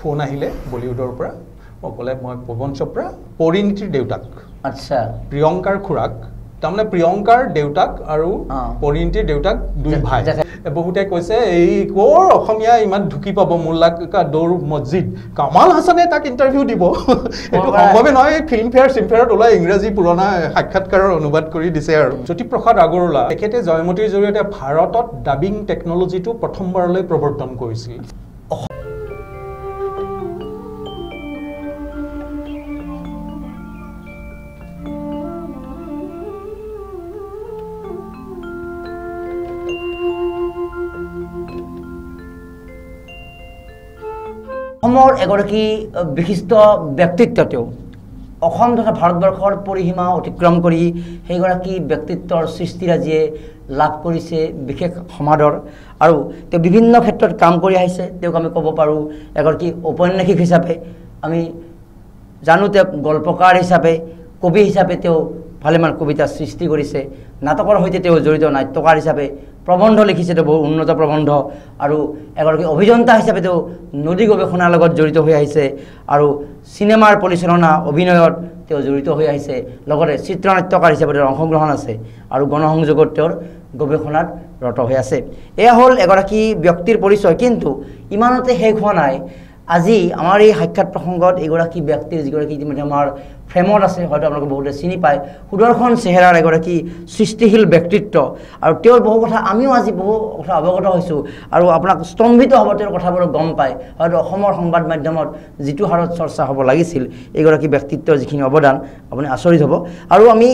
Phone আহিলে বলিউডৰ পৰা ক'লে মই পৱন চোপ্ৰা পৰিণীতিৰ দেউতাক আচ্ছা প্ৰিয়ংকাৰ খুৰাক তাৰমানে প্ৰিয়ংকাৰ দেউতাক আৰু পৰিণীতিৰ দেউতাক দুই ভাই বহুতে কৈছে এই কোৰ অসমীয়া ইমান ঢুকি পাব মোল্লা দৌৰ মছজিদ কামাল হাসানে তাক ইণ্টাৰভিউ দিব এইটো সম্ভৱে নহয় ফিল্মফেয়াৰত ওলাই ইংৰাজী পুৰণা সাক্ষাৎকাৰৰ অনুবাদ কৰি দিছে আৰু জ্যোতিপ্ৰসাদ আগৰৱালা তেখেতে জয়মতীৰ জৰিয়তে ভাৰতত ডাবিং টেকনলজিটো প্ৰথমবাৰলৈ প্ৰৱৰ্তন কৰিছিল অসমৰ এগৰাকী বিশিষ্ট ব্যক্তিত্ব তেওঁ অসম তথা ভাৰতবৰ্ষৰ পৰিসীমা অতিক্ৰম কৰি সেইগৰাকী ব্যক্তিত্বৰ সৃষ্টিৰাজিয়ে লাভ কৰিছে বিশেষ সমাদৰ আৰু তেওঁ বিভিন্ন ক্ষেত্ৰত কাম কৰি আহিছে তেওঁক আমি ক'ব পাৰোঁ এগৰাকী ঔপন্যাসিক হিচাপে আমি জানো তেওঁ গল্পকাৰ হিচাপে কবি হিচাপে তেওঁ ভালেমান কবিতা সৃষ্টি কৰিছে নাটকৰ সৈতে তেওঁ জড়িত নাট্যকাৰ হিচাপে প্ৰবন্ধ লিখিছে তেওঁ বহু উন্নত প্ৰবন্ধ আৰু এগৰাকী অভিযন্তা হিচাপে তেওঁ নদী গৱেষণাৰ লগত জড়িত হৈ আহিছে আৰু চিনেমাৰ পৰিচালনা অভিনয়ত তেওঁ জড়িত হৈ আহিছে লগতে চিত্ৰনাট্যকাৰ হিচাপে তেওঁৰ অংশগ্ৰহণ আছে আৰু গণসংযোগত তেওঁৰ গৱেষণাত ৰত হৈ আছে এয়া হ'ল এগৰাকী ব্যক্তিৰ পৰিচয় কিন্তু ইমানতে শেষ হোৱা নাই আজি আমাৰ এই সাক্ষাৎ প্ৰসংগত এগৰাকী ব্যক্তিৰ যিগৰাকী ইতিমধ্যে আমাৰ ফ্ৰেমত আছে হয়তো আপোনালোকে বহুতে চিনি পায় সুদৰ্শন চেহেৰাৰ এগৰাকী সৃষ্টিশীল ব্যক্তিত্ব আৰু তেওঁৰ বহু কথা আমিও আজি বহু কথা অৱগত হৈছোঁ আৰু আপোনাক স্তম্ভিত হ'ব তেওঁৰ কথাবোৰ গম পায় হয়তো অসমৰ সংবাদ মাধ্যমত যিটো হাৰত চৰ্চা হ'ব লাগিছিল এগৰাকী ব্যক্তিত্বৰ যিখিনি অৱদান আপুনি আচৰিত হ'ব আৰু আমি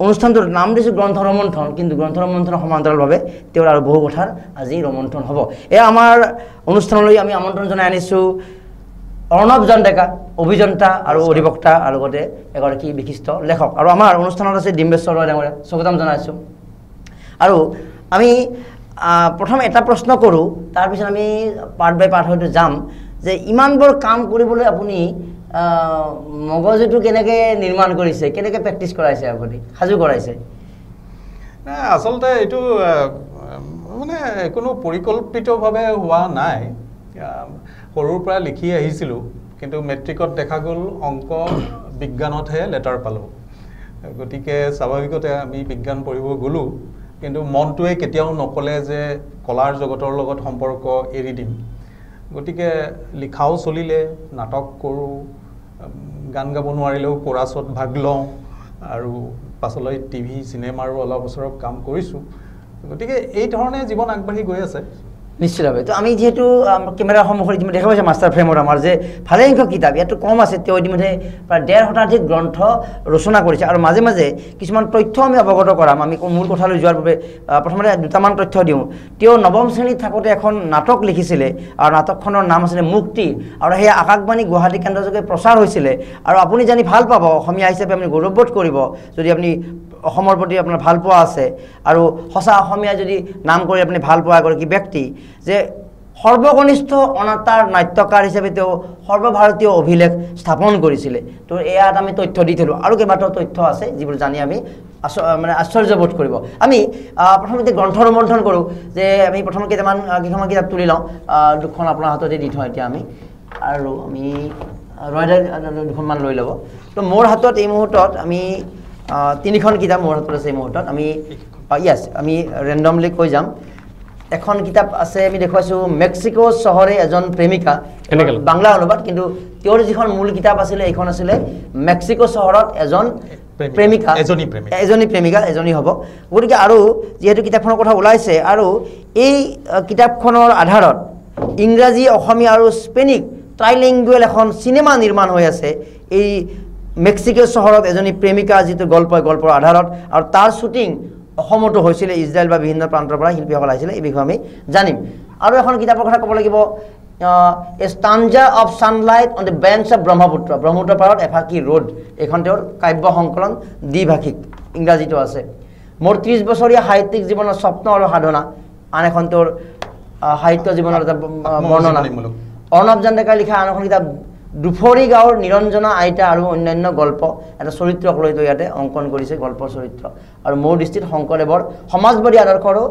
অনুষ্ঠানটোৰ নাম দিছোঁ গ্ৰন্থ ৰমন্থন কিন্তু গ্ৰন্থ ৰমন্থনৰ সমান্তৰালভাৱে তেওঁৰ আৰু বহু কথাৰ আজি ৰমন্থন হ'ব এয়া আমাৰ অনুষ্ঠানলৈ আমি আমন্ত্ৰণ জনাই আনিছোঁ অৰ্ণৱ জন ডেকা অভিযন্তা আৰু অধিবক্তা আৰু লগতে এগৰাকী বিশিষ্ট লেখক আৰু আমাৰ অনুষ্ঠানত আছে ডিম্বেশ্বৰ ৰয় ডাঙৰীয়া স্বাগতম জনাইছোঁ আৰু আমি প্ৰথম এটা প্ৰশ্ন কৰোঁ তাৰপিছত আমি পাৰ্ট বাই পাৰ্ট হয়তো যাম যে ইমানবোৰ কাম কৰিবলৈ আপুনি মগজুটো কেনেকৈ নিৰ্মাণ কৰিছে কেনেকৈ প্ৰেক্টিছ কৰাইছে আপুনি সাজু কৰাইছে আচলতে এইটো মানে কোনো পৰিকল্পিতভাৱে হোৱা নাই সৰুৰ পৰা লিখি আহিছিলোঁ কিন্তু মেট্ৰিকত দেখা গ'ল অংক বিজ্ঞানতহে লেটাৰ পালোঁ গতিকে স্বাভাৱিকতে আমি বিজ্ঞান পঢ়িব গ'লোঁ কিন্তু মনটোৱে কেতিয়াও নক'লে যে কলাৰ জগতৰ লগত সম্পৰ্ক এৰি দিম গতিকে লিখাও চলিলে নাটক কৰোঁ গান গাব নোৱাৰিলেও কোৰাছত ভাগ লওঁ আৰু পাছলৈ টিভি চিনেমাৰো অলপ বছৰত কাম কৰিছোঁ গতিকে এই ধৰণে জীৱন আগবাঢ়ি গৈ আছে নিশ্চিতভাৱে তো আমি যেহেতু কেমেৰাৰ সন্মুখত ইতিমধ্যে দেখা পাইছে মাষ্টাৰ ফ্ৰেমৰ আমাৰ যে ভালেসংখ্যক কিতাপ ইয়াতো কম আছে তেওঁ ইতিমধ্যে প্ৰায় 1.5 শতাধিক গ্ৰন্থ ৰচনা কৰিছে আৰু মাজে মাজে কিছুমান তথ্য আমি অৱগত কৰাম আমি মূল কথালৈ যোৱাৰ বাবে প্ৰথমতে দুটামান তথ্য দিওঁ তেওঁ নৱম শ্ৰেণীত থাকোঁতে এখন নাটক লিখিছিলে আৰু নাটকখনৰ নাম আছিলে মুক্তি আৰু সেই আকাশবাণী গুৱাহাটী কেন্দ্ৰযোগে প্ৰচাৰ হৈছিলে আৰু আপুনি জানি ভাল পাব অসমীয়া হিচাপে আপুনি গৌৰৱবোধ কৰিব যদি আপুনি অসমৰ প্ৰতি আপোনাৰ ভাল পোৱা আছে আৰু সঁচা অসমীয়া যদি নাম কৰি আপুনি ভাল পোৱা এগৰাকী ব্যক্তি যে সৰ্বকনিষ্ঠ অনাতাঁৰ নাট্যকাৰ হিচাপে তেওঁ সৰ্বভাৰতীয় অভিলেখ স্থাপন কৰিছিলে তো এয়াত আমি তথ্য দি থলোঁ আৰু কেইবাটাও তথ্য আছে যিবোৰ জানি আমি মানে আশ্চৰ্যবোধ কৰিব আমি প্ৰথমতে গ্ৰন্থ ৰমন্থন কৰোঁ যে আমি প্ৰথম কেইটামান কিতাপ তুলি লওঁ দুখন আপোনাৰ হাততে দি থওঁ এতিয়া আমি আৰু আমি ৰয়দা দুখনমান লৈ ল'ব তো মোৰ হাতত এই মুহূৰ্তত আমি 3খন কিতাপ মোৰ হাতত আছে এই মুহূৰ্তত আমি য়েছ আমি ৰেণ্ডমলি কৈ যাম এখন কিতাপ আছে আমি দেখুৱাইছোঁ মেক্সিকো চহৰে এজন প্ৰেমিকা বাংলা অনুবাদ কিন্তু তেওঁৰ যিখন মূল কিতাপ আছিলে এইখন আছিলে মেক্সিকো চহৰত এজন প্ৰেমিকা এজনী প্ৰেমিকা এজনী হ'ব গতিকে আৰু যিহেতু কিতাপখনৰ কথা ওলাইছে আৰু এই কিতাপখনৰ আধাৰত ইংৰাজী অসমীয়া আৰু স্পেনিক ট্ৰাইলিংগুৱেল এখন চিনেমা নিৰ্মাণ হৈ আছে এই মেক্সিকো চহৰত এজনী প্ৰেমিকা যিটো গল্পৰ আধাৰত আৰু তাৰ শ্বুটিং অসমতো হৈছিলে ইজৰাইল বা বিভিন্ন প্ৰান্তৰ পৰা শিল্পীসকল আহিছিলে এই বিষয়ে আমি জানিম আৰু এখন কিতাপৰ কথা ক'ব লাগিব a stanza of sunlight on the bench of Brahmaputra পাৰত এফাকি ৰোড এইখন তেওঁৰ কাব্য সংকলন দ্বিভাষিক ইংৰাজীতো আছে মোৰ 30 বছৰীয়া সাহিত্যিক জীৱনৰ স্বপ্ন আৰু সাধনা আন এখন তেওঁৰ সাহিত্য জীৱনৰ এটা বৰ্ণনা অৰ্ণৱ জন ডেকাৰ লিখা আন এখন কিতাপ দুফৰি গাঁৱৰ নিৰঞ্জনা আইতা আৰু অন্যান্য গল্প এটা চৰিত্ৰক লৈ ইয়াতে অংকন কৰিছে গল্পৰ চৰিত্ৰ আৰু মোৰ দৃষ্টিত শংকৰদেৱৰ সমাজবাদী আদৰ্শৰো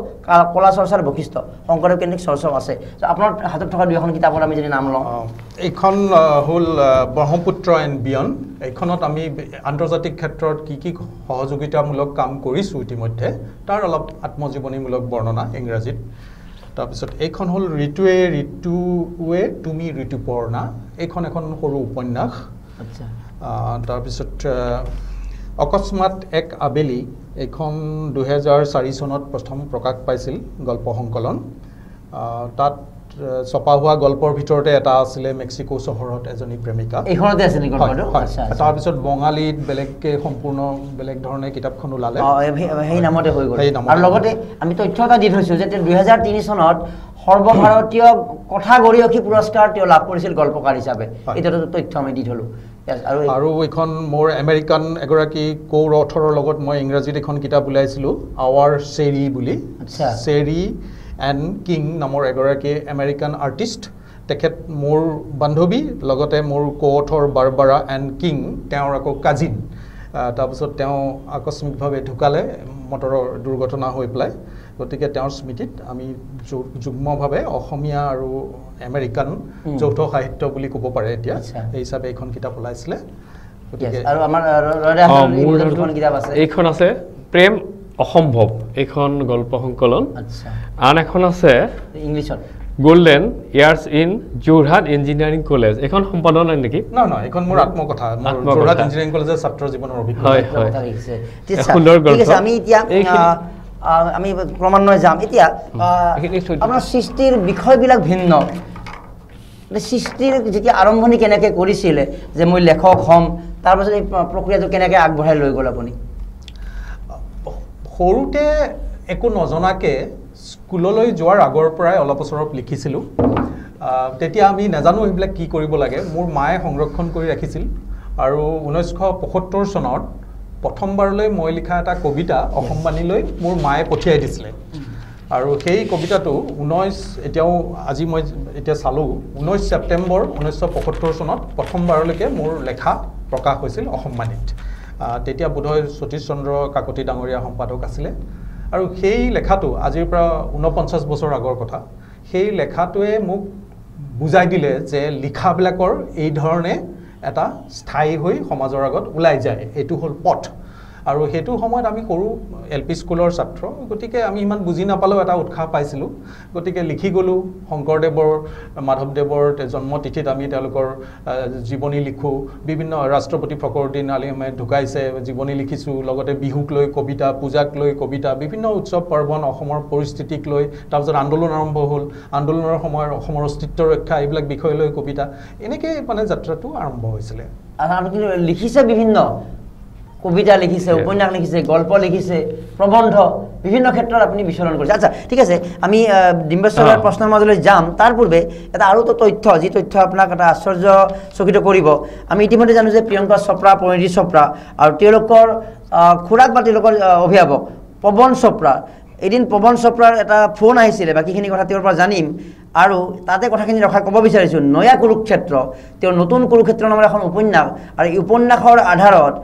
কলা চৰ্চাৰ বৈশিষ্ট্য শংকৰদেৱ কেন্দ্ৰিক চৰ্চাও আছে আপোনাৰ হাতত থকা 2খন কিতাপৰ আমি যদি নাম লওঁ এইখন হ'ল ব্ৰহ্মপুত্ৰ এণ্ড বিয়ণ্ড এইখনত আমি আন্তৰ্জাতিক ক্ষেত্ৰত কি সহযোগিতামূলক কাম কৰিছোঁ ইতিমধ্যে তাৰ অলপ আত্মজীৱনীমূলক বৰ্ণনা ইংৰাজীত তাৰপিছত এইখন হ'ল ঋতুৱে তুমি ঋতুপৰ্ণা এইখন এখন সৰু উপন্যাস আচ্ছা তাৰপিছত অকস্মাত এক আবেলি এইখন 2004 চনত প্ৰথম প্ৰকাশ পাইছিল গল্প সংকলন তাত ছপা হোৱা গল্পৰ ভিতৰতে এটা আছিলে মেক্সিকো চহৰত এজনী প্ৰেমিকা এইখনতে আছে নেকি গল্পটো আচ্ছা তাৰপিছত বঙালীত বেলেগকে সম্পূৰ্ণ বেলেগ ধৰণে কিতাপখন ওলালে সেই নামতে হৈ গ'ল আৰু লগতে আমি তথ্য এটা দি থৈছোঁ যে 2003 চনত সৰ্বভাৰতীয় কথা গৰিয়সী পুৰস্কাৰ তেওঁ লাভ কৰিছিল গল্পকাৰ হিচাপে এইটো তথ্য আমি দি থলোঁ আৰু এইখন মোৰ আমেৰিকান এগৰাকী কৌৰ অথৰৰ লগত মই ইংৰাজীত এখন কিতাপ ওলাইছিলোঁ আৱাৰ চেৰি বুলি চেৰি এণ্ড কিং নামৰ এগৰাকী আমেৰিকান আৰ্টিষ্ট তেখেত মোৰ বান্ধৱী লগতে মোৰ কৌথৰ বাৰবাৰা এণ্ড কিং তেওঁৰ আকৌ কাজিন তাৰপিছত তেওঁ আকস্মিকভাৱে ঢুকালে মটৰৰ দুৰ্ঘটনা হৈ পেলাই গতিকে তেওঁৰ স্মৃতিত আমি যুগ্মভাৱে অসমীয়া আৰু আমেৰিকান যৌথ সাহিত্য বুলি ক'ব পাৰে এতিয়া এই হিচাপে এইখন কিতাপ ওলাইছিলে গতিকে আৰু আমাৰ এইখন আছে প্ৰেম অসম্ভৱ এইখন গল্প সংকলন আন এখন আছে ইংলিছত golden years in Jorhat engineering college এখন সম্পাদন নেকি নহয় এইখন মোৰ আত্মকথা যোৰহাট ইঞ্জিনিয়াৰিং কলেজৰ ছাত্ৰ জীৱনৰ অভিজ্ঞতা সুন্দৰ গল্প আমি এতিয়া আমি ক্ৰমান্বয়ে যাম এতিয়া আপোনাৰ সৃষ্টিৰ বিষয়বিলাক ভিন্ন সৃষ্টিৰ যেতিয়া আৰম্ভণি কেনেকৈ কৰিছিলে যে মই লেখক হ'ম তাৰপাছত এই প্ৰক্ৰিয়াটো কেনেকৈ আগবঢ়াই লৈ গ'ল আপুনি সৰুতে একো নজনাকৈ স্কুললৈ যোৱাৰ আগৰ পৰাই অলপ ওচৰত লিখিছিলোঁ তেতিয়া আমি নাজানো এইবিলাক কি কৰিব লাগে মোৰ মায়ে সংৰক্ষণ কৰি ৰাখিছিল আৰু 1975 চনত প্ৰথমবাৰলৈ মই লিখা এটা কবিতা অসমবাণীলৈ মোৰ মায়ে পঠিয়াই দিছিলে আৰু সেই কবিতাটো এতিয়াও আজি মই এতিয়া চালোঁ 19 ছেপ্টেম্বৰ 1975 চনত প্ৰথমবাৰলৈকে মোৰ লেখা প্ৰকাশ হৈছিল অসমবাণীত তেতিয়া বোধহয় সতীশ চন্দ্ৰ কাকতি ডাঙৰীয়া সম্পাদক আছিলে আৰু সেই লেখাটো আজিৰ পৰা 49 বছৰ আগৰ কথা সেই লেখাটোৱে মোক বুজাই দিলে যে লিখাবিলাকৰ এই ধৰণে এটা স্থায়ী হৈ সমাজৰ আগত ওলাই যায় এইটো হ'ল পথ আৰু সেইটো সময়ত আমি সৰু এলপি স্কুলৰ ছাত্ৰ গতিকে আমি ইমান বুজি নাপালেও এটা উৎসাহ পাইছিলোঁ গতিকে লিখি গ'লোঁ শংকৰদেৱৰ মাধৱদেৱৰ জন্মতিথিত আমি তেওঁলোকৰ জীৱনী লিখোঁ বিভিন্ন ৰাষ্ট্ৰপতি ফখৰুদ্দিন আলি আহমেদ ঢুকাইছে জীৱনী লিখিছোঁ লগতে বিহুক লৈ কবিতা পূজাক লৈ কবিতা বিভিন্ন উৎসৱ পাৰ্বণ অসমৰ পৰিস্থিতিক লৈ তাৰপিছত আন্দোলন আৰম্ভ হ'ল আন্দোলনৰ সময়ত অসমৰ অস্তিত্ব ৰক্ষা এইবিলাক বিষয় লৈ কবিতা এনেকৈ মানে যাত্ৰাটো আৰম্ভ হৈছিলে আপুনি লিখিছে বিভিন্ন কবিতা লিখিছে উপন্যাস লিখিছে গল্প লিখিছে প্ৰবন্ধ বিভিন্ন ক্ষেত্ৰত আপুনি বিচৰণ কৰিছে আচ্ছা ঠিক আছে আমি ডিম্বেশ্বৰৰ প্ৰশ্নৰ মাজলৈ যাম তাৰ পূৰ্বে এটা আৰু তথ্য যি তথ্য আপোনাক এটা আশ্চৰ্যচকিত কৰিব আমি ইতিমধ্যে জানো যে প্ৰিয়ংকা চোপ্ৰা পৰিণীতি চোপ্ৰা আৰু তেওঁলোকৰ খুৰাক বা তেওঁলোকৰ অভিভাৱক পৱন চোপ্ৰা এদিন পৱন চোপ্ৰাৰ এটা ফোন আহিছিলে বাকীখিনি কথা তেওঁৰ পৰা জানিম আৰু তাতে কথাখিনি ৰখাই ক'ব বিচাৰিছোঁ নয়া কুৰুক্ষেত্ৰ তেওঁৰ নতুন কুৰুক্ষেত্ৰ নামৰ এখন উপন্যাস আৰু এই উপন্যাসৰ আধাৰত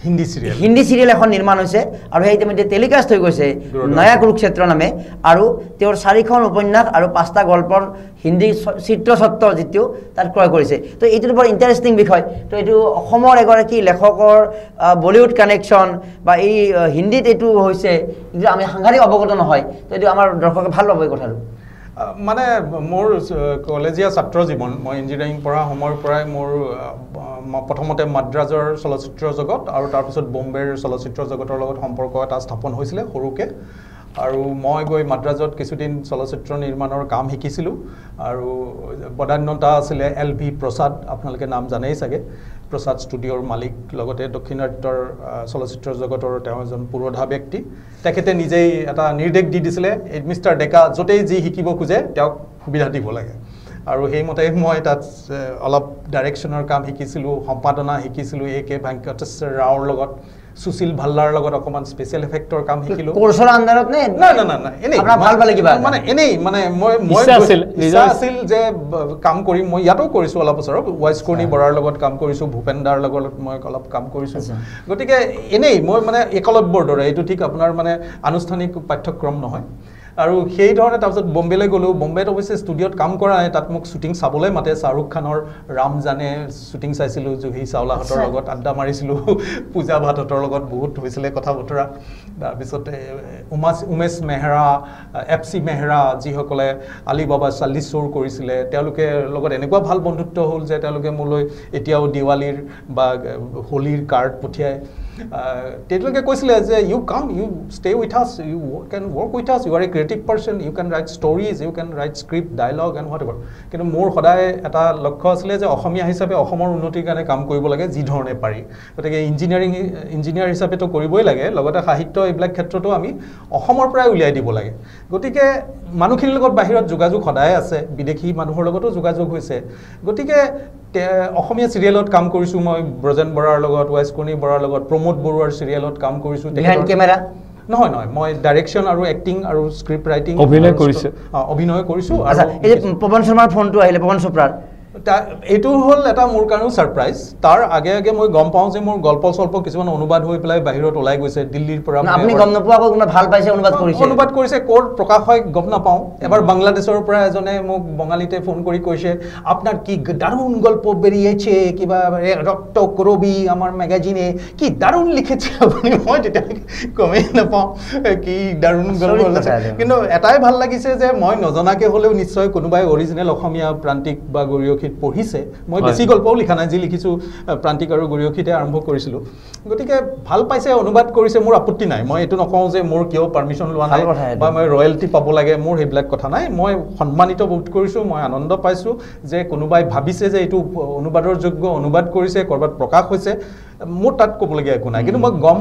হিন্দী চিৰিয়েল এখন নিৰ্মাণ হৈছে আৰু সেই ইতিমধ্যে টেলিকাষ্ট হৈ গৈছে নয়া কুৰুক্ষেত্ৰ নামে আৰু তেওঁৰ 4খন উপন্যাস আৰু 5টা গল্পৰ হিন্দী চিত্ৰস্বত্ব যিটো তাত ক্ৰয় কৰিছে তো এইটো বৰ ইণ্টাৰেষ্টিং বিষয় তো এইটো অসমৰ এগৰাকী লেখকৰ বলিউড কানেকশ্যন বা এই হিন্দীত এইটো হৈছে কিন্তু আমি সাংঘাতিক অৱগত নহয় তো এইটো আমাৰ দৰ্শকে ভাল পাব এই কথাটো মানে মোৰ কলেজীয়া ছাত্ৰ জীৱন মই ইঞ্জিনিয়াৰিং পঢ়া সময়ৰ পৰাই মোৰ প্ৰথমতে মাদ্ৰাজৰ চলচ্চিত্ৰ জগত আৰু তাৰপিছত বম্বেৰ চলচ্চিত্ৰ জগতৰ লগত সম্পৰ্ক এটা স্থাপন হৈছিলে সৰুকে আৰু মই গৈ মাদ্ৰাজত কিছুদিন চলচ্চিত্ৰ নিৰ্মাণৰ কাম শিকিছিলোঁ আৰু বদান্যতা আছিলে LV প্ৰসাদ আপোনালোকে নাম জানেই চাগে প্ৰসাদ ষ্টুডিঅ'ৰ মালিক লগতে দক্ষিণাত্যৰ চলচ্চিত্ৰ জগতৰ তেওঁ এজন পুৰোধা ব্যক্তি তেখেতে নিজেই এটা নিৰ্দেশ দি দিছিলে মিষ্টাৰ ডেকা য'তেই যি শিকিব খোজে তেওঁক সুবিধা দিব লাগে আৰু সেইমতে মই তাত অলপ ডাইৰেকশ্যনৰ কাম শিকিছিলোঁ, সম্পাদনা শিকিছিলোঁ AK ভেংকটেশ্বৰ ৰাওৰ লগত, সুশীল ভাল্লাৰ লগত অকমান স্পেচিয়েল এফেক্টৰ কাম শিকিলোঁ। কোৰ্ছৰ আন্দাৰত নে? না এনেই আপোনাৰ ভাল পালে কিবা মানে এনেই মানে মই ইচ্ছা আছিল যে কাম কৰিম। মই ইয়াতো কৰিছোঁ অলপ বছৰ, ৱাইচ কৰ্ণী বৰাৰ লগত কাম কৰিছোঁ, ভূপেন দাৰ লগত মই অলপ কাম কৰিছোঁ। গতিকে এনেই মই মানে একলব্যৰ দৰে, এইটো ঠিক আপোনাৰ মানে আনুষ্ঠানিক পাঠ্যক্ৰম নহয়। আৰু সেই ধৰণে তাৰপিছত বম্বেলৈ গ'লোঁ। বম্বেত অৱশ্যে ষ্টুডিঅ'ত কাম কৰা নাই, তাত মোক শ্বুটিং চাবলৈ মাতে। শ্বাহৰুখ খানৰ ৰামজানে শ্বুটিং চাইছিলোঁ, জুহি চাওলাহঁতৰ লগত আড্ডা মাৰিছিলোঁ, পূজা ভাটহঁতৰ লগত বহুত হৈছিলে কথা বতৰা। তাৰপিছতে উমেশ মেহৰা, FC মেহৰা, যিসকলে আলিবাবা 40 চোৰ কৰিছিলে, তেওঁলোকে লগত এনেকুৱা ভাল বন্ধুত্ব হ'ল যে তেওঁলোকে মোলৈ এতিয়াও দিৱালীৰ বা হোলীৰ কাৰ্ড পঠিয়ায়। তেওঁলোকে কৈছিলে যে you come, you stay with us, you can work with us, you are a creative person, you can write stories, you can write script, dialogue and whatever. কিন্তু মোৰ সদায় এটা লক্ষ্য আছিলে যে অসমীয়া হিচাপে অসমৰ উন্নতিৰ কাৰণে কাম কৰিব লাগে যি ধৰণে পাৰি। গতিকে ইঞ্জিনিয়াৰ হিচাপেতো কৰিবই লাগে, লগতে সাহিত্য এইবিলাক ক্ষেত্ৰতো আমি অসমৰ পৰাই উলিয়াই দিব লাগে। গতিকে মানুহখিনিৰ লগত বাহিৰত যোগাযোগ সদায় আছে, বিদেশী মানুহৰ লগতো যোগাযোগ হৈছে। গতিকে অসমীয়া চিৰিয়েলত কাম কৰিছোঁ মই ব্ৰজেন বৰাৰ লগত, ৱাইচ কৰ্ণী বৰাৰ লগত, প্ৰমোদ বৰুৱাৰ চিৰিয়েলত কাম কৰিছোঁ। কেমেৰা নহয় মই ডাইৰেকশ্যন আৰু এক্টিং আৰু স্ক্ৰিপ্ট ৰাইটিং অভিনয় কৰিছোঁ। আৰু এই যে পৱন শৰ্মাৰ ফোনটো আহিলে, পৱন চোপ্ৰাৰ, এইটো হ'ল এটা মোৰ কাৰণেও ছাৰপ্ৰাইজ। তাৰ আগে আগে মই গম পাওঁ যে মোৰ গল্প চল্প কিছুমান অনুবাদ হৈ পেলাই বাহিৰত ওলাই গৈছে দিল্লীৰ পৰা। আপুনি গম নোপোৱাকৈ কোনোবা ভাল পাইছে অনুবাদ কৰিছে, ক'ত প্ৰকাশ হয় গম নাপাওঁ। এবাৰ বাংলাদেশৰ পৰা এজনে মোক বঙালীতে ফোন কৰি কৈছে, আপনার কি দারুণ গল্প বেরিয়েছে, কিবা রক্ত করবি আমার ম্যাগাজিনে, কি দারুণ লিখেছে আপুনি। মই তেতিয়ালৈকে গমেই নাপাওঁ কি দারুণ গল্প আছে, কিন্তু এটাই ভাল লাগিছে যে মই নজনাকৈ হ'লেও নিশ্চয় কোনোবাই অৰিজিনেল অসমীয়া প্ৰান্তিক বা গৰিয়সী পঢ়িছে। মই বেছি গল্পও লিখা নাই, যি লিখিছোঁ প্ৰান্তিক আৰু গৰিয়সীতে আৰম্ভ কৰিছিলোঁ। গতিকে ভাল পাইছে, অনুবাদ কৰিছে, মোৰ আপত্তি নাই। মই এইটো নকওঁ যে মোৰ কিয় পাৰ্মিশ্যন লোৱা নাই বা মই ৰয়েলটি পাব লাগে, মোৰ সেইবিলাক কথা নাই। মই সন্মানিত বোধ কৰিছোঁ, মই আনন্দ পাইছোঁ যে কোনোবাই ভাবিছে যে এইটো অনুবাদৰ যোগ্য, অনুবাদ কৰিছে, ক'ৰবাত প্ৰকাশ হৈছে। মোৰ তাত ক'বলগীয়া একো নাই। কিন্তু মই গম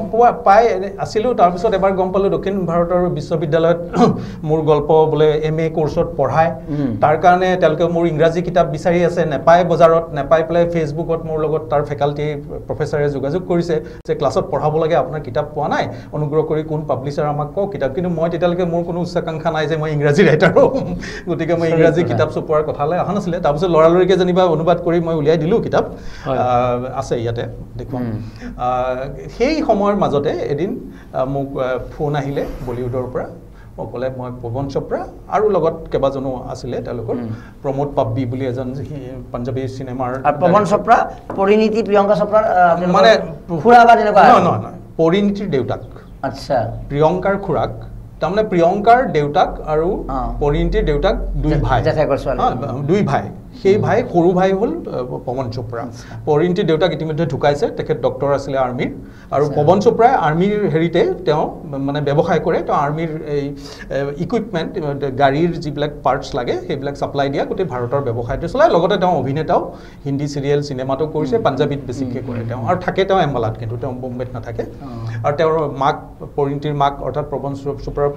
পাই আছিলোঁ, তাৰপিছত এবাৰ গম পালোঁ দক্ষিণ ভাৰতৰ বিশ্ববিদ্যালয়ত মোৰ গল্প বোলে MA কোৰ্চত পঢ়ায়। তাৰ কাৰণে তেওঁলোকে মোৰ ইংৰাজী কিতাপ বিচাৰি আছে, নেপায় বজাৰত, নেপাই পেলাই ফেচবুকত মোৰ লগত তাৰ ফেকাল্টি প্ৰফেচাৰে যোগাযোগ কৰিছে যে ক্লাছত পঢ়াব লাগে, আপোনাৰ কিতাপ পোৱা নাই, অনুগ্ৰহ কৰি কোন পাব্লিচাৰ আমাক কওক কিতাপ। কিন্তু মই তেতিয়ালৈকে মোৰ কোনো উচ্চাকাংক্ষা নাই যে মই ইংৰাজী ৰাইটাৰ হ'ম, গতিকে মই ইংৰাজী কিতাপ চপোৱাৰ কথালৈ অহা নাছিলে। তাৰপিছত লৰালৰিকে যেনিবা অনুবাদ কৰি মই উলিয়াই দিলোঁ কিতাপ, আছে ইয়াতে দেখুৱাম। সেই সময়ৰ মাজতে এদিন মোক ফোন আহিলে বলিউডৰ পৰা। মই ক'লে মই পৱন চোপ্ৰা আৰু লগত কেইবাজনো আছিলে, তেওঁলোকৰ প্ৰমোদ পাব্বি বুলি এজন পাঞ্জাবী চিনেমাৰ। পৱন চোপ্ৰা পৰিণীতি প্ৰিয়ংকা চোপ্ৰাৰ মানে খুৰা বা তেনেকুৱা? নহয়, পৰিণীতিৰ দেউতাক। আচ্ছা, প্ৰিয়ংকাৰ খুৰাক। তাৰমানে প্ৰিয়ংকাৰ দেউতাক আৰু পৰিণীতিৰ দেউতাক দুই ভাই। সেই ভাই, সৰু ভাই হ'ল পৱন চোপ্ৰা। পৰিণীতিৰ দেউতাক ইতিমধ্যে ঢুকাইছে, তেখেত ডক্টৰ আছিলে আৰ্মিৰ। আৰু পৱন চোপ্ৰাই আৰ্মিৰ হেৰিতে তেওঁ মানে ব্যৱসায় কৰে। তেওঁ আৰ্মিৰ এই ইকুইপমেণ্ট, গাড়ীৰ যিবিলাক পাৰ্টছ লাগে সেইবিলাক ছাপ্লাই দিয়া গোটেই ভাৰতৰ ব্যৱসায়টো চলায়। লগতে তেওঁ অভিনেতাও, হিন্দী চিৰিয়েল চিনেমাটো কৰিছে, পাঞ্জাবীত বেছিকৈ কৰে তেওঁ। আৰু থাকে তেওঁ এম্বালাত, কিন্তু তেওঁ বোম্বেত নাথাকে। আৰু তেওঁৰ মাক, পৰিণীতিৰ মাক অৰ্থাৎ পৱন চোপ্ৰাৰ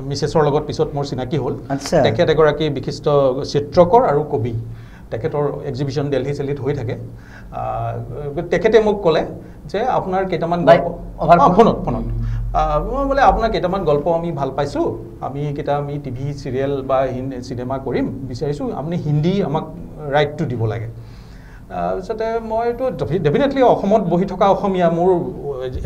মিছেছৰ লগত পিছত মোৰ চিনাকি হ'ল। তেখেত এগৰাকী বিশিষ্ট চিত্ৰকৰ আৰু কবি। তেখেতৰ এক্সিবিশ্যন দেলহি চেলহিত হৈ থাকে। তেখেতে মোক ক'লে যে আপোনাৰ কেইটামান ফোনত মই বোলে আপোনাৰ কেইটামান গল্প আমি ভাল পাইছোঁ, আমি টিভি চিৰিয়েল বা চিনেমা কৰিম বিচাৰিছোঁ, আপুনি হিন্দী আমাক ৰাইটটো দিব লাগে। তাৰপিছতে মইতো ডেফিনেটলি অসমত বহি থকা অসমীয়া, মোৰ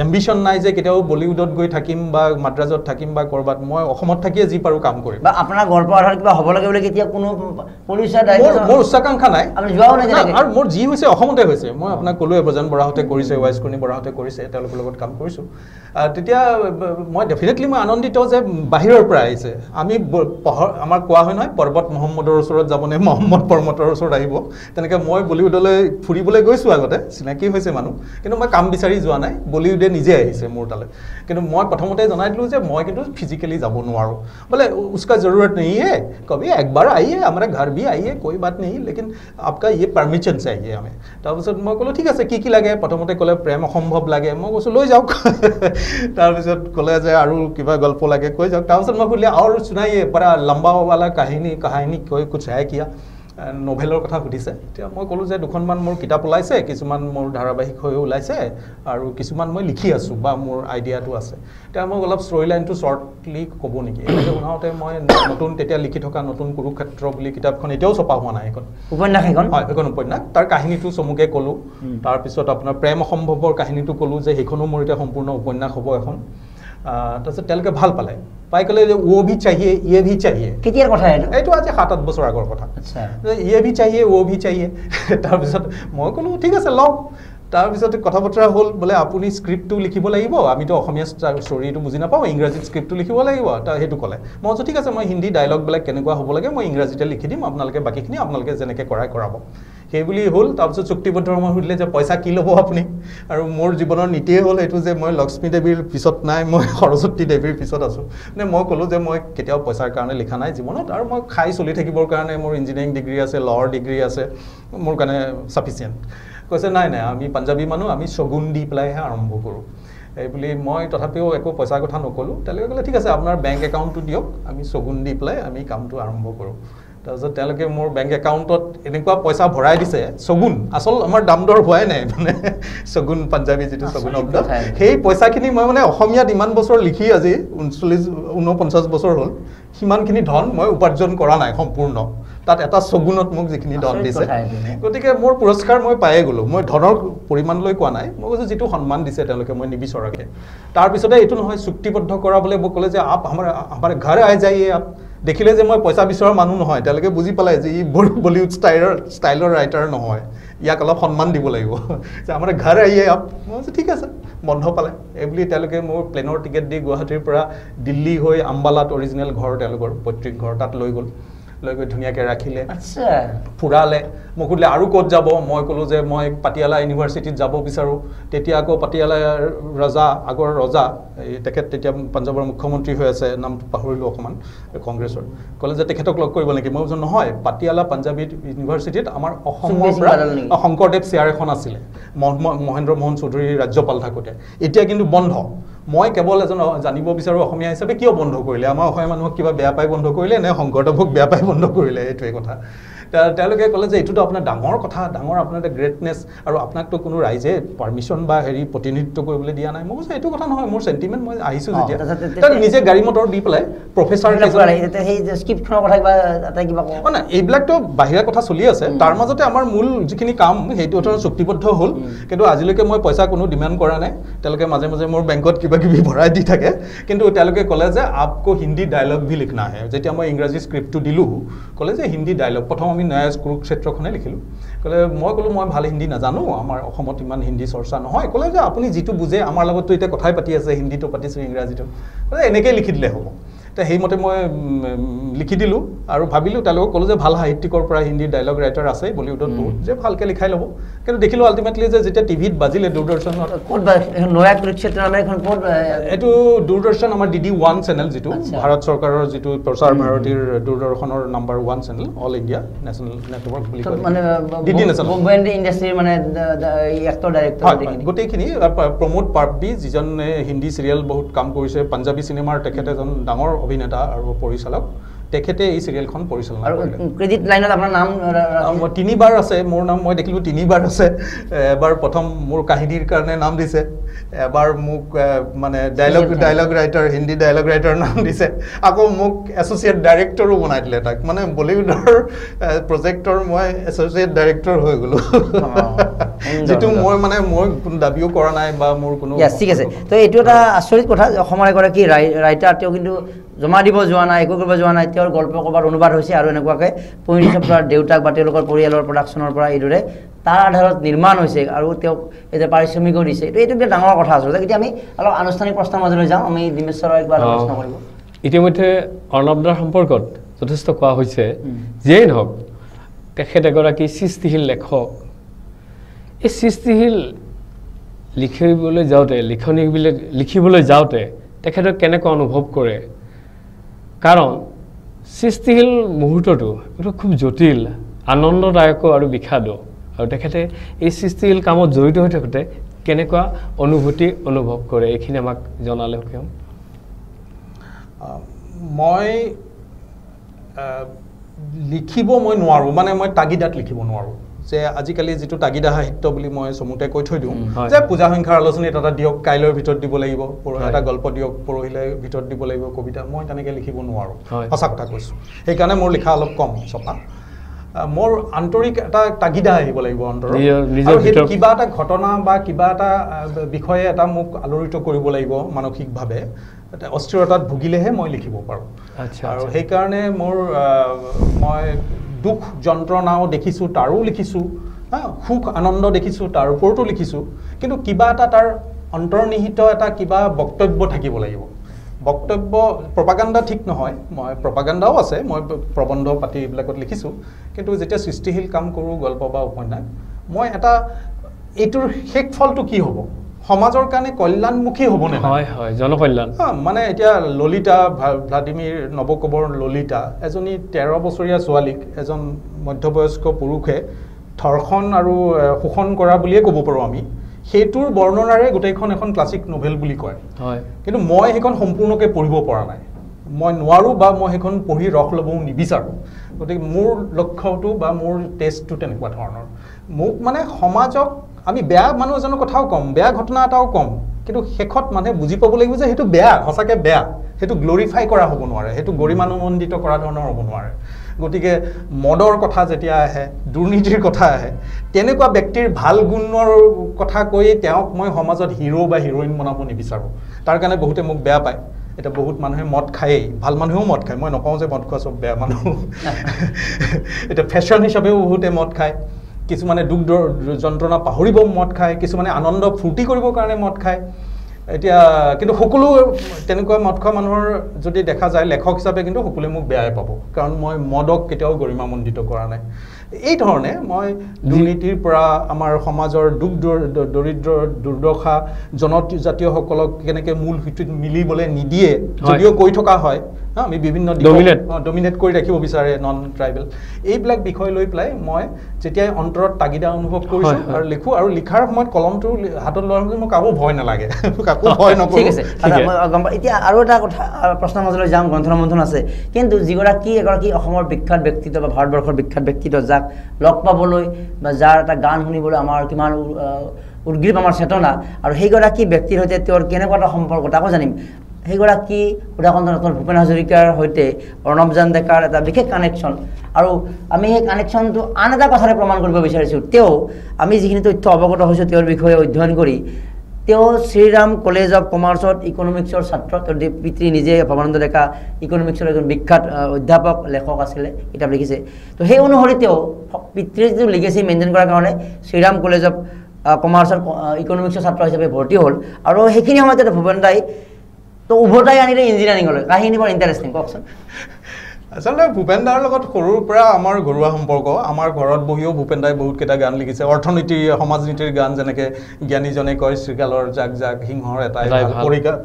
এম্বিশ্যন নাই যে কেতিয়াও বলিউডত গৈ থাকিম বা মাদ্ৰাজত থাকিম বা ক'ৰবাত। মই অসমত থাকিয়ে যি পাৰোঁ কাম কৰিম। আপোনাৰ গল্প আধাৰত কিবা হ'ব লাগে বুলি কেতিয়া কোনো মোৰ উচ্চাকাংক্ষা নাই, আৰু মোৰ যি হৈছে অসমতে হৈছে। মই আপোনাক ক'লোৱে, ব্ৰজেন বৰাহঁতে কৰিছে, ৱাইচ কৰ্ণী বৰাহঁতে কৰিছে, তেওঁলোকৰ লগত কাম কৰিছোঁ। তেতিয়া মই ডেফিনেটলি মই আনন্দিত যে বাহিৰৰ পৰা আহিছে। আমাৰ কোৱা হয় নহয়, পৰ্বত মহম্মদৰ ওচৰত যাবনে মহম্মদ পৰ্বতৰ ওচৰত আহিব, তেনেকৈ মই বলিউডলৈ ফুৰিবলৈ গৈছোঁ আগতে, চিনাকি হৈছে মানুহ, কিন্তু মই কাম বিচাৰি যোৱা নাই। বলিউডে নিজে আহিছে মোৰ তালৈ। কিন্তু মই প্ৰথমতে জনাই দিলোঁ যে মই কিন্তু ফিজিকেলি যাব নোৱাৰোঁ। বোলে उसका ज़रूरत नहीं है, कभी एक बार आइए हमारे घर भी आइए, कोई बात नहीं, लेकिन आपका ये परमिशन चाहिए हमें। তাৰপিছত মই ক'লোঁ ঠিক আছে, কি লাগে? প্ৰথমতে ক'লে প্ৰেম অসম্ভৱ লাগে। মই কৈছোঁ লৈ যাওক। তাৰপিছত ক'লে যে আৰু কিবা গল্প লাগে কৈ যাওক। তাৰপিছত মই সুধিলে আৰু सुनाइए, बड़ा लंबा वाला कहानी कोई कुछ है क्या? নভেলৰ কথা সুধিছে তেতিয়া মই ক'লোঁ যে দুখনমান মোৰ কিতাপ ওলাইছে কিছুমান মোৰ ধাৰাবাহিক হৈ ওলাইছে আৰু কিছুমান মই লিখি আছোঁ বা মোৰ আইডিয়াটো আছে তেতিয়া মই অলপ ষ্টৰি লাইনটো শ্বৰ্টলি ক'ব নেকি এনেকৈ শুনাওঁতে মই নতুন তেতিয়া লিখি থকা নতুন কুৰুক্ষেত্ৰ বুলি কিতাপখন এতিয়াও ছপা হোৱা নাই এখন উপন্যাস এখন হয় সেইখন উপন্যাস তাৰ কাহিনীটো চমুকে ক'লোঁ তাৰপিছত আপোনাৰ প্ৰেম অসম্ভৱৰ কাহিনীটো ক'লোঁ যে সেইখনো মোৰ এতিয়া সম্পূৰ্ণ উপন্যাস হ'ব এখন তাৰপিছত তেওঁলোকে ভাল পালে পাই ক'লে যে ও ভি চাহিয়ে ইয়ে ভি চাহিয়ে কেতিয়াৰ কথা এইটো আজি 7-8 বছৰ আগৰ কথা ইয়ে ভি চাহিয়ে ও ভি চাহিয়ে তাৰপিছত মই ক'লোঁ ঠিক আছে লওক তাৰপিছত কথা বতৰা হ'ল বোলে আপুনি স্ক্ৰিপ্টটো লিখিব লাগিব আমিতো অসমীয়া ষ্টৰিটো বুজি নাপাওঁ ইংৰাজীত স্ক্ৰিপ্টটো লিখিব লাগিব সেইটো ক'লে মই কৈছোঁ ঠিক আছে মই হিন্দী ডায়লগবিলাক কেনেকুৱা হ'ব লাগে মই ইংৰাজীতে লিখি দিম আপোনালোকে বাকীখিনি আপোনালোকে যেনেকৈ কৰাব সেইবুলি হ'ল তাৰপিছত চুক্তিবদ্ধ মই সুধিলে যে পইচা কি ল'ব আপুনি আৰু মোৰ জীৱনৰ নীতিয়ে হ'ল এইটো যে মই লক্ষ্মী দেৱীৰ পিছত নাই মই সৰস্বতী দেৱীৰ পিছত আছোঁ মানে মই ক'লোঁ যে মই কেতিয়াও পইচাৰ কাৰণে লিখা নাই জীৱনত আৰু মই খাই চলি থাকিবৰ কাৰণে মোৰ ইঞ্জিনিয়াৰিং ডিগ্ৰী আছে ল'ৰ ডিগ্ৰী আছে মোৰ কাৰণে চাফিচিয়েণ্ট কৈছে নাই আমি পাঞ্জাবী মানুহ আমি শগুন দি পেলাইহে আৰম্ভ কৰোঁ এই বুলি মই তথাপিও একো পইচাৰ কথা নক'লোঁ তেওঁলোকে ক'লে ঠিক আছে আপোনাৰ বেংক একাউণ্টটো দিয়ক আমি শগুন দি পেলাই আমি কামটো আৰম্ভ কৰোঁ তাৰপিছত তেওঁলোকে মোৰ বেংক একাউণ্টত এনেকুৱা পইচা ভৰাই দিছে শগুন আচল আমাৰ দাম দৰ হোৱাই নাই মানে শগুন পাঞ্জাবী যিটো শগুন শব্দ সেই পইচাখিনি মই মানে অসমীয়াত ইমান বছৰ লিখি আজি 49 বছৰ হ'ল সিমানখিনি ধন মই উপাৰ্জন কৰা নাই সম্পূৰ্ণ তাত এটা শগুনত মোক যিখিনি ধন দিছে গতিকে মোৰ পুৰস্কাৰ মই পায়ে গ'লোঁ মই ধনৰ পৰিমাণলৈ কোৱা নাই মই কৈছোঁ যিটো সন্মান দিছে তেওঁলোকে মই নিবিচৰাকৈ তাৰপিছতে এইটো নহয় চুক্তিবদ্ধ কৰা বোলে মোক ক'লে যে আপ আমাৰ ঘৰ আই যায়ে আপ দেখিলে যে মই পইচা বিচৰা মানুহ নহয় তেওঁলোকে বুজি পালে যে ই বলিউড ষ্টাইলৰ ৰাইটাৰ নহয় ইয়াক অলপ সন্মান দিব লাগিব যে আমাৰ ঘৰ আইয়ে আপ মই কৈছোঁ ঠিক আছে বন্ধ পালে এইবুলি তেওঁলোকে মোৰ প্লেনৰ টিকেট দি গুৱাহাটীৰ পৰা দিল্লী হৈ আম্বালাত অৰিজিনেল ঘৰ তেওঁলোকৰ পৈতৃক ঘৰ তাত লৈ গ'ল লৈ গৈ ধুনীয়াকৈ ৰাখিলে ফুৰালে মোক সুধিলে আৰু ক'ত যাব মই ক'লোঁ যে মই পাটিয়ালা ইউনিভাৰ্চিটিত যাব বিচাৰোঁ তেতিয়া আকৌ পাটিয়ালাৰ আগৰ ৰজা তেখেত তেতিয়া পাঞ্জাৱৰ মুখ্যমন্ত্ৰী হৈ আছে নামটো পাহৰিলোঁ অকণমান কংগ্ৰেছৰ ক'লে যে তেখেতক লগ কৰিব নেকি মই কৈছোঁ নহয় পাটিয়ালা পাঞ্জাবী ইউনিভাৰ্চিটিত আমাৰ অসমৰ পৰা শংকৰদেৱ চেয়াৰ এখন আছিলে মহেন্দ্ৰ মোহন চৌধুৰী ৰাজ্যপাল থাকোঁতে এতিয়া কিন্তু বন্ধ মই কেৱল এজন জানিব বিচাৰোঁ অসমীয়া হিচাপে কিয় বন্ধ কৰিলে আমাৰ অসমীয়া মানুহক কিবা বেয়া পাই বন্ধ কৰিলে নে শংকৰদেৱক বেয়া পাই বন্ধ কৰিলে এইটোৱে কথা তেওঁলোকে ক'লে যে এইটোতো আপোনাৰ ডাঙৰ কথা ডাঙৰ আপোনাৰ এটা গ্ৰেটনেছ আৰু আপোনাকতো কোনো ৰাইজে পাৰ্মিশ্যন বা প্ৰতিনিধিত্ব কৰিবলৈ দিয়া নাই মই কৈছোঁ এইটো কথা নহয় মোৰ চেণ্টিমেণ্ট মই আহিছোঁ যেতিয়া তাত নিজে গাড়ী মটৰ দি পেলাই প্ৰফেচাৰ নাই এইবিলাকতো বাহিৰা কথা চলি আছে তাৰ মাজতে আমাৰ মূল যিখিনি কাম সেইটো চুক্তিবদ্ধ হ'ল কিন্তু আজিলৈকে মই পইচা কোনো ডিমাণ্ড কৰা নাই তেওঁলোকে মাজে মাজে মোৰ বেংকত কিবা কিবি ভৰাই দি থাকে কিন্তু তেওঁলোকে ক'লে যে আপকো হিন্দী ডায়লগ ভি লিখনা হে যেতিয়া মই ইংৰাজী স্ক্ৰিপ্টটো দিলোঁ ক'লে যে হিন্দী ডায়লগ প্ৰথম আমি নয়া কুৰুক্ষেত্ৰখনে লিখিলোঁ ক'লে মই ক'লোঁ মই ভাল হিন্দী নাজানো আমাৰ অসমত ইমান হিন্দী চৰ্চা নহয় ক'লে যে আপুনি যিটো বুজে আমাৰ লগততো এতিয়া কথাই পাতি আছে হিন্দীটো পাতিছোঁ ইংৰাজীটো ক'লে এনেকৈ লিখি দিলে হ'ব তো সেইমতে মই লিখি দিলোঁ আৰু ভাবিলোঁ তেওঁলোকক ক'লোঁ যে ভাল সাহিত্যিকৰ পৰা হিন্দী ডায়লগ ৰাইটাৰ আছে বলিউডত বহুত যে ভালকৈ লিখাই ল'ব কিন্তু দেখিলোঁ আল্টিমেটলি যে যেতিয়া টিভিত বাজিলে দূৰদৰ্শনত এইটো দূৰদৰ্শন আমাৰ DD1 চেনেল যিটো ভাৰত চৰকাৰৰ যিটো প্ৰচাৰ ভাৰতীৰ দূৰদৰ্শনৰ number 1 channel all India national network বুলি কয় DD নেশ্যনেল ইণ্ডাষ্ট্ৰীৰ মানে এক্টৰ ডাইৰেক্টৰ গোটেইখিনি প্ৰমোদ পাৰ্বী যিজন হিন্দী চিৰিয়েল বহুত কাম কৰিছে পাঞ্জাবী চিনেমাৰ তেখেত এজন ডাঙৰ অভিনেতা আৰু পৰিচালক তেখেতে এই চিৰিয়েলখন পৰিচালনা কৰিলে ক্ৰেডিট লাইনত আপোনাৰ নাম তিনিবাৰ আছে মোৰ নাম মই দেখিলোঁ তিনিবাৰ আছে এবাৰ প্ৰথম মোৰ কাহিনীৰ কাৰণে নাম দিছে এবাৰ মোক মানে dialogue writer Hindi dialogue writer নাম দিছে আকৌ মোক এছ'চিয়েট ডাইৰেক্টৰো বনাই দিলে তাক মানে বলিউডৰ প্ৰজেক্টৰ মই এছ'চিয়েট ডাইৰেক্টৰ হৈ গ'লোঁ যিটো মই কোনো দাবীও কৰা নাই বা মোৰ কোনো ঠিক আছে তো এইটো এটা আচৰিত কথা অসমৰ এগৰাকী ৰাইটাৰ তেওঁ কিন্তু জমা দিব যোৱা নাই একো কৰিব যোৱা নাই তেওঁৰ গল্প ক'ৰবাত অনুবাদ হৈছে আৰু এনেকুৱাকৈ পৰিণীতৰ পৰা দেউতাক বা তেওঁলোকৰ পৰিয়ালৰ প্ৰডাকশ্যনৰ পৰা এইদৰে তাৰ আধাৰত নিৰ্মাণ হৈছে আৰু তেওঁক এতিয়া পাৰিশ্ৰমিকো দিছে এইটো বিৰাট ডাঙৰ কথা আচলতে এতিয়া আমি অলপ আনুষ্ঠানিক প্ৰশ্নৰ মাজলৈ যাওঁ আমি ডিমেশ্বৰক একবাৰ প্ৰশ্ন কৰিব ইতিমধ্যে অৰ্ণৱদাৰ সম্পৰ্কত যথেষ্ট কোৱা হৈছে যিয়েই নহওক তেখেত এগৰাকী সৃষ্টিশীল লেখক এই সৃষ্টিশীল লিখিবলৈ যাওঁতে তেখেতক কেনেকৈ অনুভৱ কৰে কাৰণ সৃষ্টিশীল মুহূৰ্তটো এইটো খুব জটিল আনন্দদায়ক আৰু বিষাদো আৰু তেখেতে এই সৃষ্টিশীল কামত জড়িত হৈ থাকোঁতে কেনেকুৱা অনুভূতি অনুভৱ কৰে এইখিনি আমাক জনালে মই লিখিব মই নোৱাৰোঁ, মানে মই তাগিদাত লিখিব নোৱাৰোঁ যে আজিকালি যিটো তাগিদা সাহিত্য বুলি মই চমুতে কৈ থৈ দিওঁ যে পূজা সংখ্যাৰ আলোচনীত এটা দিয়ক, কাইলৈৰ ভিতৰত দিব লাগিব, এটা গল্প দিয়ক, পৰহিলৈ ভিতৰত দিব লাগিব, কবিতা, মই তেনেকৈ লিখিব নোৱাৰোঁ, সঁচা কথা কৈছোঁ। সেইকাৰণে মোৰ লিখা অলপ কম ছপা। মোৰ আন্তৰিক এটা তাগিদা আহিব লাগিব অন্তৰত, আৰু সেইটো কিবা এটা ঘটনা বা কিবা এটা বিষয়ে এটা মোক আলোড়িত কৰিব লাগিব মানসিকভাৱে, অস্থিৰতাত ভুগিলেহে মই লিখিব পাৰোঁ। আৰু সেইকাৰণে মই দুখ যন্ত্ৰণাও দেখিছোঁ, তাৰো লিখিছোঁ, সুখ আনন্দ দেখিছোঁ, তাৰ ওপৰতো লিখিছোঁ, কিন্তু কিবা এটা তাৰ অন্তৰ্নিহিত এটা কিবা বক্তব্য থাকিব লাগিব। বক্তব্য প্ৰপাগাণ্ডা ঠিক নহয়, মই প্ৰপাগাণ্ডাও আছে, মই প্ৰবন্ধ পাতি এইবিলাকত লিখিছোঁ, কিন্তু যেতিয়া সৃষ্টিশীল কাম কৰোঁ, গল্প বা উপন্যাস, মই এটা এইটোৰ শেষ ফলটো কি হ'ব, সমাজৰ কাৰণে কল্যাণমুখী হ'বনে? হয় হয়, জনকল্যাণ। মানে এতিয়া ললিতা, ভ্লাদিমিৰ নৱকবৰ ললিতা, এজনী 13 বছৰীয়া ছোৱালীক এজন মধ্যবয়স্ক পুৰুষে ধৰ্ষণ আৰু শোষণ কৰা বুলিয়ে ক'ব পাৰোঁ আমি, সেইটোৰ বৰ্ণনাৰে গোটেইখন এখন ক্লাছিক নভেল বুলি কয়। কিন্তু মই সেইখন সম্পূৰ্ণকৈ পঢ়িব পৰা নাই, মই নোৱাৰোঁ, বা মই সেইখন পঢ়ি ৰস ল'বও নিবিচাৰোঁ। গতিকে মোৰ লক্ষ্যটো বা মোৰ টেষ্টটো তেনেকুৱা ধৰণৰ। মোক মানে সমাজক আমি বেয়া মানুহ এজনৰ কথাও ক'ম, বেয়া ঘটনা এটাও ক'ম, কিন্তু শেষত মানুহে বুজি পাব লাগিব যে সেইটো বেয়া, সঁচাকৈ বেয়া, সেইটো গ্ল'ৰিফাই কৰা হ'ব নোৱাৰে, সেইটো গৰিমানুমণ্ডিত কৰা ধৰণৰ হ'ব নোৱাৰে। গতিকে মদৰ কথা যেতিয়া আহে, দুৰ্নীতিৰ কথা আহে, তেনেকুৱা ব্যক্তিৰ ভাল গুণৰ কথা কৈ তেওঁক মই সমাজত হিৰো বা হিৰইন বনাব নিবিচাৰোঁ। তাৰ কাৰণে বহুতে মোক বেয়া পায়। এতিয়া বহুত মানুহে মদ খায়েই, ভাল মানুহেও মদ খায়, মই নকওঁ যে মদ খোৱা চব বেয়া মানুহ। এতিয়া ফেশ্বন হিচাপেও বহুতে মদ খায়, কিছুমানে দুখ যন্ত্ৰণা পাহৰিব মদ খায়, কিছুমানে আনন্দ ফূৰ্তি কৰিবৰ কাৰণে মদ খায়। এতিয়া কিন্তু সকলো তেনেকুৱা মদ খোৱা মানুহৰ যদি দেখা যায় লেখক হিচাপে, কিন্তু সকলোৱে মোক বেয়াই পাব, কাৰণ মই মদক কেতিয়াও গৰিমামণ্ডিত কৰা নাই। এই ধৰণে মই দুৰ্নীতিৰ পৰা আমাৰ সমাজৰ দুখ দৰিদ্ৰ দুৰ্দশা জনজাতীয়সকলক কেনেকৈ মূল সুঁতিত মিলিবলৈ নিদিয়ে যদিও কৈ থকা হয়, আমি বিভিন্ন ডমিনেট কৰি ৰাখিব বিচাৰে নন ট্ৰাইবেল, এইবিলাক বিষয় লৈ পেলাই মই যেতিয়াই অন্তৰত তাগিদা অনুভৱ কৰিছোঁ আৰু লিখোঁ, আৰু লিখাৰ সময়ত কলমটো হাতত লোৱাৰ সময়ত মোৰ কাকো ভয় নালাগে, কাকো ভয় নকৰোঁ। ঠিক আছে, এতিয়া আৰু এটা কথা প্ৰশ্নৰ মাজলৈ যাম, গ্ৰন্থন মন্থন আছে, কিন্তু এগৰাকী অসমৰ বিখ্যাত ব্যক্তিত্ব বা ভাৰতবৰ্ষৰ বিখ্যাত ব্যক্তিত্ব, যাক লগ পাবলৈ বা যাৰ এটা গান শুনিবলৈ আমাৰ কিমান উদ্গ্ৰীৱ আমাৰ চেতনা, আৰু সেইগৰাকী ব্যক্তিৰ সৈতে তেওঁৰ কেনেকুৱা এটা সম্পৰ্ক তাকো জানিম। সেইগৰাকী সুধাকণ্ঠ নতন ভূপেন হাজৰিকাৰ সৈতে অৰ্ণৱজান ডেকাৰ এটা বিশেষ কানেকশ্যন, আৰু আমি সেই কানেকশ্যনটো আন এটা কথাৰে প্ৰমাণ কৰিব বিচাৰিছোঁ। আমি যিখিনি তথ্য অৱগত হৈছোঁ তেওঁৰ বিষয়ে অধ্যয়ন কৰি, তেওঁ শ্ৰীৰাম কলেজ অফ কমাৰ্চত ইকনমিক্সৰ ছাত্ৰ, তেওঁৰ পিতৃ নিজে ভৱানন্দ ডেকা ইকনমিক্সৰ এজন বিখ্যাত অধ্যাপক লেখক আছিলে, কিতাপ লিখিছে। তো সেই অনুসৰি তেওঁ পিতৃৰ যিটো লিগেচি মেইনটেইন কৰাৰ কাৰণে শ্ৰীৰাম কলেজ অফ কমাৰ্চৰ ইকনমিক্সৰ ছাত্ৰ হিচাপে ভৰ্তি হ'ল, আৰু সেইখিনি সময়তে ভূপেন দাই তো উভতাই আনিলে ইঞ্জিনিয়াৰিঙলৈ। কাহিনী বৰ ইণ্টাৰেষ্টিং, কওকচোন। আচলতে ভূপেন দাৰ লগত সৰুৰ পৰা আমাৰ ঘৰুৱা সম্পৰ্ক। আমাৰ ঘৰত বহিও ভূপেন দাই বহুতকেইটা গান লিখিছে, অৰ্থনীতি সমাজনীতিৰ গান, যেনেকৈ জ্ঞানীজনে কয় শ্ৰীকালৰ জাক জাক সিংহৰ এটাই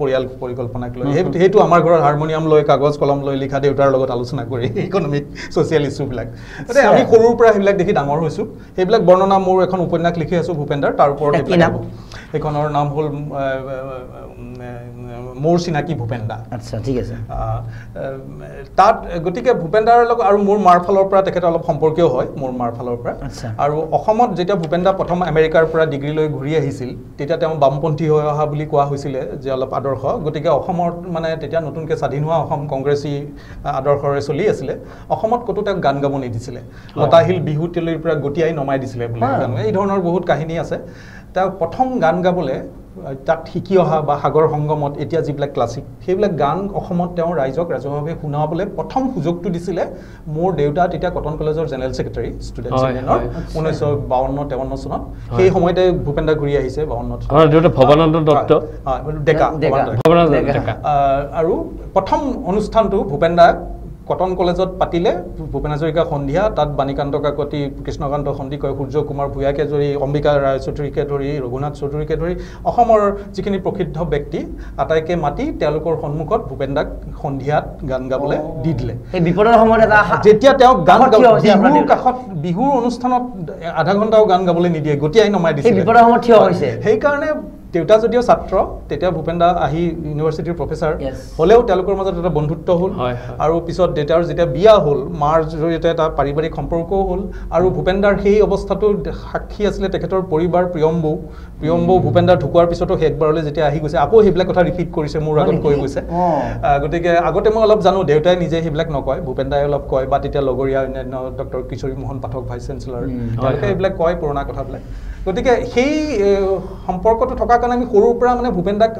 পৰিয়াল পৰিকল্পনাক লৈ, সেইটো আমাৰ ঘৰত হাৰমনিয়াম লৈ কাগজ কলম লৈ লিখা, দেউতাৰ লগত আলোচনা কৰি ইকনমিক ছ'চিয়েল ইছ্যুবিলাক। গতিকে আমি সৰুৰ পৰা সেইবিলাক দেখি ডাঙৰ হৈছোঁ। সেইবিলাক বৰ্ণনা, মোৰ এখন উপন্যাস লিখি আছোঁ ভূপেন দাৰ, তাৰ ওপৰত সেইখনৰ নাম হ'ল মোৰ চিনাকি ভূপেন দা। আচ্ছা, ঠিক আছে। তাত গতিকে ভূপেন দাৰ লগত আৰু মোৰ মাৰ ফালৰ পৰা তেখেত অলপ সম্পৰ্কীয় হয়, মোৰ মাৰ ফালৰ পৰা। আৰু অসমত যেতিয়া ভূপেন দা প্ৰথম আমেৰিকাৰ পৰা ডিগ্ৰী লৈ ঘূৰি আহিছিল, তেতিয়া তেওঁ বামপন্থী হৈ অহা বুলি কোৱা হৈছিলে, যে অলপ আদৰ্শ। গতিকে অসমত মানে তেতিয়া নতুনকৈ স্বাধীন হোৱা অসম কংগ্ৰেছী আদৰ্শৰে চলি আছিলে, অসমত ক'তো তেওঁক গান গাব নিদিছিলে, লতাশিল বিহু তেলিৰ পৰা গতিয়াই নমাই দিছিলে বুলি এই ধৰণৰ বহুত কাহিনী আছে। তেওঁ প্ৰথম গান গাবলৈ তাত শিকি অহা বা সাগৰ সংগমত এতিয়া যিবিলাক ক্লাছিক, সেইবিলাক গান অসমত তেওঁ ৰাইজক ৰাজহুৱাভাৱে শুনাবলৈ প্ৰথম সুযোগটো দিছিলে মোৰ দেউতা, তেতিয়া কটন কলেজৰ জেনেৰেল ছেক্ৰেটাৰী ষ্টুডেণ্ট ইউনিয়নৰ 1952-53 চনত। সেই সময়তে ভূপেন দা ঘূৰি আহিছে 52 আৰু প্ৰথম অনুষ্ঠানটো ভূপেন দাক কটন কলেজত পাতিলে। ভূপেন হাজৰিকা সন্ধিয়া, তাত বাণীকান্ত কাকতি, কৃষ্ণকান্ত সন্দিকৈ, সূৰ্য কুমাৰ ভূঞাকে ধৰি, অম্বিকা ৰায় চৌধুৰীকে ধৰি, ৰঘুনাথ চৌধুৰীকে ধৰি অসমৰ যিখিনি প্ৰসিদ্ধ ব্যক্তি আটাইকে মাতি তেওঁলোকৰ সন্মুখত ভূপেন দাক সন্ধিয়াত গান গাবলৈ দি দিলে। যেতিয়া তেওঁক গান বিহুৰ কাষত, বিহুৰ অনুষ্ঠানত আধা ঘণ্টাও গান গাবলৈ নিদিয়ে, গতিয়াই নমাই দিছিলে। সেইকাৰণে দেউতা যদিও ছাত্ৰ তেতিয়া ভূপেন দা আহি ইউনিভাৰ্চিটিৰ প্ৰফেচাৰ Yes. হ'লেও তেওঁলোকৰ মাজত এটা বন্ধুত্ব হ'ল হয়, হয়। আৰু পিছত দেউতাৰ যেতিয়া বিয়া হ'ল মাৰ জৰিয়তে এটা পাৰিবাৰিক সম্পৰ্কও হ'ল আৰু ভূপেন দাৰ সেই অৱস্থাটো সাক্ষী আছিলে তেখেতৰ পৰিবাৰ প্ৰিয়ম্বৌ ভূপেন দাৰ ঢুকোৱাৰ পিছতো শেষবাৰলৈ যেতিয়া আহি গৈছে আকৌ সেইবিলাক কথা ৰিপিট কৰিছে মোৰ আগত কৈ গৈছে গতিকে আগতে মই অলপ জানো দেউতাই নিজে সেইবিলাক নকয় ভূপেন দাই অলপ কয় বা তেতিয়া লগৰীয়া অন্যান্য ডক্টৰ কিশোৰী মোহন পাঠক ভাইচ চেঞ্চেলৰ তেওঁলোকে এইবিলাক কয় পুৰণা কথাবিলাক গতিকে সেই সম্পৰ্কটো থকাৰ কাৰণে আমি সৰুৰ পৰা মানে ভূপেন দাক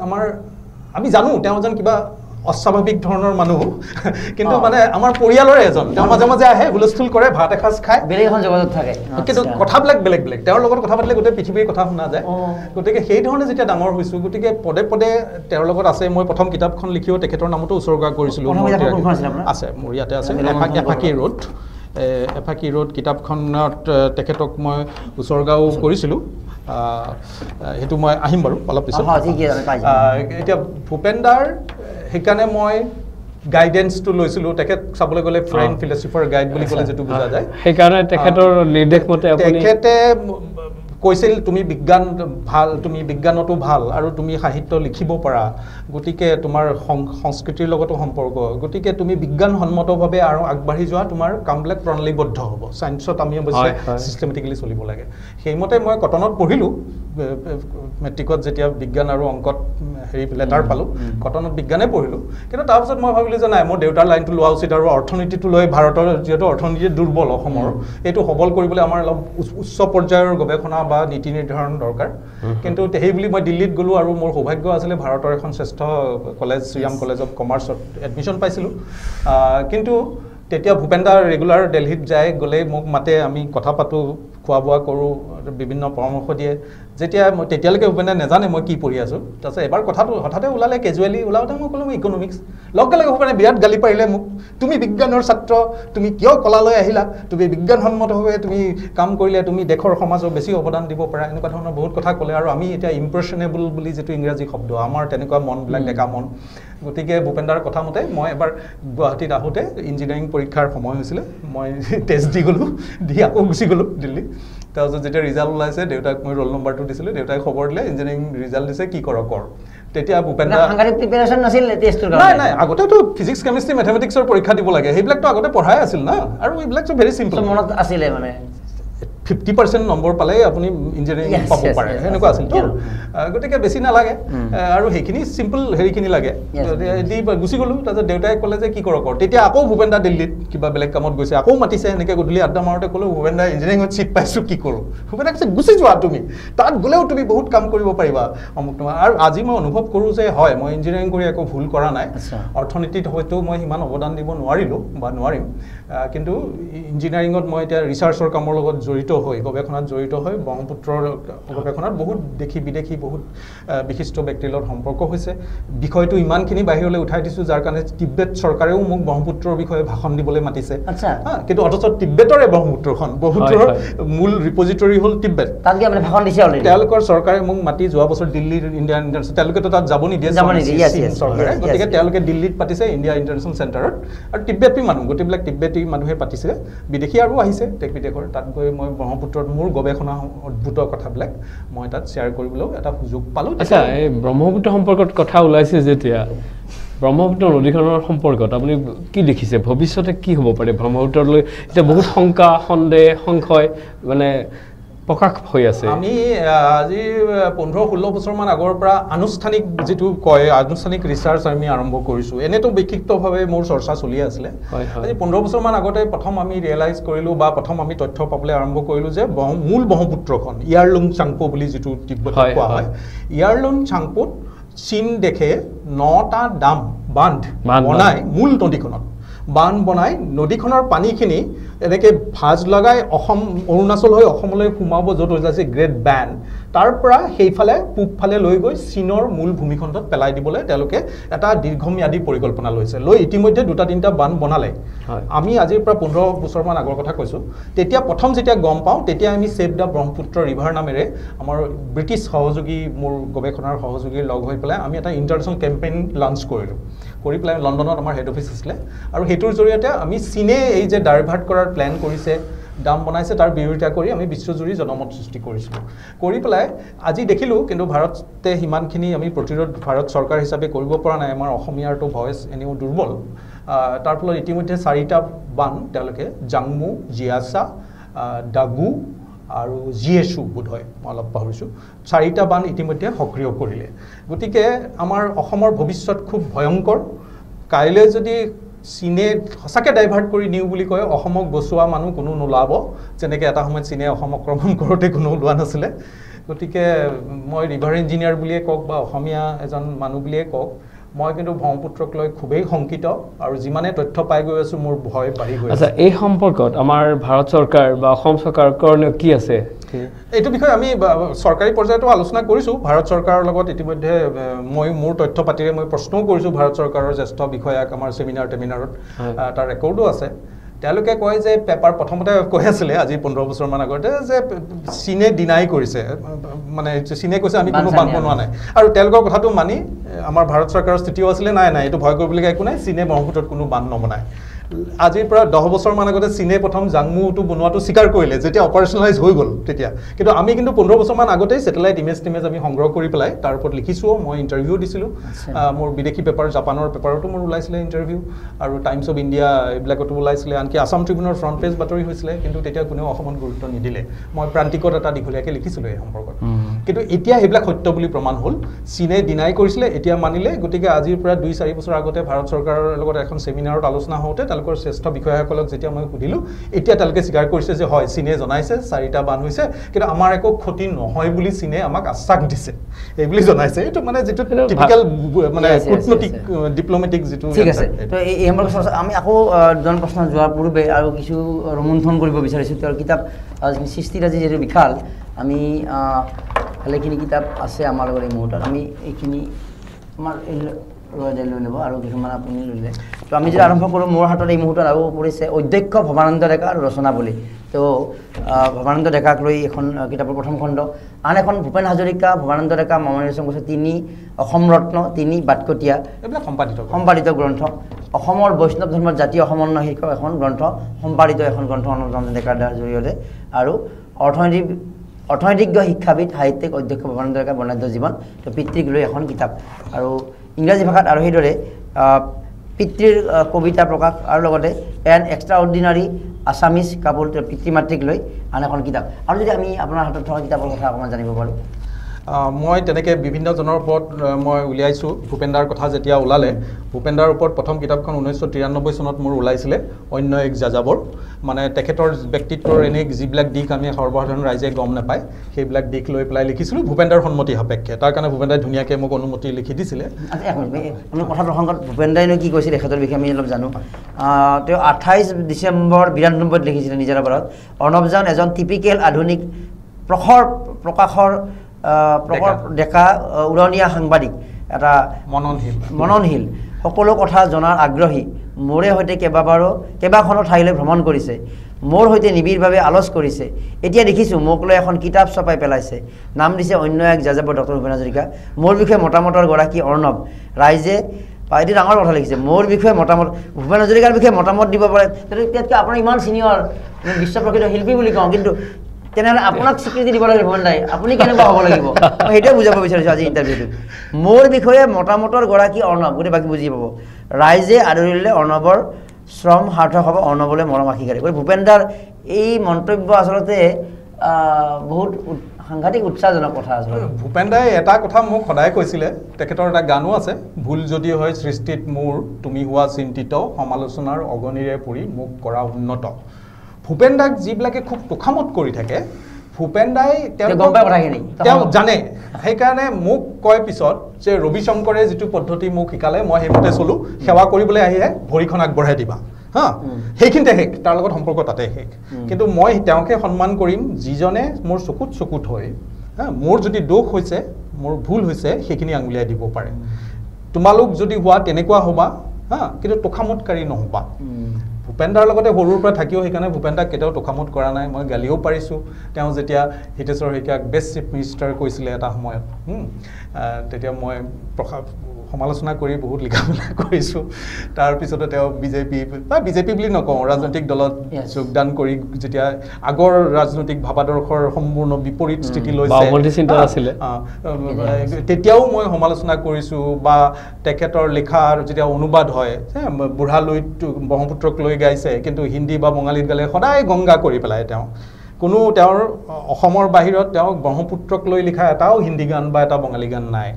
আমি জানো তেওঁ এজন কিবা অস্বাভাৱিক ধৰণৰ মানুহ কিন্তু মানে আমাৰ পৰিয়ালৰে এজন তেওঁ মাজে মাজে আহে হুলস্থুল কৰে ভাত এসাঁজ খায় বেলেগ এখন জগতত থাকে কিন্তু কথাবিলাক বেলেগ বেলেগ তেওঁৰ লগত কথা পাতিলে গোটেই পৃথিৱীৰ কথা শুনা যায় গতিকে সেই ধৰণে যেতিয়া ডাঙৰ হৈছোঁ গতিকে পদে পদে তেওঁৰ লগত আছে মই প্ৰথম কিতাপখন লিখিও তেখেতৰ নামতো উৎসৰ্গা কৰিছিলোঁ আছে মোৰ ইয়াতে আছে এফাকি ৰোড কিতাপখনত তেখেতক মই উৎসৰ্গাও কৰিছিলোঁ সেইটো মই আহিম বাৰু অলপ পিছত এতিয়া ভূপেন দাৰ সেইকাৰণে মই গাইডেন্সটো লৈছিলোঁ তেখেত চাবলৈ গ'লে ফ্ৰেণ্ড ফিলচফাৰ গাইড বুলি ক'লে যিটো বুজা যায় সেইকাৰণে তেখেতৰ নিৰ্দেশ মতে তেখেতে কৈছিল তুমি বিজ্ঞান ভাল তুমি বিজ্ঞানতো ভাল আৰু তুমি সাহিত্য লিখিব পাৰা গতিকে তোমাৰ সংস্কৃতিৰ লগতো সম্পৰ্ক গতিকে তুমি বিজ্ঞানসন্মতভাৱে আৰু আগবাঢ়ি যোৱা তোমাৰ কামবিলাক প্ৰণালীবদ্ধ হ'ব ছায়েন্সত আমি অৱশ্যে ছিষ্টেমেটিকেলি চলিব লাগে সেইমতে মই কটনত পঢ়িলোঁ মেট্ৰিকত যেতিয়া বিজ্ঞান আৰু অংকত লেটাৰ পালোঁ কটনত বিজ্ঞানে পঢ়িলোঁ কিন্তু তাৰপিছত মই ভাবিলোঁ যে নাই মই দেউতাৰ লাইনটো লোৱা উচিত আৰু অৰ্থনীতিটো লৈ ভাৰতৰ যিহেতু অৰ্থনীতি দুৰ্বল অসমৰ এইটো সবল কৰিবলৈ আমাৰ অলপ উচ্চ পৰ্যায়ৰ গৱেষণা বা নীতি নিৰ্ধাৰণ দৰকাৰ কিন্তু সেই বুলি মই দিল্লীত গ'লোঁ আৰু মোৰ সৌভাগ্য আছিলে ভাৰতৰ এখন শ্ৰেষ্ঠ কলেজ শ্ৰীৰাম কলেজ অফ কমাৰ্চত এডমিশ্যন পাইছিলোঁ কিন্তু তেতিয়া ভূপেন দা ৰেগুলাৰ দিল্লীত যায় গ'লে মোক মাতে আমি কথা পাতোঁ খোৱা বোৱা কৰোঁ বিভিন্ন পৰামৰ্শ দিয়ে যেতিয়া মই তেতিয়ালৈকে ভূপেন দাই নাজানে মই কি পঢ়ি আছোঁ তাৰপিছত এবাৰ কথাটো হঠাতে ওলালে কেজুৱেলি ওলাওঁতে মই ক'লোঁ মই ইকনমিক্স লগে লগে ভূপেনে বিৰাট গালি পাৰিলে মোক তুমি বিজ্ঞানৰ ছাত্ৰ তুমি কিয় কলালৈ আহিলা তুমি বিজ্ঞানসন্মতভাৱে তুমি কাম কৰিলে তুমি দেশৰ সমাজক বেছি অৱদান দিব পাৰা এনেকুৱা ধৰণৰ বহুত কথা ক'লে আৰু আমি এতিয়া ইম্প্ৰেছনেবল বুলি যিটো ইংৰাজী শব্দ আমাৰ তেনেকুৱা মনবিলাক ডেকা মন গতিকে ভূপেন দাৰ কথা মতে মই এবাৰ গুৱাহাটীত আহোঁতে ইঞ্জিনিয়াৰিং পৰীক্ষাৰ সময় হৈছিলে মই টেষ্ট দি গ'লোঁ দি আকৌ গুচি গ'লোঁ দিল্লী তাৰপিছত যেতিয়া ৰিজাল্ট ওলাইছে দেউতাক মই ৰোল নম্বৰটো দিছিলোঁ দেউতাই খবৰ দিলে ইঞ্জিনিয়াৰিং ৰিজাল্ট দিছে কি কৰ তেতিয়া ভূপেন দা নাই আগতেতো ফিজিক্স কেমিষ্ট্ৰি মেথমেটিক্সৰ পৰীক্ষা দিব লাগে সেইবিলাকতো আগতে পঢ়াই আছিল না আৰু এইবিলাকতো ভেৰি চিম্পল মনত আছিলে মানে 50% নম্বৰ পালে আপুনি ইঞ্জিনিয়াৰিং পাব পাৰে সেনেকুৱা আছিল তো গতিকে বেছি নালাগে আৰু সেইখিনি চিম্পল হেৰিখিনি লাগে দি গুচি গ'লোঁ তাৰপিছত দেউতাই ক'লে যে কি কৰ তেতিয়া আকৌ ভূপেন দা দিল্লীত কিবা বেলেগ কামত গৈছে আকৌ মাতিছে এনেকৈ গধূলি আড্ডা মাৰোঁতে ক'লোঁ ভূপেন দা ইঞ্জিনিয়াৰিঙত ছিট পাইছোঁ কি কৰোঁ ভূপেন দা কৈছে গুচি যোৱা তুমি তাত গ'লেও তুমি বহুত কাম কৰিব পাৰিবা অমুক তোমাৰ আৰু আজি মই অনুভৱ কৰোঁ যে হয় মই ইঞ্জিনিয়াৰিং কৰি একো ভুল কৰা নাই অৰ্থনীতিত হয়তো মই সিমান অৱদান দিব নোৱাৰিলোঁ বা নোৱাৰিম কিন্তু ইঞ্জিনিয়াৰিঙত মই এতিয়া ৰিচাৰ্চৰ কামৰ লগত জড়িত হৈ গৱেষণাত জড়িত হৈ ব্ৰহ্মপুত্ৰৰ গৱেষণাত বহুত দেশী বিদেশী বহুত বিশিষ্ট ব্যক্তিৰ লগত সম্পৰ্ক হৈছে বিষয়টো ইমানখিনি বাহিৰলৈ উঠাই দিছোঁ যাৰ কাৰণে তিব্বেত চৰকাৰেও মোক ব্ৰহ্মপুত্ৰৰ বিষয়ে ভাষণ দিবলৈ মাতিছে কিন্তু অথচ তিব্বেতৰে ব্ৰহ্মপুত্ৰৰ মূল ৰিপজিটৰী হ'ল তিব্বেত তেওঁলোকৰ চৰকাৰে মোক মাতি যোৱা বছৰ দিল্লীৰ ইণ্ডিয়ান ইণ্টাৰনেশ্যনেল তেওঁলোকেতো তাত যাব নিদিয়ে চৰকাৰে গতিকে তেওঁলোকে দিল্লীত পাতিছে ইণ্ডিয়া ইণ্টাৰনেশ্যনেল চেণ্টাৰত আৰু তিব্বেতী মানুহ গোটেইবিলাক তিব্বেতী মানুহে পাতিছে বিদেশী আৰু আহিছে দেশ বিদেশৰ তাত গৈ মই ব্ৰহ্মপুত্ৰত মোৰ গৱেষণা অদ্ভুত কথাবিলাক মই তাত শ্বেয়াৰ কৰিবলৈও এটা সুযোগ পালোঁ আচ্ছা এই ব্ৰহ্মপুত্ৰ সম্পৰ্কত কথা ওলাইছে যেতিয়া ব্ৰহ্মপুত্ৰ নদীখনৰ সম্পৰ্কত আপুনি কি দেখিছে ভৱিষ্যতে কি হ'ব পাৰে ব্ৰহ্মপুত্ৰলৈ এতিয়া বহুত শংকা সন্দেহ সংশয় মানে প্ৰকাশ হৈ আছে আমি আজি 15-16 বছৰমান আগৰ পৰা আনুষ্ঠানিক যিটো কয় আনুষ্ঠানিক ৰিচাৰ্চ আমি আৰম্ভ কৰিছোঁ এনেতো বিক্ষিপ্তভাৱে মোৰ চৰ্চা চলি আছিলে আজি 15 বছৰমান আগতে প্ৰথম আমি ৰিয়েলাইজ কৰিলোঁ বা প্ৰথম আমি তথ্য পাবলৈ আৰম্ভ কৰিলোঁ যে মূল ব্ৰহ্মপুত্ৰখন ইয়াৰলুং চাংপো বুলি যিটো তিব্বতত কোৱা হয় ইয়াৰলুং চাংপোত চীন দেশে 9টা বান্ধ বনাই মূল নদীখনত বান্ধ বনাই নদীখনৰ পানীখিনি এনেকৈ ভাঁজ লগাই অসম অৰুণাচল হৈ অসমলৈ সোমাব য'ত ওলাইছে গ্ৰেট বেণ্ড তাৰ পৰা সেইফালে পূবফালে লৈ গৈ চীনৰ মূল ভূমিখণ্ডত পেলাই দিবলৈ তেওঁলোকে এটা দীৰ্ঘম্যাদী পৰিকল্পনা লৈছে লৈ ইতিমধ্যে 2-3টা বান্ধ বনালে আমি আজিৰ পৰা 15 বছৰমান আগৰ কথা কৈছোঁ তেতিয়া প্ৰথম যেতিয়া গম পাওঁ তেতিয়া আমি ছেভ দ্য ব্ৰহ্মপুত্ৰ ৰিভাৰ নামেৰে আমাৰ ব্ৰিটিছ সহযোগী মোৰ গৱেষণাৰ সহযোগীৰ লগ হৈ পেলাই আমি এটা ইণ্টাৰনেশ্যনেল কেম্পেইন লঞ্চ কৰিলোঁ কৰি পেলাই লণ্ডনত আমাৰ হেড অফিচ আছিলে আৰু সেইটোৰ জৰিয়তে আমি চীনে এই যে ডাইভাৰ্ট কৰাৰ প্লেন কৰিছে দাম বনাইছে তাৰ বিৰোধিতা কৰি আমি বিশ্বজুৰি জনমত সৃষ্টি কৰিছিলোঁ কৰি পেলাই আজি দেখিলোঁ কিন্তু ভাৰতে সিমানখিনি আমি প্ৰতিৰোধ ভাৰত চৰকাৰ হিচাপে কৰিব পৰা নাই আমাৰ অসমীয়াৰটো ভইচ এনেও দুৰ্বল তাৰ ফলত ইতিমধ্যে 4টা বান তেওঁলোকে জাংমু জিয়াছা ডাগু আৰু জিএছু বোধ হয় মই অলপ পাহৰিছোঁ 4টা বান ইতিমধ্যে সক্ৰিয় কৰিলে গতিকে আমাৰ অসমৰ ভৱিষ্যত খুব ভয়ংকৰ কাইলৈ যদি চীনে সঁচাকৈ ডাইভাৰ্ট কৰি নিওঁ বুলি কয় অসমক বচোৱা মানুহ কোনো নোলাব যেনেকৈ এটা সময়ত চীনে অসম আক্ৰমণ কৰোঁতে কোনো ওলোৱা নাছিলে গতিকে মই ৰিভাৰ ইঞ্জিনিয়াৰ বুলিয়ে কওক বা অসমীয়া এজন মানুহ বুলিয়ে কওক মই কিন্তু ব্ৰহ্মপুত্ৰক লৈ খুবেই শংকিত আৰু যিমানে তথ্য পাই গৈ আছোঁ মোৰ ভয় বাঢ়ি গৈ আছে আচ্ছা এই সম্পৰ্কত আমাৰ ভাৰত চৰকাৰ বা অসম চৰকাৰৰ কৰণীয় কি আছে এইটো বিষয়ে আমি চৰকাৰী পৰ্যায়তো আলোচনা কৰিছোঁ ভাৰত চৰকাৰৰ লগত ইতিমধ্যে মই মোৰ তথ্য পাতিৰে মই প্ৰশ্নও কৰিছোঁ ভাৰত চৰকাৰৰ জ্যেষ্ঠ বিষয়াক আমাৰ টেমিনাৰত তাৰ ৰেকৰ্ডো আছে তেওঁলোকে কয় যে পেপাৰ প্ৰথমতে কৈ আছিলে আজি 15 বছৰমান আগতে যে চীনে ডিনাই কৰিছে মানে চীনে কৈছে আমি কোনো বান বনোৱা নাই আৰু তেওঁলোকৰ কথাটো মানি আমাৰ ভাৰত চৰকাৰৰ স্থিতিও আছিলে নাই নাই এইটো ভয় কৰিবলগীয়া একো নাই চীনে ব্ৰহ্মপুত্ৰত কোনো বান নবনায় আজিৰ পৰা 10 বছৰমান আগতে চীনে প্ৰথম জাংমুটো বনোৱাটো স্বীকাৰ কৰিলে যেতিয়া অপাৰেশ্যনেলাইজ হৈ গ'ল তেতিয়া কিন্তু আমি কিন্তু 15 বছৰমান আগতেই ছেটেলাইট ইমেজ আমি সংগ্ৰহ কৰি পেলাই তাৰ ওপৰত লিখিছোঁ মই ইণ্টাৰভিউ দিছিলোঁ মোৰ বিদেশী পেপাৰ জাপানৰ পেপাৰতো মোৰ ওলাইছিলে ইণ্টাৰভিউ আৰু টাইমছ অফ ইণ্ডিয়া এইবিলাকতো ওলাইছিলে আনকি আছাম ট্ৰিবিউনৰ ফ্ৰণ্ট পেজ বাতৰি হৈছিলে কিন্তু তেতিয়া কোনেও অসমত গুৰুত্ব নিদিলে মই প্ৰান্তিকত এটা দীঘলীয়াকৈ লিখিছিলোঁ এই সম্পৰ্কত কিন্তু এতিয়া সেইবিলাক সত্য বুলি প্ৰমাণ হ'ল চীনে ডিনাই কৰিছিলে এতিয়া মানিলে গতিকে আজিৰ পৰা 2-4 বছৰ আগতে ভাৰত চৰকাৰৰ লগত এখন ছেমিনাৰত আলোচনা হওঁতে তেওঁলোকৰ শ্ৰেষ্ঠ বিষয়াসকলক যেতিয়া মই সুধিলোঁ এতিয়া তেওঁলোকে স্বীকাৰ কৰিছে যে হয় চীনে জনাইছে 4টা বান হৈছে কিন্তু আমাৰ একো ক্ষতি নহয় বুলি চীনে আমাক আশ্বাস দিছে এই বুলি জনাইছে এইটো মানে যিটো টিপিকেল মানে কূটনৈতিক ডিপ্ল'মেটিক যিটো ঠিক আছে তো এই সম্পৰ্কে আমি আকৌ জন প্ৰশ্ন যোৱাৰ পূৰ্বে আৰু কিছু ৰোমন্থন কৰিব বিচাৰিছোঁ তেওঁৰ কিতাপ সৃষ্টিৰাজি যিহেতু বিশাল আমি ভালেখিনি কিতাপ আছে আমাৰ লগত এই মুহূৰ্তত আমি এইখিনি আমাৰ লৈ ল'ব আৰু কিছুমান আপুনি ল'লে তো আমি যদি আৰম্ভ কৰোঁ মোৰ হাতত এই মুহূৰ্তত আৰু পৰিছে অধ্যক্ষ ভৱানন্দ ডেকা আৰু ৰচনা বুলি তো ভৱানন্দ ডেকাক লৈ এখন কিতাপৰ প্ৰথম খণ্ড আন এখন ভূপেন হাজৰিকা ভৱানন্দ ডেকা মামণি ৰয়ছম গোস্বামী 3 অসম ৰত্ন 3 বাটকটীয়া এইবিলাক সম্পাদিত গ্ৰন্থ অসমৰ বৈষ্ণৱ ধৰ্মৰ জাতীয় সমন্বয় শীৰ্ষক এখন গ্ৰন্থ সম্পাদিত এখন গ্ৰন্থ ভৱানন্দ ডেকাৰ জৰিয়তে আৰু অৰ্থনৈতিজ্ঞ শিক্ষাবিদ সাহিত্যিক অধ্যক্ষ ভৱানন্দ ডেকাৰ বৰ্ণাঢ্য জীৱন তো পিতৃক লৈ এখন কিতাপ আৰু ইংৰাজী ভাষাত আৰু সেইদৰে পিতৃৰ কবিতা প্ৰকাশ আৰু লগতে এন এক্সট্ৰা অৰ্ডিনাৰী আছামিজ কাপোৰ পিতৃ মাতৃক লৈ আন এখন কিতাপ আৰু যদি আমি আপোনাৰ হাতত থকা কিতাপৰ কথা অকণমান জানিব পাৰোঁ মই তেনেকৈ বিভিন্নজনৰ ওপৰত মই উলিয়াইছোঁ ভূপেনদাৰ কথা যেতিয়া ওলালে ভূপেনদাৰ ওপৰত প্ৰথম কিতাপখন 1993 চনত মোৰ ওলাইছিলে অন্য এক যাযাবৰ মানে তেখেতৰ ব্যক্তিত্বৰ এনে যিবিলাক দিশ আমি সৰ্বসাধাৰণ ৰাইজে গম নাপায় সেইবিলাক দিশ লৈ পেলাই লিখিছিলোঁ ভূপেনদাৰ সন্মতি সাপেক্ষে তাৰ কাৰণে ভূপেনদাই ধুনীয়াকৈ মোক অনুমতি লিখি দিছিলে আপোনাৰ কথা প্ৰসংগত ভূপেনদাইনো কি কৈছিল তেখেতৰ বিষয়ে আমি অলপ জানো তেওঁ 28 ডিচেম্বৰ 92 লিখিছিলে নিজৰাপাৰত অৰ্ণৱজান এজন টিপিকেল আধুনিক প্ৰকাশৰ ডেকা উৰণীয়া সাংবাদিক এটা মননশীল সকলো কথা জনাৰ আগ্ৰহী মোৰে সৈতে কেইবাখনো ঠাইলৈ ভ্ৰমণ কৰিছে মোৰ সৈতে নিবিড়ভাৱে আলোচ কৰিছে এতিয়া দেখিছোঁ মোক লৈ এখন কিতাপ ছপাই পেলাইছে নাম দিছে অন্য এক যাযাবৰ ডক্টৰ ভূপেন হাজৰিকা মোৰ বিষয়ে মতামতৰ গৰাকী অৰ্ণৱ ৰাইজে এটি ডাঙৰ কথা লিখিছে মোৰ বিষয়ে মতামত ভূপেন হাজৰিকাৰ বিষয়ে মতামত দিব পাৰে তেতিয়াতকৈ আপোনাৰ ইমান চিনিয়ৰ বিশ্ব প্ৰকৃত শিল্পী বুলি কওঁ কিন্তু তেনেহ'লে আপোনাক স্বীকৃতি দিব লাগে ভূপেন দাই আপুনি কেনেকুৱা হ'ব লাগিব মই সেইটোৱে বুজাব বিচাৰিছোঁ আজি ইণ্টাৰভিউটোত মোৰ বিষয়ে মতামতৰ গৰাকী অৰ্ণৱ গোটেই বাকী বুজি পাব ৰাইজে আদৰিলে অৰ্ণৱৰ শ্ৰম সাৰ্থক হ'ব অৰ্ণৱলৈ মৰম আশীকাৰী গতিকে ভূপেনদাৰ এই মন্তব্য আচলতে বহুত সাংঘাতিক উৎসাহজনক কথা আচলতে ভূপেনদাই এটা কথা মোক সদায় কৈছিলে তেখেতৰ এটা গানো আছে ভুল যদি হয় সৃষ্টিত মোৰ তুমি হোৱা চিন্তিত সমালোচনাৰ অগণিৰে পৰি মোক কৰা উন্নত ভূপেনদাক যিবিলাকে খুব তোখামত কৰি থাকে ভূপেনদাই তেওঁ জানে সেইকাৰণে মোক কয় পিছত যে ৰবি শংকৰে যিটো পদ্ধতি মোক শিকালে মই সেইমতে চলোঁ সেৱা কৰিবলৈ আহিহে ভৰিখন আগবঢ়াই দিবা হা সেইখিনিতে শেষ তাৰ লগত সম্পৰ্ক তাতে শেষ কিন্তু মই তেওঁকে সন্মান কৰিম যিজনে মোৰ চকুত হয় হা মোৰ যদি দোষ হৈছে মোৰ ভুল হৈছে সেইখিনি আঙুলিয়াই দিব পাৰে তোমালোক যদি হোৱা তেনেকুৱা হ'বা হা কিন্তু তোখামতকাৰী নহ'বা ভূপেনদাৰ লগতে সৰুৰ পৰা থাকিও সেইকাৰণে ভূপেনদাক কেতিয়াও তোখামত কৰা নাই মই গালিও পাৰিছোঁ তেওঁ যেতিয়া হিতেশ্বৰ শইকীয়াক বেষ্ট চিফ মিনিষ্টাৰ কৈছিলে এটা সময়ত তেতিয়া মই সমালোচনা কৰি বহুত লিখা মেলা কৰিছোঁ তাৰপিছতে তেওঁ বিজেপি বুলি নকওঁ ৰাজনৈতিক দলত যোগদান কৰি যেতিয়া আগৰ ৰাজনৈতিক ভাৱাদৰ্শৰ সম্পূৰ্ণ বিপৰীত স্থিতি লৈছে তেতিয়াও মই সমালোচনা কৰিছোঁ বা তেখেতৰ লিখাৰ যেতিয়া অনুবাদ হয় বুঢ়ালৈত ব্ৰহ্মপুত্ৰক লৈ গাইছে কিন্তু হিন্দী বা বঙালীত গালে সদায় গংগা কৰি পেলায় তেওঁ কোনো তেওঁৰ অসমৰ বাহিৰত তেওঁ ব্ৰহ্মপুত্ৰক লৈ লিখা এটাও হিন্দী গান বা এটা বঙালী গান নাই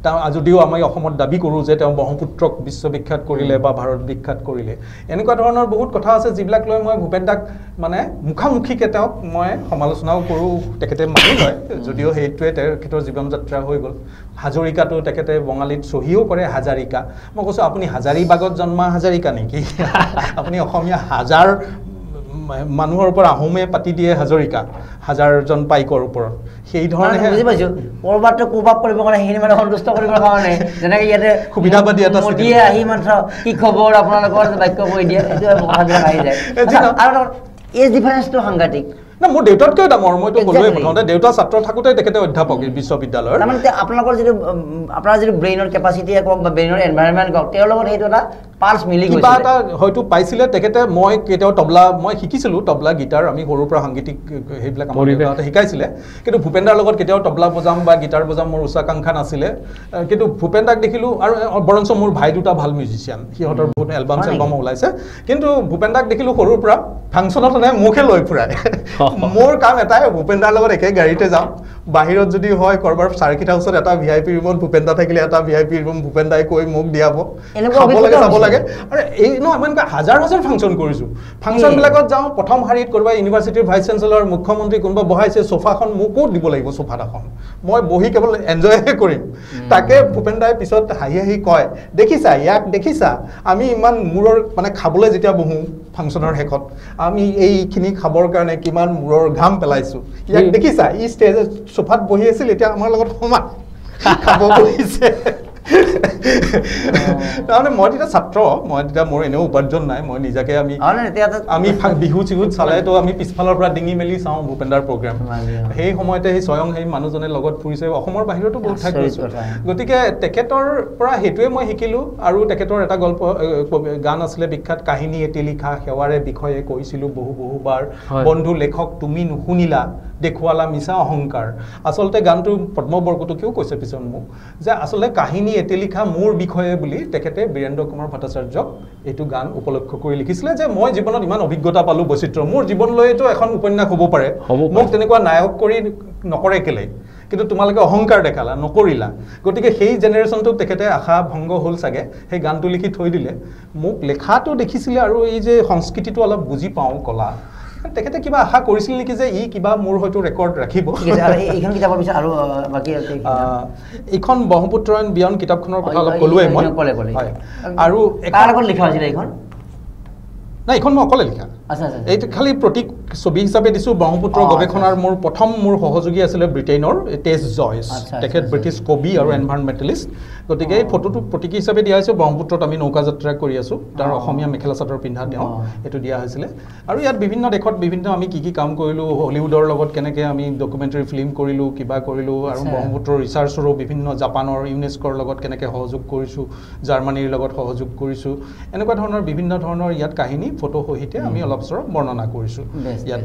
তেওঁ যদিও আমি অসমত দাবী কৰোঁ যে তেওঁ ব্ৰহ্মপুত্ৰক বিশ্ববিখ্যাত কৰিলে বা ভাৰত বিখ্যাত কৰিলে এনেকুৱা ধৰণৰ বহুত কথা আছে যিবিলাক লৈ মই ভূপেন দাক মানে মুখামুখিকৈ তেওঁক মই সমালোচনাও কৰোঁ তেখেতে মানি লয় যদিও সেইটোৱে তেখেতৰ জীৱন যাত্ৰা হৈ গ'ল হাজৰিকাটো তেখেতে বঙালীত চহীও কৰে হাজাৰিকা মই কৈছোঁ আপুনি হাজাৰীবাগত জন্মা হাজাৰিকা নেকি আপুনি অসমীয়া হাজাৰ মানুহৰ ওপৰত আহোমে পাতি দিয়ে হাজৰিকা হাজাৰজন পাইকৰ ওপৰত সেই ধৰণে বুজি পাইছোঁ ক'ৰবাততো কোবাপ কৰিবৰ কাৰণে সেইখিনি মানে সন্তুষ্ট কৰিবৰ কাৰণে যেনেকৈ ইয়াতে সুবিধাবাদী এটা মোদীয়ে আহি মাত্ৰ কি খবৰ আপোনালোকৰ বাক্য কৈ দিয়ে সেইটো কথাবিলাক আহি যায় আৰু এজ ডিফাৰেঞ্চটো সাংঘাতিক না মোৰ দেউতাতকৈ ডাঙৰ মইতো ক'লোৱে প্ৰথমতে দেউতা ছাত্ৰ থাকোঁতে তেখেতে অধ্যাপক বিশ্ববিদ্যালয়ৰ তাৰমানে আপোনালোকৰ যিটো আপোনাৰ যিটো ব্ৰেইনৰ কেপাচিটিয়ে কওক বা ব্ৰেইনৰ এনভাইৰনমেণ্ট কওক তেওঁৰ লগত সেইটো এটা পাল্চ মিলি গৈছে কিবা এটা হয়তো পাইছিলে তেখেতে মই কেতিয়াও তবলা মই শিকিছিলোঁ তবলা গীটাৰ আমি সৰুৰ পৰা সাংগীতিক সেইবিলাক আমাৰ দেউতাহঁতে শিকাইছিলে কিন্তু ভূপেন দাৰ লগত কেতিয়াও তবলা বজাম বা গীটাৰ বজাম মোৰ উচ্চাকাংক্ষা নাছিলে কিন্তু ভূপেন দাক দেখিলোঁ আৰু বৰঞ্চ মোৰ ভাই দুটা ভাল মিউজিচিয়ান সিহঁতৰ বহুত এলবাম ওলাইছে কিন্তু ভূপেন দাক দেখিলোঁ সৰুৰ পৰা ফাংচনত মোকহে লৈ ফুৰায় মোৰ কাম এটাই ভূপেন দাৰ লগত একে গাড়ীতে যাওঁ বাহিৰত যদি হয় কৰবাৰ চাৰ্কিট হাউচত এটা VIP ৰুমত ভূপেন দা থাকিলে এটা VIP ৰুম ভূপেন দাই কৈ মোক দিয়াব চাব লাগে আৰু এই আমি হাজাৰ হাজাৰ ফাংচন কৰিছোঁ ফাংচনবিলাকত যাওঁ প্ৰথম শাৰীত কোনোবা ইউনিভাৰ্চিটিৰ ভাইচ চেঞ্চেলৰ মুখ্যমন্ত্ৰী কোনোবা বহাইছে সোফাখন মোকো দিব লাগিব সোফাখন মই বহি কেৱল এনজয়হে কৰিম তাকে ভূপেন দাই পিছত হাঁহি কয় দেখিছা ইয়াক দেখিছা আমি ইমান মূৰৰ মানে খাবলৈ যেতিয়া বহোঁ ফাংচনৰ শেষত আমি এইখিনি খাবৰ কাৰণে কিমান মূৰৰ ঘাম পেলাইছোঁ ইয়াক দেখিছা ই ষ্টেজত সোফাত বহি আছিল এতিয়া আমাৰ লগত সমান খাব বহিছে তাৰমানে মই তেতিয়া ছাত্ৰ মই তেতিয়া মোৰ এনেও উপাৰ্জন নাই মই নিজাকে আমি বিহু চিহুত চালেতো আমি পিছফালৰ পৰা ডিঙি মেলি চাওঁ ভূপেন দাৰ প্ৰগ্ৰেম সেই সময়তে সেই স্বয়ং সেই মানুহজনে লগত ফুৰিছে অসমৰ বাহিৰতো বহুত ঠাইত গৈছোঁ গতিকে তেখেতৰ পৰা সেইটোৱে মই শিকিলোঁ আৰু তেখেতৰ এটা গল্প গান আছিলে বিখ্যাত কাহিনী এটি লিখা সেৱাৰে বিষয়ে কৈছিলোঁ বহুবাৰ বন্ধু লেখক তুমি নুশুনিলা দেখুৱালা মিছা অহংকাৰ আচলতে গানটো পদ্ম বৰকটকীও কৈছে পিছত মোক যে আচলতে কাহিনী এটি লিখা মোৰ বিষয়ে বুলি তেখেতে বীৰেন্দ্ৰ কুমাৰ ভট্টাচাৰ্যক এইটো গান উপলক্ষ কৰি লিখিছিলে যে মই জীৱনত ইমান অভিজ্ঞতা পালোঁ বৈচিত্ৰ্য মোৰ জীৱনলৈতো এখন উপন্যাস হ'ব পাৰে মোক তেনেকুৱা নায়ক কৰি নকৰে কেলে কিন্তু তোমালোকে অহংকাৰ দেখালা নকৰিলা গতিকে সেই জেনেৰেশ্যনটোক তেখেতে আশা ভংগ হ'ল চাগে সেই গানটো লিখি থৈ দিলে মোক লেখাটো দেখিছিলে আৰু এই যে সংস্কৃতিটো অলপ বুজি পাওঁ কলা তেখেতে কিবা আশা কৰিছিল নেকি যে ই কিবা মোৰ হয়তো ৰেকৰ্ড ৰাখিব এইখন কিতাপৰ পিছত আৰু বাকী এইখন ব্ৰহ্মপুত্ৰয়ন বিয়ন কিতাপখনৰ কথা অলপ ক'লোৱে মই আৰু কাৰ আগত লিখা হৈছিলে এইখন নাই এইখন মই অকলে লিখা এইটো খালি প্ৰতীক ছবি হিচাপে দিছোঁ ব্ৰহ্মপুত্ৰ গৱেষণাৰ মোৰ প্ৰথম মোৰ সহযোগী আছিলে ব্ৰিটেইনৰ টেছ জয়ছ তেখেত ব্ৰিটিছ কবি আৰু এনভাইৰনমেণ্টেলিষ্ট গতিকে এই ফটোটো প্ৰতীক হিচাপে দিয়া হৈছে ব্ৰহ্মপুত্ৰত আমি নৌকা যাত্ৰা কৰি আছোঁ তাৰ অসমীয়া মেখেলা চাদৰ পিন্ধা তেওঁ এইটো দিয়া হৈছিলে আৰু ইয়াত বিভিন্ন দেশত বিভিন্ন আমি কি কাম কৰিলোঁ হলিউডৰ লগত কেনেকৈ আমি ডকুমেণ্টাৰী ফিল্ম কৰিলোঁ কিবা কৰিলোঁ আৰু ব্ৰহ্মপুত্ৰৰ ৰিচাৰ্চৰো বিভিন্ন জাপানৰ ইউনেস্কোৰ লগত কেনেকৈ সহযোগ কৰিছোঁ জাৰ্মানীৰ লগত সহযোগ কৰিছোঁ এনেকুৱা ধৰণৰ বিভিন্ন ধৰণৰ ইয়াত কাহিনী ফটো সহিতে আমি অলপ চলপ বৰ্ণনা কৰিছোঁ ইয়াত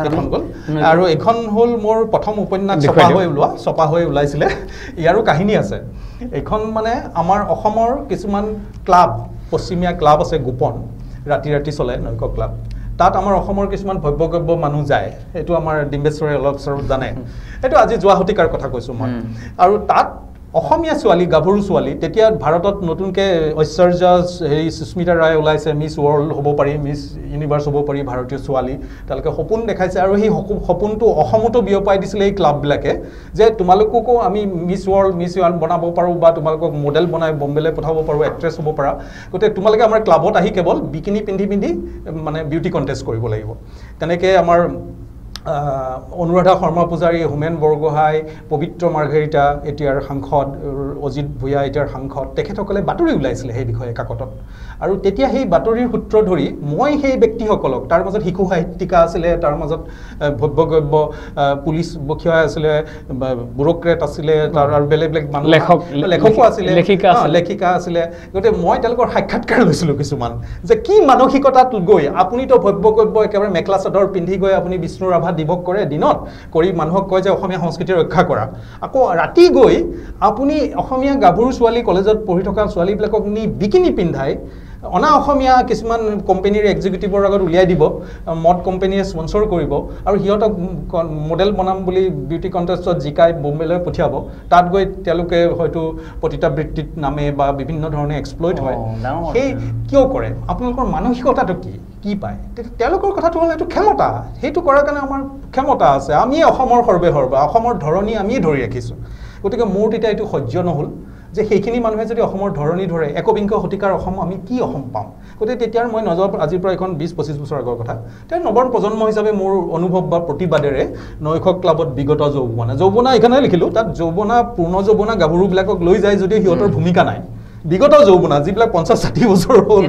এইখন গ'ল আৰু এইখন হ'ল মোৰ প্ৰথম উপন্যাস ছপা হৈ ওলাইছিলে ইয়াৰো কাহিনী আছে এইখন মানে আমাৰ অসমৰ কিছুমান ক্লাব পশ্চিমীয়া ক্লাব আছে গোপন ৰাতি চলে নৈক ক্লাব তাত আমাৰ অসমৰ কিছুমান ভব্যগব্য মানুহ যায় এইটো আমাৰ ডিম্বেশ্বৰে অলপ চলপ জানে এইটো আজি যোৱা শতিকাৰ কথা কৈছোঁ মই আৰু তাত অসমীয়া ছোৱালী গাভৰু ছোৱালী তেতিয়া ভাৰতত নতুনকৈ ঐশ্বৰ্য হেৰি সুস্মিতা ৰায় ওলাইছে মিছ ৱৰ্ল্ড হ'ব পাৰি মিছ ইউনিভাৰ্চ হ'ব পাৰি ভাৰতীয় ছোৱালী তেওঁলোকে সপোন দেখাইছে আৰু সেই সপোনটো অসমতো বিয়পাই দিছিলে এই ক্লাববিলাকে যে তোমালোককো আমি মিছ ৱৰ্ল্ড মিছ ইউনিভাৰ্চ বনাব পাৰোঁ বা তোমালোকক মডেল বনাই বম্বেলৈ পঠাব পাৰোঁ এক্ট্ৰেছ হ'ব পাৰা গতিকে তোমালোকে আমাৰ ক্লাবত আহি কেৱল বিকিনি পিন্ধি মানে বিউটি কণ্টেষ্ট কৰিব লাগিব তেনেকৈ আমাৰ অনুৰাধা শৰ্মা পূজাৰী, হোমেন বৰগোহাঁই, পবিত্ৰ মাৰ্ঘেৰিটা এতিয়াৰ সাংসদ, অজিত ভূঞা এতিয়াৰ সাংসদ, তেখেতসকলে বাতৰি ওলাইছিলে সেই বিষয়ে কাকতত। আৰু তেতিয়া সেই বাতৰিৰ সূত্ৰ ধৰি মই সেই ব্যক্তিসকলক, তাৰ মাজত শিশু সাহিত্যিকা আছিলে, তাৰ মাজত ভব্যগব্য পুলিচ বিষয়া আছিলে, ব্যুৰ'ক্ৰেট আছিলে, আৰু বেলেগ বেলেগ মানুহ লেখকো আছিলে, লেখিকা আছিলে। গতিকে মই তেওঁলোকৰ সাক্ষাৎকাৰ লৈছিলোঁ কিছুমান, যে কি মানসিকতাত গৈ আপুনিতো ভব্যগব্য একেবাৰে মেখেলা চাদৰ পিন্ধি গৈ আপুনি বিষ্ণু ৰাভা দিৱস কৰে দিনত কৰি মানুহক কয় যে অসমীয়া সংস্কৃতি ৰক্ষা কৰা, আকৌ ৰাতি গৈ আপুনি অসমীয়া গাভৰু ছোৱালী, কলেজত পঢ়ি থকা ছোৱালীবিলাকক নি বিকিনি পিন্ধাই অনা অসমীয়া কিছুমান কোম্পানীৰ এক্সিকিউটিভৰ আগত উলিয়াই দিব, মদ কোম্পানীয়ে স্পন্সৰ কৰিব, আৰু সিহঁতক মডেল বনাম বুলি বিউটি কণ্টেষ্টত জিকাই বম্বেলৈ পঠিয়াব। তাত গৈ তেওঁলোকে হয়তো পতিতাবৃত্তিত নামে বা বিভিন্ন ধৰণে এক্সপ্লইট হয়। সেই কিয় কৰে? আপোনালোকৰ মানসিকতাটো কি পায়? তেওঁলোকৰ কথাটো হ'ল এইটো ক্ষমতা, সেইটো কৰাৰ কাৰণে আমাৰ ক্ষমতা আছে, আমিয়ে অসমৰ সৰ্বেসৰ্বা, অসমৰ ধৰণী আমিয়ে ধৰি ৰাখিছোঁ। গতিকে মোৰ তেতিয়া এইটো সহ্য নহ'ল যে সেইখিনি মানুহে যদি অসমৰ ধৰণী ধৰে, একবিংশ শতিকাৰ অসম আমি কি অসম পাম? গতিকে তেতিয়াৰ মই নজৰ, আজিৰ পৰা এখন 20-25 বছৰ আগৰ কথা, তেতিয়া নৱম প্ৰজন্ম হিচাপে মোৰ অনুভৱ বা প্ৰতিবাদেৰে নৈশ ক্লাবত বিগত যৌৱনা এইখনে লিখিলোঁ। তাত যৌৱনা, পূৰ্ণ যৌৱনা গাভৰুবিলাকক লৈ যায় যদিও সিহঁতৰ ভূমিকা নাই। বিগত যৌৱনা যিবিলাক 50-60 বছৰ হ'ল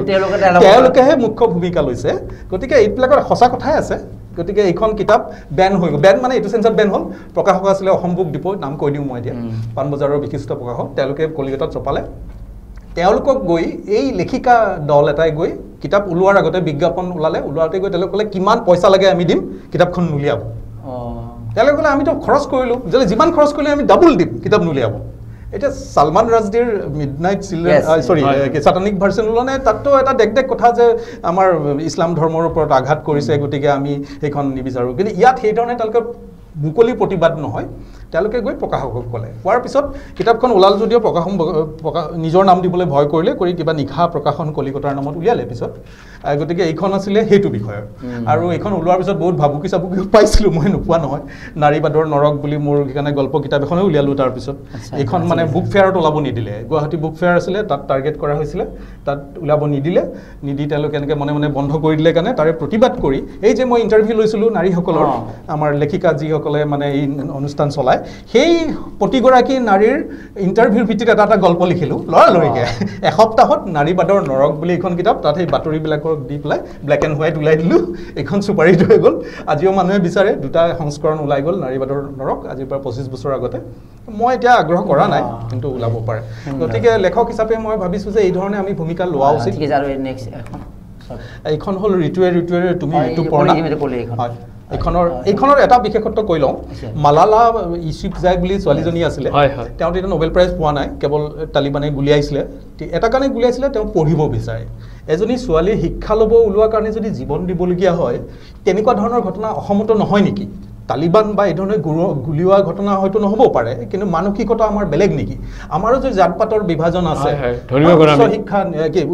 তেওঁলোকেহে মুখ্য ভূমিকা লৈছে। গতিকে এইবিলাকৰ সঁচা কথাই আছে। গতিকে এইখন কিতাপ বেন হৈ গ'ল। বেন মানে এইটো চেঞ্চত বেন হ'ল। প্ৰকাশক আছিলে অসম বুক ডিপো, নাম কৈ দিওঁ মই এতিয়া, পাণবজাৰৰ বিশিষ্ট প্ৰকাশক। তেওঁলোকে কলিকতাত ছপালে। তেওঁলোকক গৈ এই লেখিকা দল এটাই গৈ কিতাপ ওলোৱাৰ আগতে বিজ্ঞাপন ওলাওঁতে গৈ তেওঁলোকে ক'লে কিমান পইচা লাগে আমি দিম, কিতাপখন নুলিয়াব। তেওঁলোকে ক'লে আমিতো খৰচ কৰিলোঁ, যদি যিমান খৰচ কৰিলে আমি ডাবল দিম, কিতাপ নুলিয়াব। এতিয়া সালমান ৰাজদিৰ মিডনাইট চিলড্ৰেন, চাটানিক ভাৰ্চন ওলানে, তাততো এটা দেখ কথা যে আমাৰ ইছলাম ধৰ্মৰ ওপৰত আঘাত কৰিছে, গতিকে আমি সেইখন নিবিচাৰোঁ। কিন্তু ইয়াত সেইধৰণে তেওঁলোকে মুকলি প্ৰতিবাদ নহয়, তেওঁলোকে গৈ প্ৰকাশকক ক'লে। কোৱাৰ পিছত কিতাপখন ওলাল যদিও নিজৰ নাম দিবলৈ ভয় কৰিলে, কৰি কিবা নিশা প্ৰকাশন কলিকতাৰ নামত উলিয়ালে পিছত। গতিকে এইখন আছিলে সেইটো বিষয়ৰ। আৰু এইখন ওলোৱাৰ পিছত বহুত ভাবুকি পাইছিলোঁ, মই নোপোৱা নহয়। নাৰীবাদৰ নৰক বুলি মোৰ সেইকাৰণে গল্প কিতাপ এখনে উলিয়ালোঁ। তাৰপিছত এইখন মানে বুক ফেয়াৰত ওলাব নিদিলে, গুৱাহাটী বুক ফেয়াৰ আছিলে, তাত টাৰ্গেট কৰা হৈছিলে, তাত ওলাব নিদি তেওঁলোকে এনেকৈ মনে মনে বন্ধ কৰি দিলে। কাৰণে তাৰে প্ৰতিবাদ কৰি এই যে মই ইণ্টাৰভিউ লৈছিলোঁ নাৰীসকলৰ, আমাৰ লেখিকা যিসকলে মানে এই অনুষ্ঠান চলায়, সেই প্ৰতিগৰাকী নাৰীৰ ইণ্টাৰভিউৰ ভিত্তিত এটা গল্প লিখিলোঁ লৰালৰিকৈ। এসপ্তাহত নাৰীবাদৰ নৰক বুলি এইখন কিতাপ, তাত সেই বাতৰিবিলাকক দি পেলাই ব্লেক এণ্ড হোৱাইট ওলাই দিলোঁ। এইখন চুপাৰিত হৈ গ'ল। আজিও মানুহে বিচাৰে, 2টা সংস্কৰণ ওলাই গ'ল নাৰীবাদৰ নৰক, আজিৰ পৰা 25 বছৰ আগতে। মই এতিয়া আগ্ৰহ কৰা নাই, কিন্তু ওলাব পাৰে। গতিকে লেখক হিচাপে মই ভাবিছোঁ যে এই ধৰণে আমি ভূমিকা লোৱা উচিত। এইখন হ'ল ঋতুৱে তুমি ঋতুপৰ্ণা। এইখনৰ এটা বিশেষত্ব কৈ লওঁ, মালালা ইউছুফজাই বুলি ছোৱালীজনী আছিলে, তেওঁ তেতিয়া নোবেল প্ৰাইজ পোৱা নাই, কেৱল তালিবানে গুলিয়াইছিলে। এটা কাৰণে গুলিয়াইছিলে, তেওঁ পঢ়িব বিচাৰে। এজনী ছোৱালীৰ শিক্ষা ল'ব ওলোৱাৰ কাৰণে যদি জীৱন দিবলগীয়া হয়, তেনেকুৱা ধৰণৰ ঘটনা অসমতো নহয় নেকি? তালিবান বা এই ধৰণে গুলিওৱা ঘটনা হয়তো নহ'ব পাৰে, কিন্তু মানসিকতা আমাৰ বেলেগ নেকি? আমাৰো যে জাত পাতৰ বিভাজন আছে, উচ্চ শিক্ষা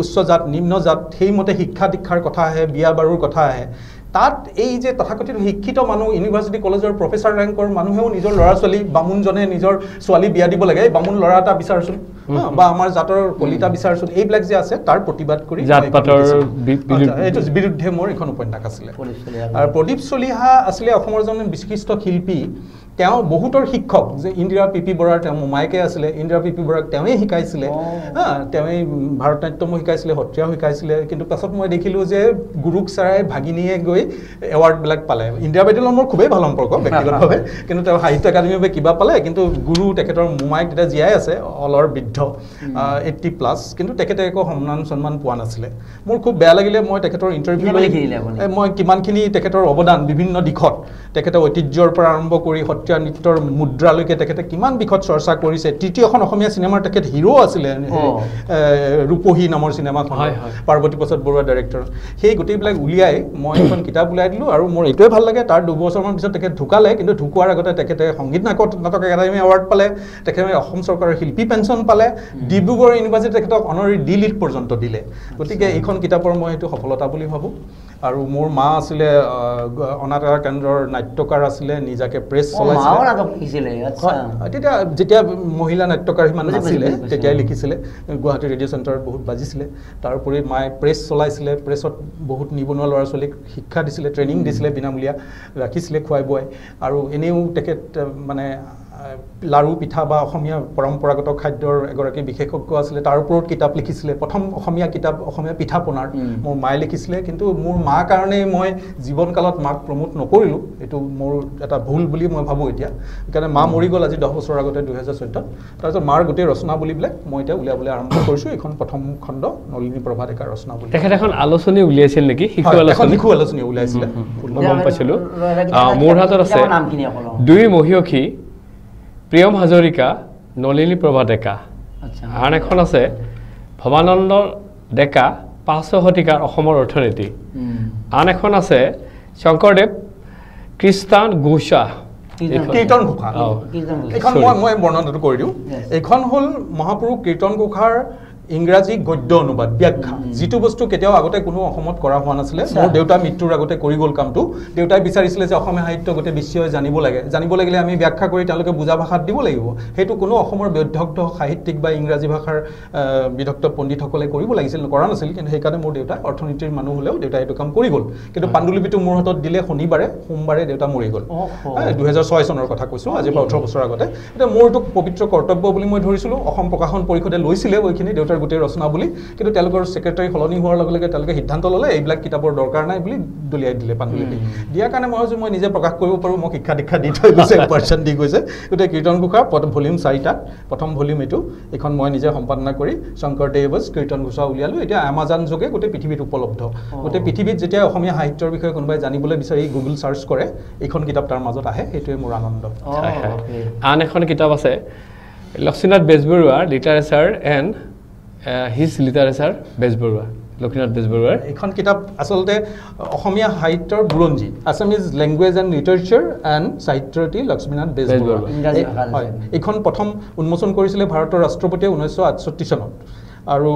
উচ্চ জাত, নিম্ন জাত, সেইমতে শিক্ষা দীক্ষাৰ কথা আহে, বিয়া বাৰুৰ কথা আহে। তাত এই যে তথাকথিত শিক্ষিত মানুহ, ইউনিভাৰ্চিটি কলেজৰ প্ৰফেচাৰ ৰেংকৰ মানুহেও নিজৰ ল'ৰা ছোৱালী, বামুণজনে নিজৰ ছোৱালী বিয়া দিব লাগে, এই বামুণ ল'ৰা এটা বিচাৰচোন, বা আমাৰ জাতৰ কলিতা বিচাৰচোন, এইবিলাক যে আছে তাৰ প্ৰতিবাদ কৰি এইটো বিৰুদ্ধে মোৰ এখন উপন্যাস আছিলে। আৰু প্ৰদীপ চলিহা আছিলে অসমৰ এজন বিশিষ্ট শিল্পী। তেওঁ বহুতৰ শিক্ষক, যে ইন্দিৰা পিপি বৰাৰ তেওঁ মোমায়েকে আছিলে। ইন্দিৰা পিপি বৰাক তেওঁৱেই শিকাইছিলে, তেওঁৱেই ভাৰতনাট্যমো শিকাইছিলে, সত্ৰীয়াও শিকাইছিলে। কিন্তু পাছত মই দেখিলোঁ যে গুৰুক চাৰাই ভাগিনীয়ে গৈ এৱাৰ্ডবিলাক পালে। ইন্দিৰা বাইদেউৰ মোৰ খুবেই ভাল সম্পৰ্ক ব্যক্তিগতভাৱে, কিন্তু তেওঁ সাহিত্য একাডেমীৰ বাবে কিবা পালে, কিন্তু গুৰু তেখেতৰ মোমায়েক তেতিয়া জীয়াই আছে, অলৰ বৃদ্ধ, 80+, কিন্তু তেখেতে একো সন্মান পোৱা নাছিলে। মোৰ খুব বেয়া লাগিলে। মই তেখেতৰ ইণ্টাৰভিউ লৈ মই কিমানখিনি তেখেতৰ অৱদান বিভিন্ন দিশত, তেখেতে ঐতিহ্যৰ পৰা আৰম্ভ কৰি সত্ৰীয়া নৃত্যৰ মুদ্ৰালৈকে তেখেতে কিমান দিশত চৰ্চা কৰিছে। তৃতীয়খন অসমীয়া চিনেমাৰ তেখেত হিৰো আছিলে, ৰূপহী নামৰ চিনেমাখন, পাৰ্বতী প্ৰসাদ বৰুৱা ডাইৰেক্টৰ। সেই গোটেইবিলাক উলিয়াই মই এখন কিতাপ উলিয়াই দিলোঁ। আৰু মোৰ এইটোৱে ভাল লাগে, তাৰ 2 বছৰমান পিছত তেখেত ঢুকালে, কিন্তু ঢুকোৱাৰ আগতে তেখেতে সংগীত নাটক একাডেমী এৱাৰ্ড পালে, তেখেতে অসম চৰকাৰৰ শিল্পী পেঞ্চন পালে, ডিব্ৰুগড় ইউনিভাৰ্চিটি তেখেতক অনাৰী D.Litt পৰ্যন্ত দিলে। গতিকে এইখন কিতাপৰ মই সেইটো সফলতা বুলি ভাবোঁ। আৰু মোৰ মা আছিলে অনাথ কেন্দ্ৰৰ নাট্যকাৰ আছিলে নিজাকে প্ৰেছ চলাইছিলে তেতিয়া যেতিয়া মহিলা নাট্যকাৰ সিমান নাছিলে তেতিয়াই লিখিছিলে গুৱাহাটী ৰেডিঅ' চেণ্টাৰত বহুত বাজিছিলে তাৰোপৰি মায়ে প্ৰেছ চলাইছিলে প্ৰেছত বহুত নিবনুৱা ল'ৰা ছোৱালীক শিক্ষা দিছিলে ট্ৰেইনিং দিছিলে বিনামূলীয়া ৰাখিছিলে খুৱাই বুৱাই আৰু এনেও তেখেত মানে লাৰু পিঠা বা অসমীয়া পৰম্পৰাগত খাদ্যৰ এগৰাকী বিশেষজ্ঞ আছিলে তাৰ ওপৰত কিতাপ লিখিছিলে প্ৰথম অসমীয়া কিতাপ অসমীয়া পিঠা পনাৰ মোৰ মায়ে লিখিছিলে কিন্তু মোৰ মাৰ কাৰণেই মই জীৱনকালত মাক প্ৰমোট নকৰিলোঁ এইটো মোৰ এটা ভুল বুলি মই ভাবোঁ এতিয়া সেইকাৰণে মা মৰি গ'ল আজি 10 বছৰ আগতে 2014 তাৰপিছত মাৰ গোটেই ৰচনাৱলীবিলাক মই এতিয়া উলিয়াবলৈ আৰম্ভ কৰিছোঁ এইখন প্ৰথম খণ্ড নলিনী প্ৰভা ডেকাৰ ৰচনাৱলী তেখেত এখন আলোচনী উলিয়াইছিল নেকি শিশু আলোচনী উলিয়াইছিলে গম পাইছিলোঁ মোৰ হাতত আছে দুই মহীয়সী প্ৰিয়ম হাজৰিকা নলিনী প্ৰভা ডেকা আন এখন আছে ভৱানন্দ ডেকা 500 শতিকাৰ অসমৰ অৰ্থনীতি আন এখন আছে শংকৰদেৱ কৃষ্ণ ঘোষা কীৰ্তন ঘোষা এইখন মই বৰ্ণনাটো কৰি দিওঁ এইখন হ'ল মহাপুৰুষ কীৰ্তন ঘোষাৰ ইংৰাজী গদ্য অনুবাদ ব্যাখ্যা যিটো বস্তু কেতিয়াও আগতে কোনো অসমত কৰা হোৱা নাছিলে মোৰ দেউতা মৃত্যুৰ আগতে কৰি গ'ল কামটো দেউতাই বিচাৰিছিলে যে অসমীয়া সাহিত্য গোটেই বিশ্বই জানিব লাগিলে আমি ব্যাখ্যা কৰি তেওঁলোকে বুজা ভাষাত দিব লাগিব সেইটো কোনো অসমৰ বিদগ্ধ সাহিত্যিক বা ইংৰাজী ভাষাৰ বিদগ্ধ পণ্ডিতসকলে কৰিব লাগিছিল কৰা নাছিল কিন্তু সেইকাৰণে মোৰ দেউতা অৰ্থনীতিৰ মানুহ হ'লেও দেউতাই এইটো কাম কৰি গ'ল কিন্তু পাণ্ডুলিপিটো মোৰ হাতত দিলে সোমবাৰে দেউতা মৰি গ'ল 2006 চনৰ কথা কৈছোঁ আজিৰ পৰা 18 বছৰ আগতে এতিয়া মোৰ এইটো পবিত্ৰ কৰ্তব্য বুলি মই ধৰিছিলোঁ অসম প্ৰকাশন পৰিষদে লৈছিলে ওইখিনি দেউতাৰ গোটেই ৰচনাৱলী কিন্তু তেওঁলোকৰ সেক্ৰেটাৰী সলনি হোৱাৰ লগে লগে তেওঁলোকে সিদ্ধান্ত ল'লে এইবিলাক কিতাপৰ দৰকাৰ নাই বুলি দলিয়াই দিলে পাণ্ডুলিপি দিয়াৰ কাৰণে মই নিজে প্ৰকাশ কৰিব পাৰোঁ মোক শিক্ষা দীক্ষা দি থৈ গৈছে পাৰ্চেণ্ট দি গৈছে গতিকে কীৰ্তন ঘোষা ভলিউম 4টা প্ৰথম ভলিউম এইটো এইখন মই নিজে সম্পাদনা কৰি শংকৰদেৱজ কীৰ্তন ঘোষা উলিয়ালোঁ এতিয়া আমাজন যোগে গোটেই পৃথিৱীত উপলব্ধ গোটেই পৃথিৱীত যেতিয়া অসমীয়া সাহিত্যৰ বিষয়ে কোনোবাই জানিবলৈ বিচাৰি গুগল চাৰ্চ কৰে এইখন কিতাপ তাৰ মাজত আহে সেইটোৱে মোৰ আনন্দ আন এখন কিতাপ আছে লক্ষ্মীনাথ বেজবৰুৱাৰ literature and his literature Bezbaroa Lakshminath বেজবৰুৱাৰ এইখন কিতাপ আচলতে অসমীয়া সাহিত্যৰ বুৰঞ্জী Assamese language and literature and সাহিত্যৰতী লক্ষ্মীনাথ বেজবৰুৱা হয় এইখন প্ৰথম উন্মোচন কৰিছিলে ভাৰতৰ ৰাষ্ট্ৰপতিয়ে 1968 চনত আৰু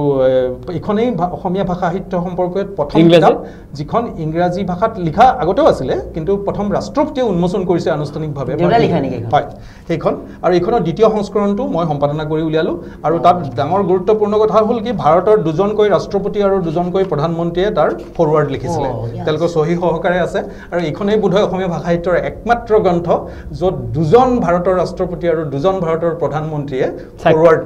এইখনেই অসমীয়া ভাষা সাহিত্য সম্পৰ্কত প্ৰথম কিতাপ যিখন ইংৰাজী ভাষাত লিখা আগতেও আছিলে কিন্তু প্ৰথম ৰাষ্ট্ৰপতিয়ে উন্মোচন কৰিছে আনুষ্ঠানিকভাৱে হয় সেইখন আৰু এইখনৰ দ্বিতীয় সংস্কৰণটো মই সম্পাদনা কৰি উলিয়ালোঁ আৰু তাত ডাঙৰ গুৰুত্বপূৰ্ণ কথা হ'ল কি ভাৰতৰ দুজনকৈ ৰাষ্ট্ৰপতি আৰু দুজনকৈ প্ৰধানমন্ত্ৰীয়ে তাৰ ফৰৱাৰ্ড লিখিছিলে তেওঁলোকৰ চহী সহকাৰে আছে আৰু এইখনেই বোধহয় অসমীয়া ভাষা সাহিত্যৰ একমাত্ৰ গ্ৰন্থ য'ত দুজন ভাৰতৰ ৰাষ্ট্ৰপতি আৰু দুজন ভাৰতৰ প্ৰধানমন্ত্ৰীয়ে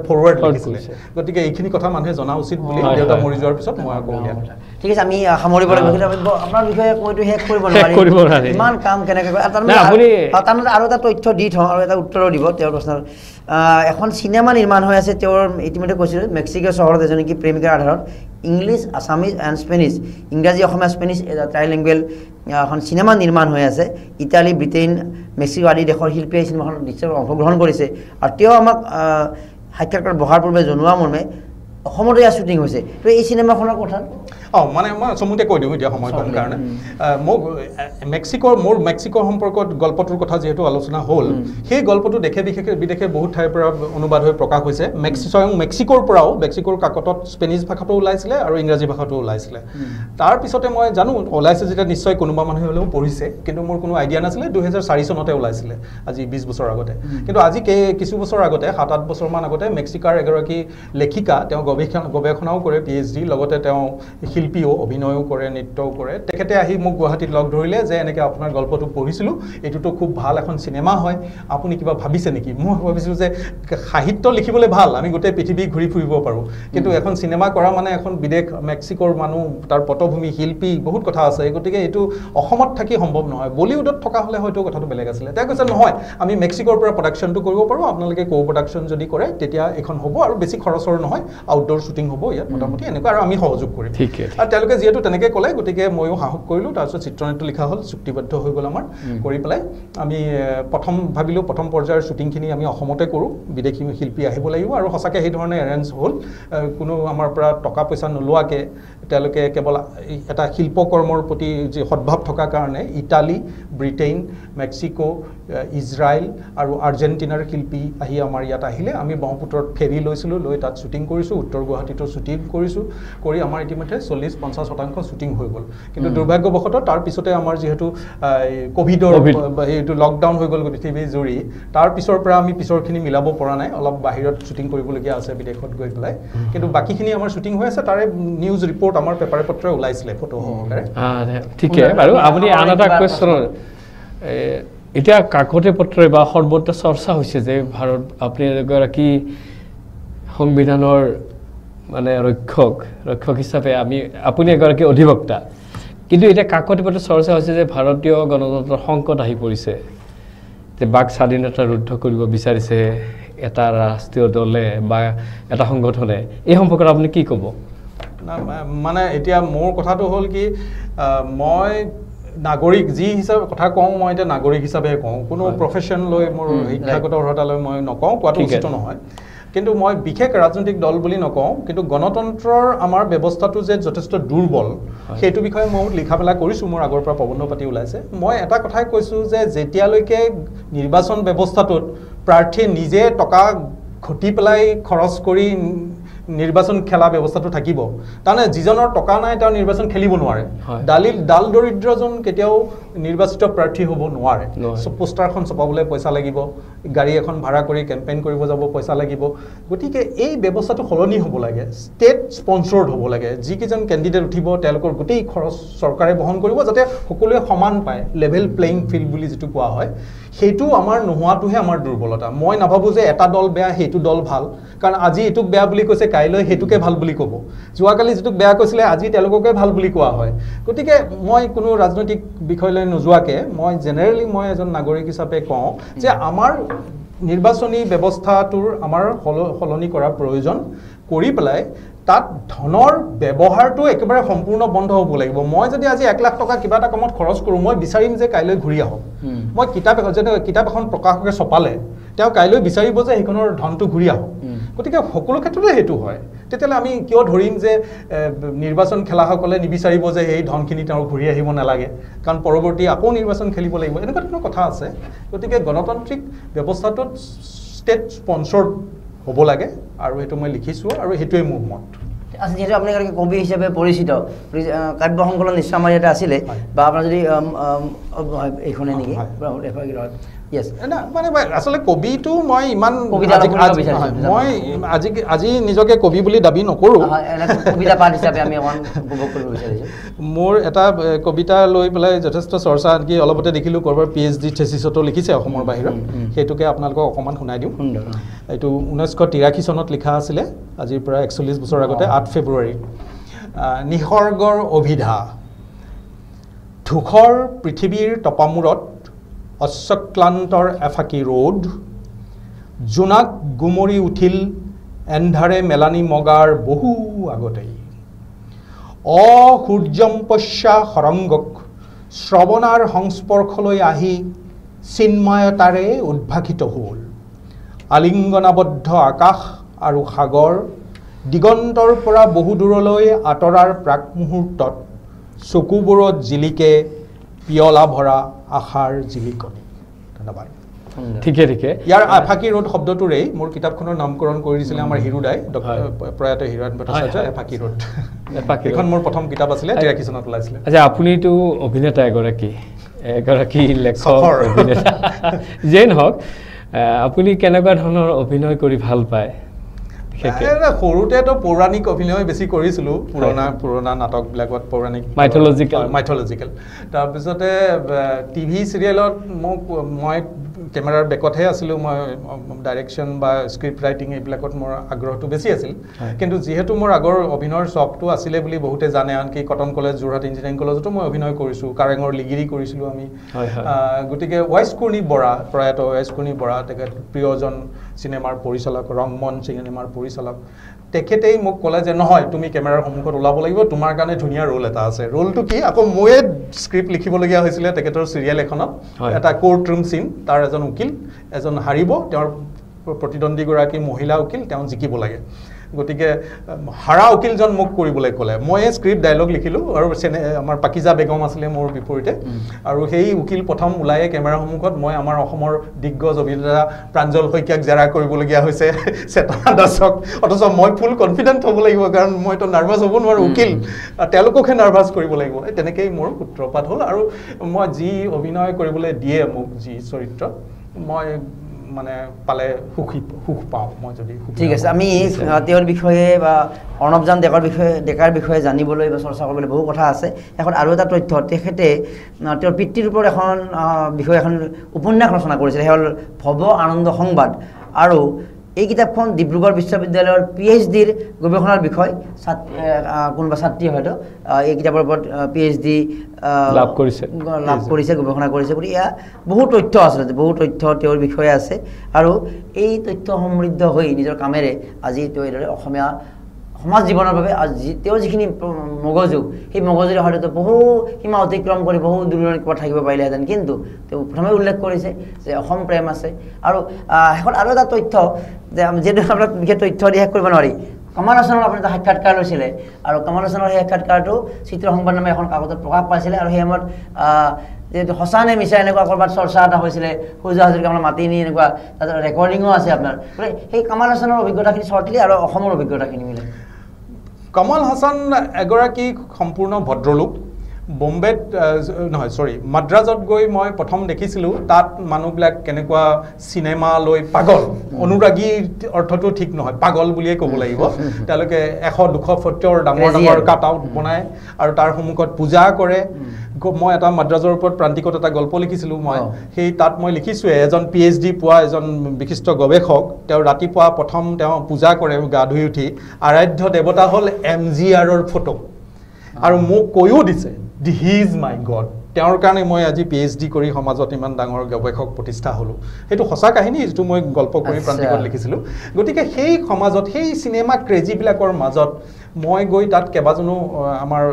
ফৰৱাৰ্ড লিখিছিলে গতিকে এইখিনি কথা মানুহে জনা উচিত বুলি দেউতা মৰি যোৱাৰ পিছত মই আকৌ উলিয়ালোঁ ঠিক আছে আমি সামৰিব লাগিব আপোনাৰ বিষয়ে কৈতো শেষ কৰিব নোৱাৰি ইমান কাম কেনেকৈ কৰে তাৰমানে আৰু এটা তথ্য দি থওঁ আৰু এটা উত্তৰো দিব তেওঁৰ প্ৰশ্নৰ এখন চিনেমা নিৰ্মাণ হৈ আছে তেওঁৰ ইতিমধ্যে কৈছিলোঁ মেক্সিকো চহৰত এজনী প্ৰেমিকাৰ আধাৰত ইংলিছ আছামিজ এণ্ড স্পেনিছ ইংৰাজী অসমীয়া স্পেনিছ ট্ৰাইলেংগুৱেল এখন চিনেমা নিৰ্মাণ হৈ আছে ইটালী ব্ৰিটেইন মেক্সিকো আদি দেশৰ শিল্পীয়ে চিনেমাখনত নিশ্চয় অংশগ্ৰহণ কৰিছে আৰু তেওঁ আমাক সাক্ষাৎকাৰ বহাৰ পূৰ্বে জনোৱা মৰ্মে অসমতে ইয়াৰ শ্বুটিং হৈছে তো এই চিনেমাখনৰ কথা মানে মই চমুতে কৈ দিওঁ এতিয়া সময় কম কাৰণে মোক মোৰ মেক্সিকোৰ সম্পৰ্কত গল্পটোৰ কথা যিহেতু আলোচনা হ'ল সেই গল্পটো দেশে বিদেশে বহুত ঠাইৰ পৰা অনুবাদ হৈ প্ৰকাশ হৈছে স্বয়ং মেক্সিকোৰ পৰাও মেক্সিকোৰ কাকতত স্পেনিছ ভাষাটো ওলাইছিলে আৰু ইংৰাজী ভাষাটো ওলাইছিলে তাৰপিছতে মই জানো ওলাইছে যেতিয়া নিশ্চয় কোনোবা মানুহে হ'লেও পঢ়িছে কিন্তু মোৰ কোনো আইডিয়া নাছিলে 2004 চনতে ওলাইছিলে আজি 20 বছৰ আগতে কিন্তু আজি কিছু বছৰ আগতে 7-8 বছৰমান আগতে মেক্সিকাৰ এগৰাকী লেখিকা তেওঁ গৱেষণাও কৰে PhD লগতে তেওঁ শিল্পীও অভিনয়ও কৰে নৃত্যও কৰে তেখেতে আহি মোক গুৱাহাটীত লগ ধৰিলে যে এনেকৈ আপোনাৰ গল্পটো পঢ়িছিলোঁ এইটোতো খুব ভাল এখন চিনেমা হয় আপুনি কিবা ভাবিছে নেকি মই ভাবিছিলোঁ যে সাহিত্য লিখিবলৈ ভাল আমি গোটেই পৃথিৱী ঘূৰি ফুৰিব পাৰোঁ কিন্তু এখন চিনেমা কৰা মানে এখন বিদেশ মেক্সিকোৰ মানুহ তাৰ পটভূমি শিল্পী বহুত কথা আছে গতিকে এইটো অসমত থাকি সম্ভৱ নহয় বলিউডত থকা হ'লে হয়তো কথাটো বেলেগ আছিলে তেওঁ কৈছে নহয় আমি মেক্সিকোৰ পৰা প্ৰডাকশ্যনটো কৰিব পাৰোঁ আপোনালোকে কো প্ৰডাকশ্যন যদি কৰে তেতিয়া এখন হ'ব আৰু বেছি খৰচৰ নহয় আউটডোৰ শ্বুটিং হ'ব ইয়াত মোটামুটি এনেকুৱা আৰু আমি সহযোগ কৰিম আৰু তেওঁলোকে যিহেতু তেনেকৈ ক'লে গতিকে ময়ো সাহস কৰিলোঁ তাৰপিছত চিত্ৰনাট্য লিখা হ'ল চুক্তিবদ্ধ হৈ গ'ল আমাৰ কৰি পেলাই আমি ভাবিলোঁ প্ৰথম পৰ্যায়ৰ শ্বুটিংখিনি আমি অসমতে কৰোঁ বিদেশী শিল্পী আহিব লাগিব আৰু সঁচাকৈ সেই ধৰণে এৰেঞ্জ হ'ল কোনো আমাৰ পৰা টকা পইচা নোলোৱাকৈ তেওঁলোকে কেৱল এটা শিল্পকৰ্মৰ প্ৰতি যি সদ্ভাৱ থকাৰ কাৰণে ইটালী ব্ৰিটেইন মেক্সিকো ইজৰাইল আৰু আৰ্জেণ্টিনাৰ শিল্পী আহি আমাৰ ইয়াত আহিলে আমি ব্ৰহ্মপুত্ৰত ফেৰী লৈছিলোঁ লৈ তাত শ্বুটিং কৰিছোঁ উত্তৰ গুৱাহাটীতো শ্বুটিং কৰিছোঁ কৰি আমাৰ ইতিমধ্যে 40-50% শ্বুটিং হৈ গ'ল কিন্তু দুৰ্ভাগ্যবশতঃ তাৰ পিছতে আমাৰ যিহেতু কোভিডৰ এইটো লকডাউন হৈ গ'ল পৃথিৱী জুৰি তাৰ পিছৰ পৰা আমি পিছৰখিনি মিলাব পৰা নাই অলপ বাহিৰত শ্বুটিং কৰিবলগীয়া আছে বিদেশত গৈ পেলাই কিন্তু বাকীখিনি আমাৰ শ্বুটিং হৈ আছে তাৰে নিউজ ৰিপৰ্ট আমাৰ পেপাৰে পত্ৰে ওলাইছিলে ফটো সহকাৰে ঠিকে বাৰু আপুনি আন এটা কুৱেশ্যন এতিয়া কাকতে পত্ৰে বা সৰ্বত্ৰ চৰ্চা হৈছে যে ভাৰত আপুনি এগৰাকী সংবিধানৰ মানে ৰক্ষক হিচাপে আপুনি এগৰাকী অধিবক্তা কিন্তু এতিয়া কাকতে পত্ৰে চৰ্চা হৈছে যে ভাৰতীয় গণতন্ত্ৰৰ সংকট আহি পৰিছে যে বাক স্বাধীনতা ৰুদ্ধ কৰিব বিচাৰিছে এটা ৰাষ্ট্ৰীয় দলে বা এটা সংগঠনে এই সম্পৰ্কত আপুনি কি ক'ব মানে এতিয়া মোৰ কথাটো হ'ল কি মই নাগৰিক যি হিচাপে কথা কওঁ মই এতিয়া নাগৰিক হিচাপে কওঁ কোনো প্ৰফেশ্যন লৈ মোৰ শিক্ষাগত অৰ্হতা লৈ মই নকওঁ কোৱাটো উচিত নহয় কিন্তু মই বিশেষ ৰাজনৈতিক দল বুলি নকওঁ কিন্তু গণতন্ত্ৰৰ আমাৰ ব্যৱস্থাটো যে যথেষ্ট দুৰ্বল সেইটো বিষয়ে মই লিখা মেলা কৰিছোঁ মোৰ আগৰ পৰা প্ৰবন্ধ পাতি ওলাইছে মই এটা কথাই কৈছোঁ যে যেতিয়ালৈকে নিৰ্বাচন ব্যৱস্থাটোত প্ৰাৰ্থীয়ে নিজে টকা ঘটি পেলাই খৰচ কৰি নিৰ্বাচন খেলা ব্যৱস্থাটো থাকিব তাৰমানে যিজনৰ টকা নাই তেওঁ নিৰ্বাচন খেলিব নোৱাৰে ডাল দৰিদ্ৰজন কেতিয়াও নিৰ্বাচিত প্ৰাৰ্থী হ'ব নোৱাৰে পোষ্টাৰখন ছপাবলৈ পইচা লাগিব গাড়ী এখন ভাড়া কৰি কেম্পেইন কৰিব যাব পইচা লাগিব গতিকে এই ব্যৱস্থাটো সলনি হ'ব লাগে ষ্টেট স্পন্সৰ্ড হ'ব লাগে যিকেইজন কেণ্ডিডেট উঠিব তেওঁলোকৰ গোটেই খৰচ চৰকাৰে বহন কৰিব যাতে সকলোৱে সমান পায় লেভেল প্লেইং ফিল্ড বুলি যিটো কোৱা হয় সেইটো আমাৰ নোহোৱাটোহে আমাৰ দুৰ্বলতা মই নাভাবোঁ যে এটা দল বেয়া সেইটো দল ভাল কাৰণ আজি এইটোক বেয়া বুলি কৈছে কাইলৈ সেইটোকে ভাল বুলি ক'ব যোৱাকালি যিটোক বেয়া কৈছিলে আজি তেওঁলোককে ভাল বুলি কোৱা হয় গতিকে মই কোনো ৰাজনৈতিক বিষয়লৈ নোযোৱাকৈ মই জেনেৰেলি মই এজন নাগৰিক হিচাপে কওঁ যে আমাৰ নিৰ্বাচনী ব্যৱস্থাটোৰ আমাৰ সলনি কৰাৰ প্ৰয়োজন কৰি পেলাই তাত ধনৰ ব্যৱহাৰটো একেবাৰে সম্পূৰ্ণ বন্ধ হ'ব লাগিব মই যদি আজি 1 লাখ টকা কিবা এটা কামত খৰচ কৰোঁ মই বিচাৰিম যে কাইলৈ ঘূৰি আহক মই কিতাপ এখন প্ৰকাশকে ছপালে তেওঁ কাইলৈ বিচাৰিব যে সেইখনৰ ধনটো ঘূৰি আহক গতিকে সকলো ক্ষেত্ৰতে সেইটো হয় তেতিয়াহ'লে আমি কিয় ধৰিম যে নিৰ্বাচন খেলাসকলে নিবিচাৰিব যে এই ধনখিনি তেওঁৰ ঘূৰি আহিব নালাগে কাৰণ পৰৱৰ্তী আকৌ নিৰ্বাচন খেলিব লাগিব এনেকুৱা ধৰণৰ কথা আছে গতিকে গণতান্ত্ৰিক ব্যৱস্থাটোত ষ্টেট স্পন্সৰ্ড হ'ব লাগে আৰু সেইটো মই লিখিছোঁ আৰু সেইটোৱে মোৰ মত আচ্ছা যেহেতু আপুনি এগৰাকী কবি হিচাপে পৰিচিত কাব্য সংকলন নিশ্চয় আমাৰ ইয়াতে আছিলে বা আপোনাৰ যদি এইখনে নেকি ইয়েছ মানে আচলতে কবিটো মই ইমান মই আজি নিজকে কবি বুলি দাবী নকৰোঁ কবিতা পাঠ হিচাপে আমি অকণমান উপভোগ কৰিব বিচাৰিছোঁ মোৰ এটা কবিতা লৈ পেলাই যথেষ্ট চৰ্চা আনকি অলপতে দেখিলোঁ ক'ৰবাৰ PhD থেচিছতো লিখিছে অসমৰ বাহিৰত সেইটোকে আপোনালোকক অকণমান শুনাই দিওঁ এইটো 1983 চনত লিখা আছিলে আজিৰ পৰা 41 বছৰ আগতে 8 ফেব্ৰুৱাৰী নিসৰ্গৰ অভিধা ধূসৰ পৃথিৱীৰ তপামূৰত অশ্বক্লান্তৰ এফাকি ৰ'দ জোনাক গুমৰি উঠিল এন্ধাৰে মেলানী মগাৰ বহু আগতেই অসূৰ্যম্পস্যা সৰংগক শ্ৰৱণাৰ সংস্পৰ্শলৈ আহি চিন্ময়তাৰে উদ্ভাসিত হ'ল আলিংগনাবদ্ধ আকাশ আৰু সাগৰ দিগন্তৰ পৰা বহু দূৰলৈ আঁতৰাৰ প্ৰাক মুহূৰ্তত চকুবোৰত জিলিকে পিয়লা ভৰা আশাৰ জিলিকনি ধন্যবাদ ঠিকে ঠিকে ইয়াৰ এফাকি ৰোড শব্দটোৰেই মোৰ কিতাপখনৰ নামকৰণ কৰি দিছিলে আমাৰ হিৰুদাই প্ৰয়াত হিৰুদান ভট্টাচাৰ্য এফাকি ৰোড এখন মোৰ প্ৰথম কিতাপ আছিলে 83 চনত ওলাইছিলে আচ্ছা আপুনিতো অভিনেতা এগৰাকী লেখক অভিনেতা যেই নহওক আপুনি কেনেকুৱা ধৰণৰ অভিনয় কৰি ভাল পায় সৰুতেতো পৌৰাণিক অভিনয় বেছি কৰিছিলোঁ পুৰণা নাটকবিলাকত পৌৰাণিক মাইথলজিকেল তাৰপিছতে টিভি চিৰিয়েলত মই কেমেৰাৰ বেকতহে আছিলোঁ মই ডাইৰেকশ্যন বা স্ক্ৰিপ্ট ৰাইটিং এইবিলাকত মোৰ আগ্ৰহটো বেছি আছিল কিন্তু যিহেতু মোৰ আগৰ অভিনয়ৰ চখটো আছিলে বুলি বহুতে জানে আনকি কটন কলেজ যোৰহাট ইঞ্জিনিয়াৰিং কলেজতো মই অভিনয় কৰিছোঁ কাৰেঙৰ লিগিৰি কৰিছিলোঁ আমি গতিকে ৱাইচ কুৰ্ণী বৰা প্ৰয়াত ৱাইচ কুৰ্ণী বৰা তেখেত প্ৰিয়জন চিনেমাৰ পৰিচালক ৰংমন চিনেমাৰ পৰিচালক তেখেতেই মোক ক'লে যে নহয় তুমি কেমেৰাৰ সন্মুখত ওলাব লাগিব তোমাৰ কাৰণে ধুনীয়া ৰোল এটা আছে ৰোলটো কি আকৌ ময়ে স্ক্ৰিপ্ট লিখিবলগীয়া হৈছিলে তেখেতৰ চিৰিয়েল এখনত এটা কোৰ্ট ৰুম চিন তাৰ এজন উকিল এজন হাৰিব তেওঁৰ প্ৰতিদ্বন্দ্বীগৰাকী মহিলা উকিল তেওঁ জিকিব লাগে গতিকে হাৰা উকিলজন মোক কৰিবলৈ ক'লে মই স্ক্ৰিপ্ট ডায়লগ লিখিলোঁ আৰু আমাৰ পাকিজা বেগম আছিলে মোৰ বিপৰীতে আৰু সেই উকিল প্ৰথম ওলায়ে কেমেৰা সন্মুখত মই আমাৰ অসমৰ দিগ্গজ অভিনেতা প্ৰাঞ্জল শইকীয়াক জেৰা কৰিবলগীয়া হৈছে চেতনা দাসক অথচ মই ফুল কনফিডেণ্ট হ'ব লাগিব কাৰণ মইতো নাৰ্ভাছ হ'ব নোৱাৰোঁ উকিল তেওঁলোককহে নাৰ্ভাছ কৰিব লাগিব তেনেকেই মোৰ সূত্ৰপাত হ'ল আৰু মই যি অভিনয় কৰিবলৈ দিয়ে মোক যি চৰিত্ৰ মই মানে পালে সুখ পাওঁ মই যদি ঠিক আছে আমি তেওঁৰ বিষয়ে বা অৰ্ণৱজান ডেকাৰ বিষয়ে জানিবলৈ বা চৰ্চা কৰিবলৈ বহু কথা আছে এখন আৰু এটা তথ্য তেখেতে তেওঁৰ পিতৃৰ ওপৰত এখন উপন্যাস ৰচনা কৰিছিলে সেই হ'ল ভৱ আনন্দ সংবাদ আৰু এই কিতাপখন ডিব্ৰুগড় বিশ্ববিদ্যালয়ৰ PhDৰ গৱেষণাৰ বিষয় কোনোবা ছাত্ৰী হয়তো এই কিতাপৰ ওপৰত PhD লাভ কৰিছে গৱেষণা কৰিছে গতিকে এয়া বহু তথ্য আচলতে বহু তথ্য তেওঁৰ বিষয়ে আছে আৰু এই তথ্য সমৃদ্ধ হৈ নিজৰ কামেৰে আজি তেওঁ এইদৰে অসমীয়া সমাজ জীৱনৰ বাবে তেওঁৰ যিখিনি মগজু সেই মগজুৰে হয়তো বহু সীমা অতিক্ৰম কৰি বহু দূৰণিৰ পৰা থাকিব পাৰিলেহেঁতেন কিন্তু তেওঁ প্ৰথমে উল্লেখ কৰিছে যে অসম প্ৰেম আছে আৰু শেষত আৰু এটা তথ্য যে যিহেতু আপোনাক বিশেষ তথ্য দি শেষ কৰিব নোৱাৰি কমল হাছানৰ আপুনি এটা সাক্ষাৎকাৰ লৈছিলে আৰু কমল হাছানৰ সেই সাক্ষাৎকাৰটো চিত্ৰ সংবাদ নামে এখন কাকতত প্ৰকাশ পাইছিলে আৰু সেই সময়ত যিহেতু সঁচা নে মিছা এনেকুৱা ক'ৰবাত চৰ্চা এটা হৈছিলে সূৰ্য হাজৰিকা আপোনাৰ মাতি নি এনেকুৱা তাত ৰেকৰ্ডিঙো আছে আপোনাৰ সেই কমল হাছানৰ অভিজ্ঞতাখিনি চৰ্টলি আৰু অসমৰ অভিজ্ঞতাখিনি মিলে কমল হাছান এগৰাকী সম্পূৰ্ণ ভদ্ৰলোক বম্বেত মাদ্ৰাজত গৈ মই প্ৰথম দেখিছিলোঁ তাত মানুহবিলাক কেনেকুৱা চিনেমা লৈ পাগল অনুৰাগী অৰ্থটো ঠিক নহয় পাগল বুলিয়ে ক'ব লাগিব তেওঁলোকে 100-200 ফুটৰ ডাঙৰ কাট আউট বনায় আৰু তাৰ সন্মুখত পূজা কৰে মই এটা মাদ্ৰাজৰ ওপৰত প্ৰান্তিকত এটা গল্প লিখিছিলোঁ মই সেই তাত মই লিখিছোঁ এজন PhD পোৱা এজন বিশিষ্ট গৱেষক তেওঁ ৰাতিপুৱা প্ৰথম তেওঁ পূজা কৰে গা ধুই উঠি আৰাধ্য দেৱতা হ'ল MGRৰ ফটো আৰু মোক কৈও দিছে হি ইজ মাই গড তেওঁৰ কাৰণে মই আজি PhD কৰি সমাজত ইমান ডাঙৰ গৱেষক প্ৰতিষ্ঠা হ'লোঁ সেইটো সঁচা কাহিনী যিটো মই গল্প কৰি প্ৰান্তিকত লিখিছিলোঁ গতিকে সেই সমাজত সেই চিনেমা ক্ৰেজিবিলাকৰ মাজত মই গৈ তাত কেইবাজনো আমাৰ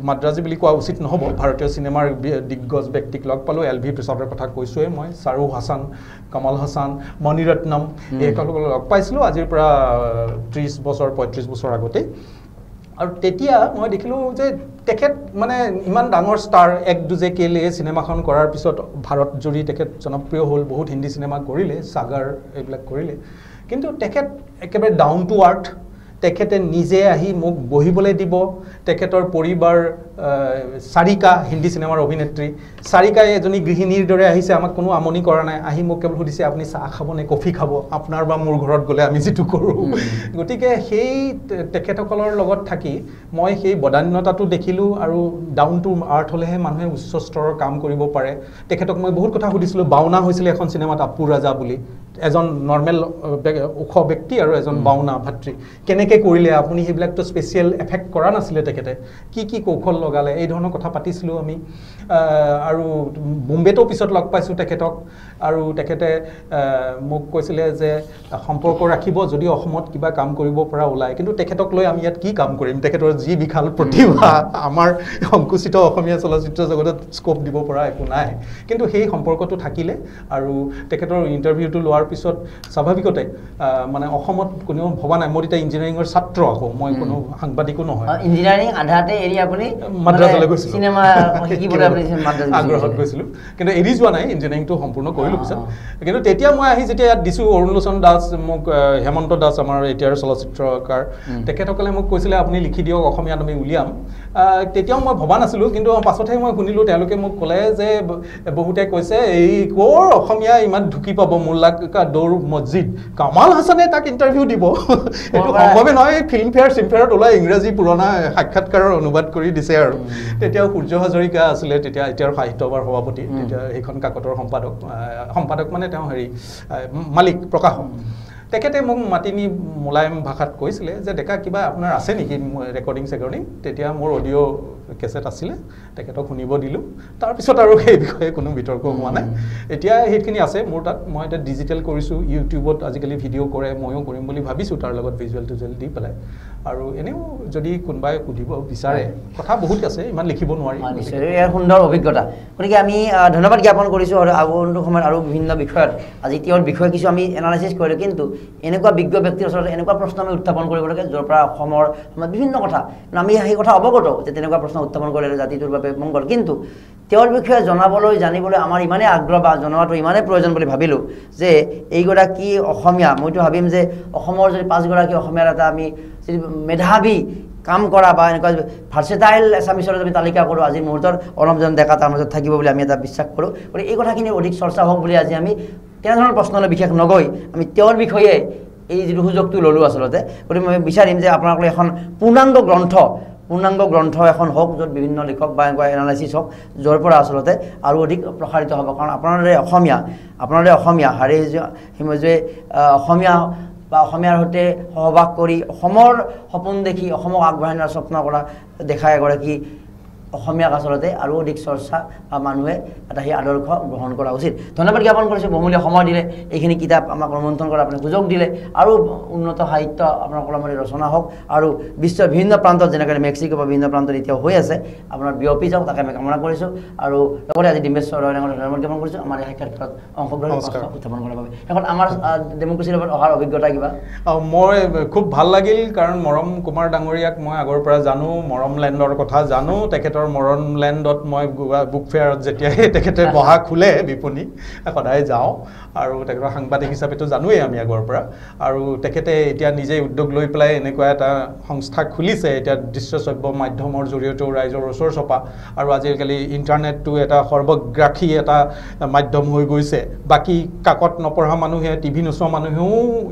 মাদ্ৰাজী বুলি কোৱা উচিত নহ'ব ভাৰতীয় চিনেমাৰ দিগ্গজ ব্যক্তিক লগ পালোঁ LV প্ৰসাদৰ কথা কৈছোঁৱে মই চাৰু হাছান কমল হাছান মণিৰত্নম এইসকলক লগ পাইছিলোঁ আজিৰ পৰা 30 বছৰ 35 বছৰ আগতে আৰু তেতিয়া মই দেখিলোঁ যে তেখেত মানে ইমান ডাঙৰ ষ্টাৰ এক দুজে কেলে চিনেমাখন কৰাৰ পিছত ভাৰত জুৰি তেখেত জনপ্ৰিয় হ'ল বহুত হিন্দী চিনেমা কৰিলে সাগৰ এইবিলাক কৰিলে কিন্তু তেখেত একেবাৰে ডাউন টু আৰ্থ তেখেতে নিজে আহি মোক বহিবলৈ দিব তেখেতৰ পৰিবাৰ সাৰিকা হিন্দী চিনেমাৰ অভিনেত্ৰী সাৰিকাই এজনী গৃহিণীৰ দৰে আহিছে আমাক কোনো আমনি কৰা নাই আহি মোক কেৱল সুধিছে আপুনি চাহ খাব নে কফি খাব আপোনাৰ বা মোৰ ঘৰত গ'লে আমি যিটো কৰোঁ গতিকে সেই তেখেতসকলৰ লগত থাকি মই সেই বদান্যতাটো দেখিলোঁ আৰু ডাউন টু আৰ্থ হ'লেহে মানুহে উচ্চ স্তৰৰ কাম কৰিব পাৰে তেখেতক মই বহুত কথা সুধিছিলোঁ বাওনা হৈছিলে এখন চিনেমাত আপু ৰাজা বুলি এজন নৰ্মেল ওখ ব্যক্তি আৰু এজন বাওনা ভাতৃ কেনেকৈ কৰিলে আপুনি সেইবিলাকতো স্পেচিয়েল এফেক্ট কৰা নাছিলে তেখেতে কি কৌশল লগালে এই ধৰণৰ কথা পাতিছিলোঁ আমি আৰু বোম্বেতো পিছত লগ পাইছোঁ তেখেতক আৰু তেখেতে মোক কৈছিলে যে সম্পৰ্ক ৰাখিব যদি অসমত কিবা কাম কৰিব পৰা ওলায় কিন্তু তেখেতক লৈ আমি ইয়াত কি কাম কৰিম তেখেতৰ যি বিশাল প্ৰতিভা আমাৰ সংকুচিত অসমীয়া চলচ্চিত্ৰ জগতত স্কোপ দিব পৰা একো নাই কিন্তু সেই সম্পৰ্কটো থাকিলে আৰু তেখেতৰ ইণ্টাৰভিউটো লোৱাৰ পিছত স্বাভাৱিকতে মানে অসমত কোনেও ভবা নাই মই তেতিয়া ইঞ্জিনিয়াৰিঙৰ ছাত্ৰ আকৌ মই কোনো সাংবাদিকো নহয় ইঞ্জিনিয়াৰিং আধাতে এৰি আপুনি মাদ্ৰাজলৈ গৈছিলোঁ চিনেমা শিকিবলৈ আপুনি আগ্ৰহত গৈছিলোঁ কিন্তু এৰি যোৱা নাই ইঞ্জিনিয়াৰিংটো সম্পূৰ্ণ কৰিলোঁ পিছত কিন্তু তেতিয়া মই আহি যেতিয়া ইয়াত দিছোঁ অৰুণলোচন দাস মোক হেমন্ত দাস আমাৰ এতিয়াৰ চলচ্চিত্ৰকাৰ তেখেতসকলে মোক কৈছিলে আপুনি লিখি দিয়ক অসমীয়াত আমি উলিয়াম তেতিয়াও মই ভবা নাছিলোঁ কিন্তু পাছতহে মই শুনিলোঁ তেওঁলোকে মোক ক'লে যে বহুতে কৈছে এই ক'ৰ অসমীয়া ইমান ঢুকি পাব মোল্লা দৌৰ মছজিদ কমল হাছানে তাক ইণ্টাৰভিউ দিব এইটো সম্ভৱে নহয় ফিল্মফেয়াৰত ওলাই ইংৰাজী পুৰণা সাক্ষাৎকাৰৰ অনুবাদ কৰি দিছে আৰু তেতিয়াও সূৰ্য হাজৰিকা আছিলে তেতিয়া এতিয়াৰ সাহিত্য সভাৰ সভাপতি তেতিয়া সেইখন কাকতৰ সম্পাদক মানে তেওঁ মালিক প্ৰকাশক তেখেতে মোক মাতি নি মোলায়ম ভাষাত কৈছিলে যে ডেকা কিবা আপোনাৰ আছে নেকি ৰেকৰ্ডিং তেতিয়া মোৰ অডিঅ' কেছেট আছিলে তেখেতক শুনিব দিলোঁ তাৰপিছত আৰু সেই বিষয়ে কোনো বিতৰ্ক হোৱা নাই এতিয়া সেইখিনি আছে মোৰ তাত মই এতিয়া ডিজিটেল কৰিছোঁ ইউটিউবত আজিকালি ভিডিঅ' কৰে ময়ো কৰিম বুলি ভাবিছোঁ তাৰ লগত ভিজুৱেল টিজুৱেল দি পেলাই আৰু এনেও যদি কোনোবাই সুধিব বিচাৰে কথা বহুত আছে ইমান লিখিব নোৱাৰি নিশ্চয় ইয়াৰ সুন্দৰ অভিজ্ঞতা গতিকে আমি ধন্যবাদ জ্ঞাপন কৰিছোঁ আৰু আগন্তুক সময়ত আৰু বিভিন্ন বিষয়ত আজি তেওঁৰ বিষয়ে কিছু আমি এনালাইচিছ কৰিলোঁ কিন্তু এনেকুৱা বিজ্ঞ ব্যক্তিৰ ওচৰত এনেকুৱা প্ৰশ্ন আমি উত্থাপন কৰিব লাগে য'ৰ পৰা অসমৰ বিভিন্ন কথা আমি সেই কথা অৱগত যে তেনেকুৱা প্ৰশ্ন উত্থাপন কৰিলে জাতিটোৰ বাবে মংগল কিন্তু তেওঁৰ বিষয়ে জনাবলৈ জানিবলৈ আমাৰ ইমানেই আগ্ৰহ বা জনোৱাটো ইমানেই প্ৰয়োজন বুলি ভাবিলোঁ যে এইগৰাকী অসমীয়া মইতো ভাবিম যে অসমৰ যদি 5গৰাকী অসমীয়াৰ এটা আমি যদি মেধাৱী কাম কৰা বা এনেকুৱা ভাৰ্চেটাইল এছামিছৰ আমি তালিকা কৰোঁ আজিৰ মুহূৰ্তত অলপজন ডেকা তাৰ মাজত থাকিব বুলি আমি এটা বিশ্বাস কৰোঁ গতিকে এই কথাখিনি অধিক চৰ্চা হওক বুলি আজি আমি তেনেধৰণৰ প্ৰশ্নলৈ বিশেষ নগৈ আমি তেওঁৰ বিষয়ে এই যিটো সুযোগটো ল'লোঁ আচলতে গতিকে মই বিচাৰিম যে আপোনালোকে এখন পূৰ্ণাংগ গ্ৰন্থ এখন হওক য'ত বিভিন্ন লিখক বা এনেকুৱা এনালাইচিছ হওক য'ৰ পৰা আচলতে আৰু অধিক প্ৰসাৰিত হ'ব কাৰণ আপোনালোকে অসমীয়া হাৰে হিমজুৱে অসমীয়া বা অসমীয়াৰ সৈতে সহবাস কৰি অসমৰ সপোন দেখি অসমক আগবঢ়াই নিয়াৰ স্বপ্ন কৰা দেখা এগৰাকী অসমীয়াক আচলতে আৰু অধিক চৰ্চা বা মানুহে এটা সেই আদৰ্শ গ্ৰহণ কৰা উচিত ধন্যবাদ জ্ঞাপন কৰিছোঁ বহুমূলীয়া সময় দিলে এইখিনি কিতাপ আমাক অনুমন্ত্ৰণ কৰা আপুনি সুযোগ দিলে আৰু উন্নত সাহিত্য আপোনাৰ কলমৰে ৰচনা হওক আৰু বিশ্বৰ বিভিন্ন প্ৰান্তত যেনেকৈ মেক্সিকো বা বিভিন্ন প্ৰান্তত এতিয়াও হৈ আছে আপোনাৰ বিয়পি যাওক তাকে আমি কামনা কৰিছোঁ আৰু লগতে আজি ডিম্বেশ্বৰ ধন্যবাদ জ্ঞাপন কৰিছোঁ আমাৰ এই সাক্ষাৎকাৰত অংশগ্ৰহণ উত্থাপন কৰাৰ বাবে এখন আমাৰ ডেম'ক্ৰেচিৰ লগত অহাৰ অভিজ্ঞতা কিবা মই খুব ভাল লাগিল কাৰণ মৰম কুমাৰ ডাঙৰীয়াক মই আগৰ পৰা জানো মৰম লেণ্ডৰ কথা জানো তেখেতৰ মৰম লেণ্ডত মই বুক ফেয়াৰত যেতিয়াই তেখেতে বহা খোলে বিপণী সদায় যাওঁ আৰু তেখেতৰ সাংবাদিক হিচাপেতো জানোৱেই আমি আগৰ পৰা আৰু তেখেতে এতিয়া নিজেই উদ্যোগ লৈ পেলাই এনেকুৱা এটা সংস্থা খুলিছে এতিয়া দৃশ্যশ্ৰব্য মাধ্যমৰ জৰিয়তেও ৰাইজৰ ওচৰ চপা আৰু আজিকালি ইণ্টাৰনেটটো এটা সৰ্বগ্ৰাসী এটা মাধ্যম হৈ গৈছে বাকী কাকত নপঢ়া মানুহে টিভি নোচোৱা মানুহেও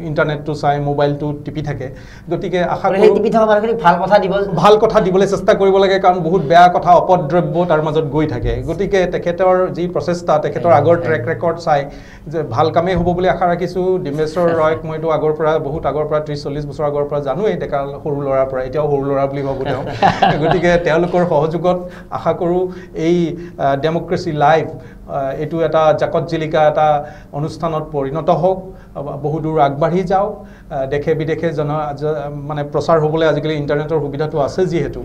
ইণ্টাৰনেটটো চাই মোবাইলটো টিপি থাকে গতিকে আশা কৰোঁ ভাল কথা দিবলৈ চেষ্টা কৰিব লাগে কাৰণ বহুত বেয়া কথা অপদ্ৰব্য তাৰ মাজত গৈ থাকে গতিকে তেখেতৰ যি প্ৰচেষ্টা তেখেতৰ আগৰ ট্ৰেক ৰেকৰ্ড চাই যে ভাল কামেই হ'ব বুলি আশা ৰাখিছোঁ ডিম্বেশ্বৰ ৰয়ক মইতো আগৰ পৰা বহুত আগৰ পৰা 30-40 বছৰ আগৰ পৰা জানোৱেই ডেকা সৰু ল'ৰাৰ পৰা এতিয়াও সৰু ল'ৰা বুলি ভাবোঁ তেওঁ গতিকে তেওঁলোকৰ সহযোগত আশা কৰোঁ এই ডেম'ক্ৰেচি লাইভ এইটো এটা জাকত জিলিকা এটা অনুষ্ঠানত পৰিণত হওক বহুদূৰ আগবাঢ়ি যাওক দেশে বিদেশে মানে প্ৰচাৰ হ'বলৈ আজিকালি ইণ্টাৰনেটৰ সুবিধাটো আছে যিহেতু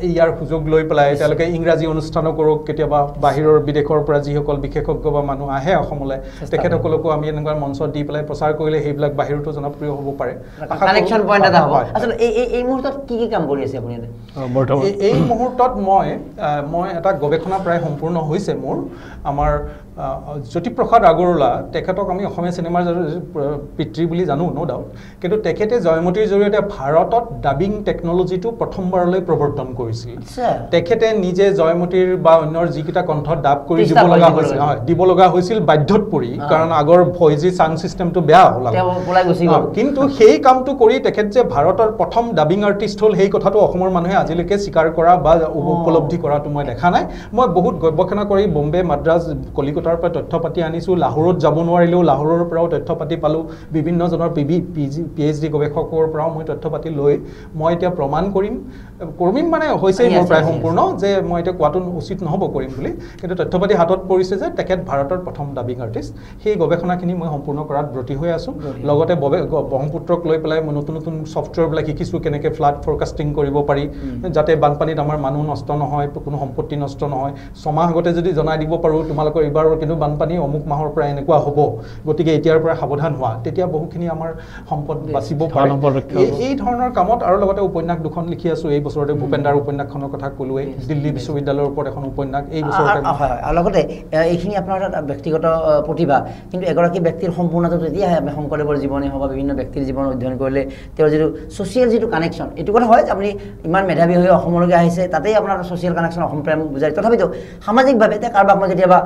ইয়াৰ সুযোগ লৈ পেলাই তেওঁলোকে ইংৰাজী অনুষ্ঠানো কৰক কেতিয়াবা বাহিৰৰ বিদেশৰ পৰা যিসকল বিশেষজ্ঞ বা মানুহ আহে অসমলৈ তেখেতসকলকো আমি এনেকুৱা মঞ্চ দি পেলাই প্ৰচাৰ কৰিলে সেইবিলাক বাহিৰতো জনপ্ৰিয় হ'ব পাৰে কানেকশ্যন পইণ্ট এটা হ'ব আচলতে এই মুহূৰ্তত কি কাম কৰি আছে আপুনি এই মুহূৰ্তত মই এটা গৱেষণা প্ৰায় সম্পূৰ্ণ হৈছে মোৰ আমাৰ জ্যোতিপ্ৰসাদ আগৰৱালা তেখেতক আমি অসমীয়া চিনেমাৰ পিতৃ বুলি জানো ন' ডাউট কিন্তু তেখেতে জয়মতীৰ জৰিয়তে ভাৰতত ডাবিং টেকন'লজিটো প্ৰথমবাৰলৈ প্ৰৱৰ্তন কৰিছিল তেখেতে নিজে জয়মতীৰ বা অন্যৰ যিকেইটা কণ্ঠত ডাব কৰি দিব লগা হৈছিল বাধ্যত পৰি কাৰণ আগৰ ভইজি চাউণ্ড ছিষ্টেমটো বেয়া হ'ল কিন্তু সেই কামটো কৰি তেখেত যে ভাৰতৰ প্ৰথম ডাবিং আৰ্টিষ্ট হ'ল সেই কথাটো অসমৰ মানুহে আজিলৈকে স্বীকাৰ কৰা বা উপলব্ধি কৰাটো মই দেখা নাই মই বহুত গৱেষণা কৰি বম্বে মাদ্ৰাজ কলিকতাৰ পৰা তথ্য পাতি আনিছোঁ লাহোৰত যাব নোৱাৰিলেও লাহোৰৰ পৰাও তথ্য পাতি পালোঁ বিভিন্নজনৰ PhD গৱেষকৰ পৰাও মই তথ্য পাতি লৈ মই এতিয়া প্ৰমাণ কৰিম মানে হৈছেই মোৰ প্ৰায় সম্পূৰ্ণ যে মই এতিয়া কোৱাটো উচিত নহ'ব কৰিম বুলি কিন্তু তথ্য পাতি হাতত পৰিছে যে তেখেত ভাৰতৰ প্ৰথম ডাবিং আৰ্টিষ্ট সেই গৱেষণাখিনি মই সম্পূৰ্ণ কৰাত ব্ৰতী হৈ আছোঁ লগতে ব্ৰহ্মপুত্ৰক লৈ পেলাই মই নতুন নতুন ছফ্টৱেৰবিলাক শিকিছোঁ কেনেকৈ ফ্লাড ফৰকাষ্টিং কৰিব পাৰি যাতে বানপানীত আমাৰ মানুহ নষ্ট নহয় কোনো সম্পত্তি নষ্ট নহয় 6 মাহ আগতে যদি জনাই দিব পাৰোঁ তোমালোকৰ এইবাৰৰ কিন্তু বানপানী অমুক মাহৰ পৰা এনেকুৱা হ'ব গতিকে এতিয়াৰ পৰা সাৱধান হোৱা তেতিয়া বহুখিনি আমাৰ সম্পদ বাচিব পাৰে এই ধৰণৰ কামত আৰু লগতে উপন্যাস দুখন লিখি আছোঁ এই বছৰতে ভূপেন্দাৰ উপন্যাসখনৰ কথা ক'লোৱেই দিল্লী বিশ্ববিদ্যালয়ৰ ওপৰত এখন উপন্যাস এই বছৰতে লগতে এইখিনি আপোনাৰ এটা ব্যক্তিগত প্ৰতিভা কিন্তু এগৰাকী ব্যক্তিৰ সম্পূৰ্ণতা তেতিয়াহে আমি শংকৰদেৱৰ জীৱনেই হওক বা বিভিন্ন ব্যক্তিৰ জীৱন অধ্যয়ন কৰিলে তেওঁৰ যিটো ছ'চিয়েল যিটো কানেকশ্যন এইটো কথা হয় যে আপুনি ইমান মেধাৱী হৈ অসমলৈকে আহিছে তাতেই আপোনাৰ ছ'চিয়েল কানেকশ্যন অসম প্ৰেম বুজায় তথাপিতো সামাজিকভাৱে এতিয়া কাৰোবাক মই কেতিয়াবা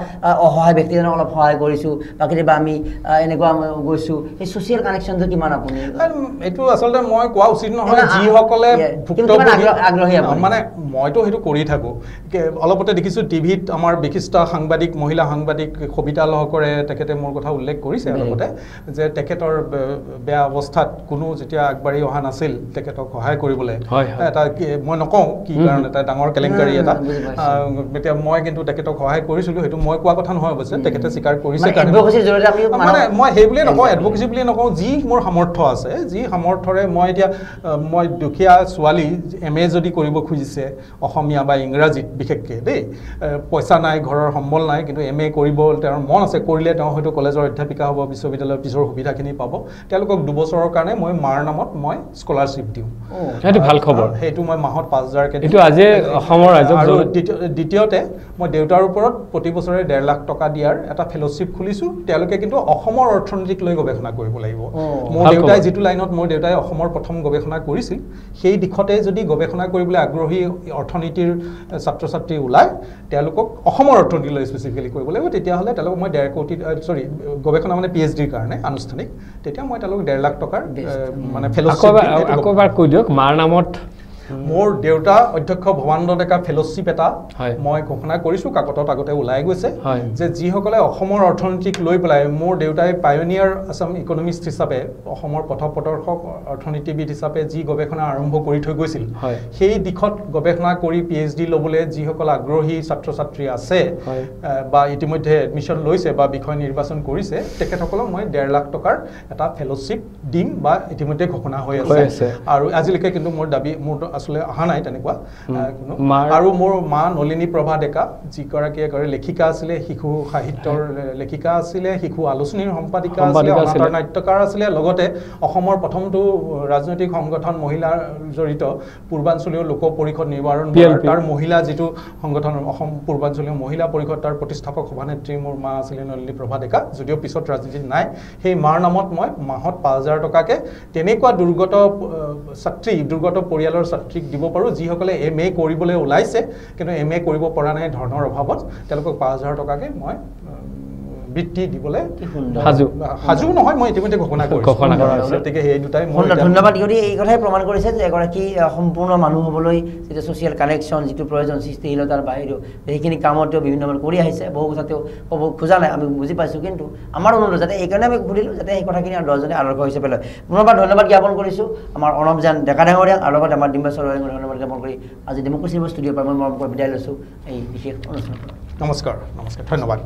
অসহায় ব্যক্তিজনক অলপ সহায় কৰিছোঁ বা কেতিয়াবা আমি এনেকুৱা গৈছোঁ সেই ছ'চিয়েল কানেকশ্যনটো কিমান আপুনি এইটো আচলতে মই কোৱা উচিত নহয় যিসকলে আগ্ৰহী মানে মইতো সেইটো কৰি থাকোঁ অলপতে দেখিছোঁ টিভিত আমাৰ বিশিষ্ট সাংবাদিক মহিলা সাংবাদিক সবিতা লহকৰে তেখেতে মোৰ কথা উল্লেখ কৰিছে অলপতে যে তেখেতৰ বেয়া অৱস্থাত কোনো যেতিয়া আগবাঢ়ি অহা নাছিল তেখেতক সহায় কৰিবলৈ এটা মই নকওঁ কি কাৰণ এটা ডাঙৰ কেলেংকাৰী এটা এতিয়া মই কিন্তু তেখেতক সহায় কৰিছিলোঁ সেইটো মই কোৱা কথা নহয় নহয় অৱশ্যে তেখেতে স্বীকাৰ কৰিছে মানে এডভোকেচিৰ জৰিয়তে আমি মানে মই সেই বুলিয়ে নকওঁ এডভোকেচি বুলিয়ে নকওঁ যি মোৰ সামৰ্থ্য আছে যি সামৰ্থ্যৰে মই এতিয়া মই দুখীয়া ছোৱালী MA যদি কৰিব খুজিছে অসমীয়া বা ইংৰাজীত বিশেষকৈ দেই পইচা নাই ঘৰৰ সম্বল নাই কিন্তু MA কৰিব তেওঁৰ মন আছে কৰিলে তেওঁ হয়তো কলেজৰ অধ্যাপিকা হ'ব বিশ্ববিদ্যালয়ৰ পিছৰ সুবিধাখিনি পাব তেওঁলোকক 2 বছৰৰ কাৰণে মই মাৰ নামত মই স্কলাৰশ্বিপ দিওঁ সেইটো ভাল খবৰ সেইটো মই মাহত 5,000 কে এইটো আজি অসমৰ ৰাইজক আৰু দ্বিতীয়তে মই দেউতাৰ ওপৰত প্ৰতি বছৰে 1.5 লাখ টকা দিয়াৰ এটা ফেলোশ্বিপ খুলিছো তেওঁলোকে কিন্তু অসমৰ অৰ্থনীতিক লৈ গৱেষণা কৰিব লাগিব মোৰ দেউতাই যিটো লাইনত মোৰ দেউতাই অসমৰ প্ৰথম গৱেষণা কৰিছিল সেই দিশতে যদি গৱেষণা কৰিবলৈ আগ্ৰহী অৰ্থনীতিৰ ছাত্ৰ ছাত্ৰী ওলায় তেওঁলোকক অসমৰ অৰ্থনীতি লৈ স্পেচিফিকেলি কৰিব লাগিব তেতিয়াহ'লে তেওঁলোকক মই 1.5 কোটি গৱেষণা মানে PhD ৰ কাৰণে আনুষ্ঠানিক তেতিয়া মই তেওঁলোকক 1.5 লাখ টকাৰ মানে ফেলোশ্বিপ আকৌ এবাৰ কৈ দিয়ক মাৰ নামত মোৰ দেউতা অধ্যক্ষ ভৱানন্দ ডেকা ফেলোশ্বিপ এটা মই ঘোষণা কৰিছোঁ কাকতত আগতে ওলাই গৈছে যে যিসকলে অসমৰ অৰ্থনীতিক লৈ পেলাই মোৰ দেউতাই পায়োনিয়াৰ আছাম ইকনমিষ্ট হিচাপে অসমৰ পথপ্ৰদৰ্শক অৰ্থনীতিবিদ হিচাপে যি গৱেষণা আৰম্ভ কৰি থৈ গৈছিল সেই দিশত গৱেষণা কৰি PhD ল'বলৈ যিসকল আগ্ৰহী ছাত্ৰ ছাত্ৰী আছে বা ইতিমধ্যে এডমিশ্যন লৈছে বা বিষয় নিৰ্বাচন কৰিছে তেখেতসকলক মই 1.5 লাখ টকাৰ এটা ফেলোশ্বিপ দিম বা ইতিমধ্যে ঘোষণা হৈ আছে আৰু আজিলৈকে কিন্তু মোৰ দাবী মোৰ আসলে অহা নাই তেনেকুৱা আৰু মোৰ মা নলিনী প্ৰভা ডেকা যিগৰাকী এগৰাকী লেখিকা আছিলে শিশু সাহিত্যৰ লেখিকা আছিলে শিশু আলোচনীৰ সম্পাদিকা আছিলে অনাতাঁৰ নাট্যকাৰ আছিলে লগতে অসমৰ প্ৰথমটো ৰাজনৈতিক সংগঠন মহিলাৰ জড়িত পূৰ্বাঞ্চলীয় লোক পৰিষদ নিৰ্বাৰণ তাৰ মহিলা যিটো সংগঠন অসম পূৰ্বাঞ্চলীয় মহিলা পৰিষদ তাৰ প্ৰতিষ্ঠাপক সভানেত্ৰী মোৰ মা আছিলে নলিনী প্ৰভা ডেকা যদিও পিছত ৰাজনীতিত নাই সেই মাৰ নামত মই মাহত 5,000 টকাকে তেনেকুৱা দুৰ্গত ছাত্ৰী দুৰ্গত পৰিয়ালৰ ছাত্ৰীক দিব পাৰোঁ যিসকলে MA কৰিবলৈ ওলাইছে কিন্তু MA কৰিব পৰা নাই ধৰণৰ অভাৱত তেওঁলোকক 5,000 টকাকে মই বৃত্তি দিবলৈ হাজু নহয় মই ইতিমধ্যে ঘোষণা কৰিছোঁ গতিকে সেই দুটাই ধন্যবাদ গতিকে এই কথাই প্ৰমাণ কৰিছে যে এগৰাকী সম্পূৰ্ণ মানুহ হ'বলৈ যিটো ছ'চিয়েল কানেকশ্যন যিটো প্ৰয়োজন সৃষ্টিশীলতাৰ বাহিৰেও সেইখিনি কামত তেওঁ বিভিন্ন কৰি আহিছে বহু কথা তেওঁ ক'ব খোজা নাই আমি বুজি পাইছোঁ কিন্তু আমাৰ অনুৰোধ যাতে এইকাৰণে আমি সুধিলোঁ যাতে সেই কথাখিনি আৰু 10জনে আদৰ্শ হিচাপে লয় পুনৰবাৰ ধন্যবাদ জ্ঞাপন কৰিছোঁ আমাৰ অনবজান ডেকা ডাঙৰীয়াক আৰু লগতে আমাৰ ডিম্বেশ্বৰ ডাঙৰীয়াক ধন্যবাদ জ্ঞাপন কৰি আজি ডেম'ক্ৰেচি ষ্টুডিঅ'ৰ পৰা মই মৰম কৰি বিদায় লৈছোঁ এই বিশেষ অনুষ্ঠানৰ পৰা নমস্কাৰ ধন্যবাদ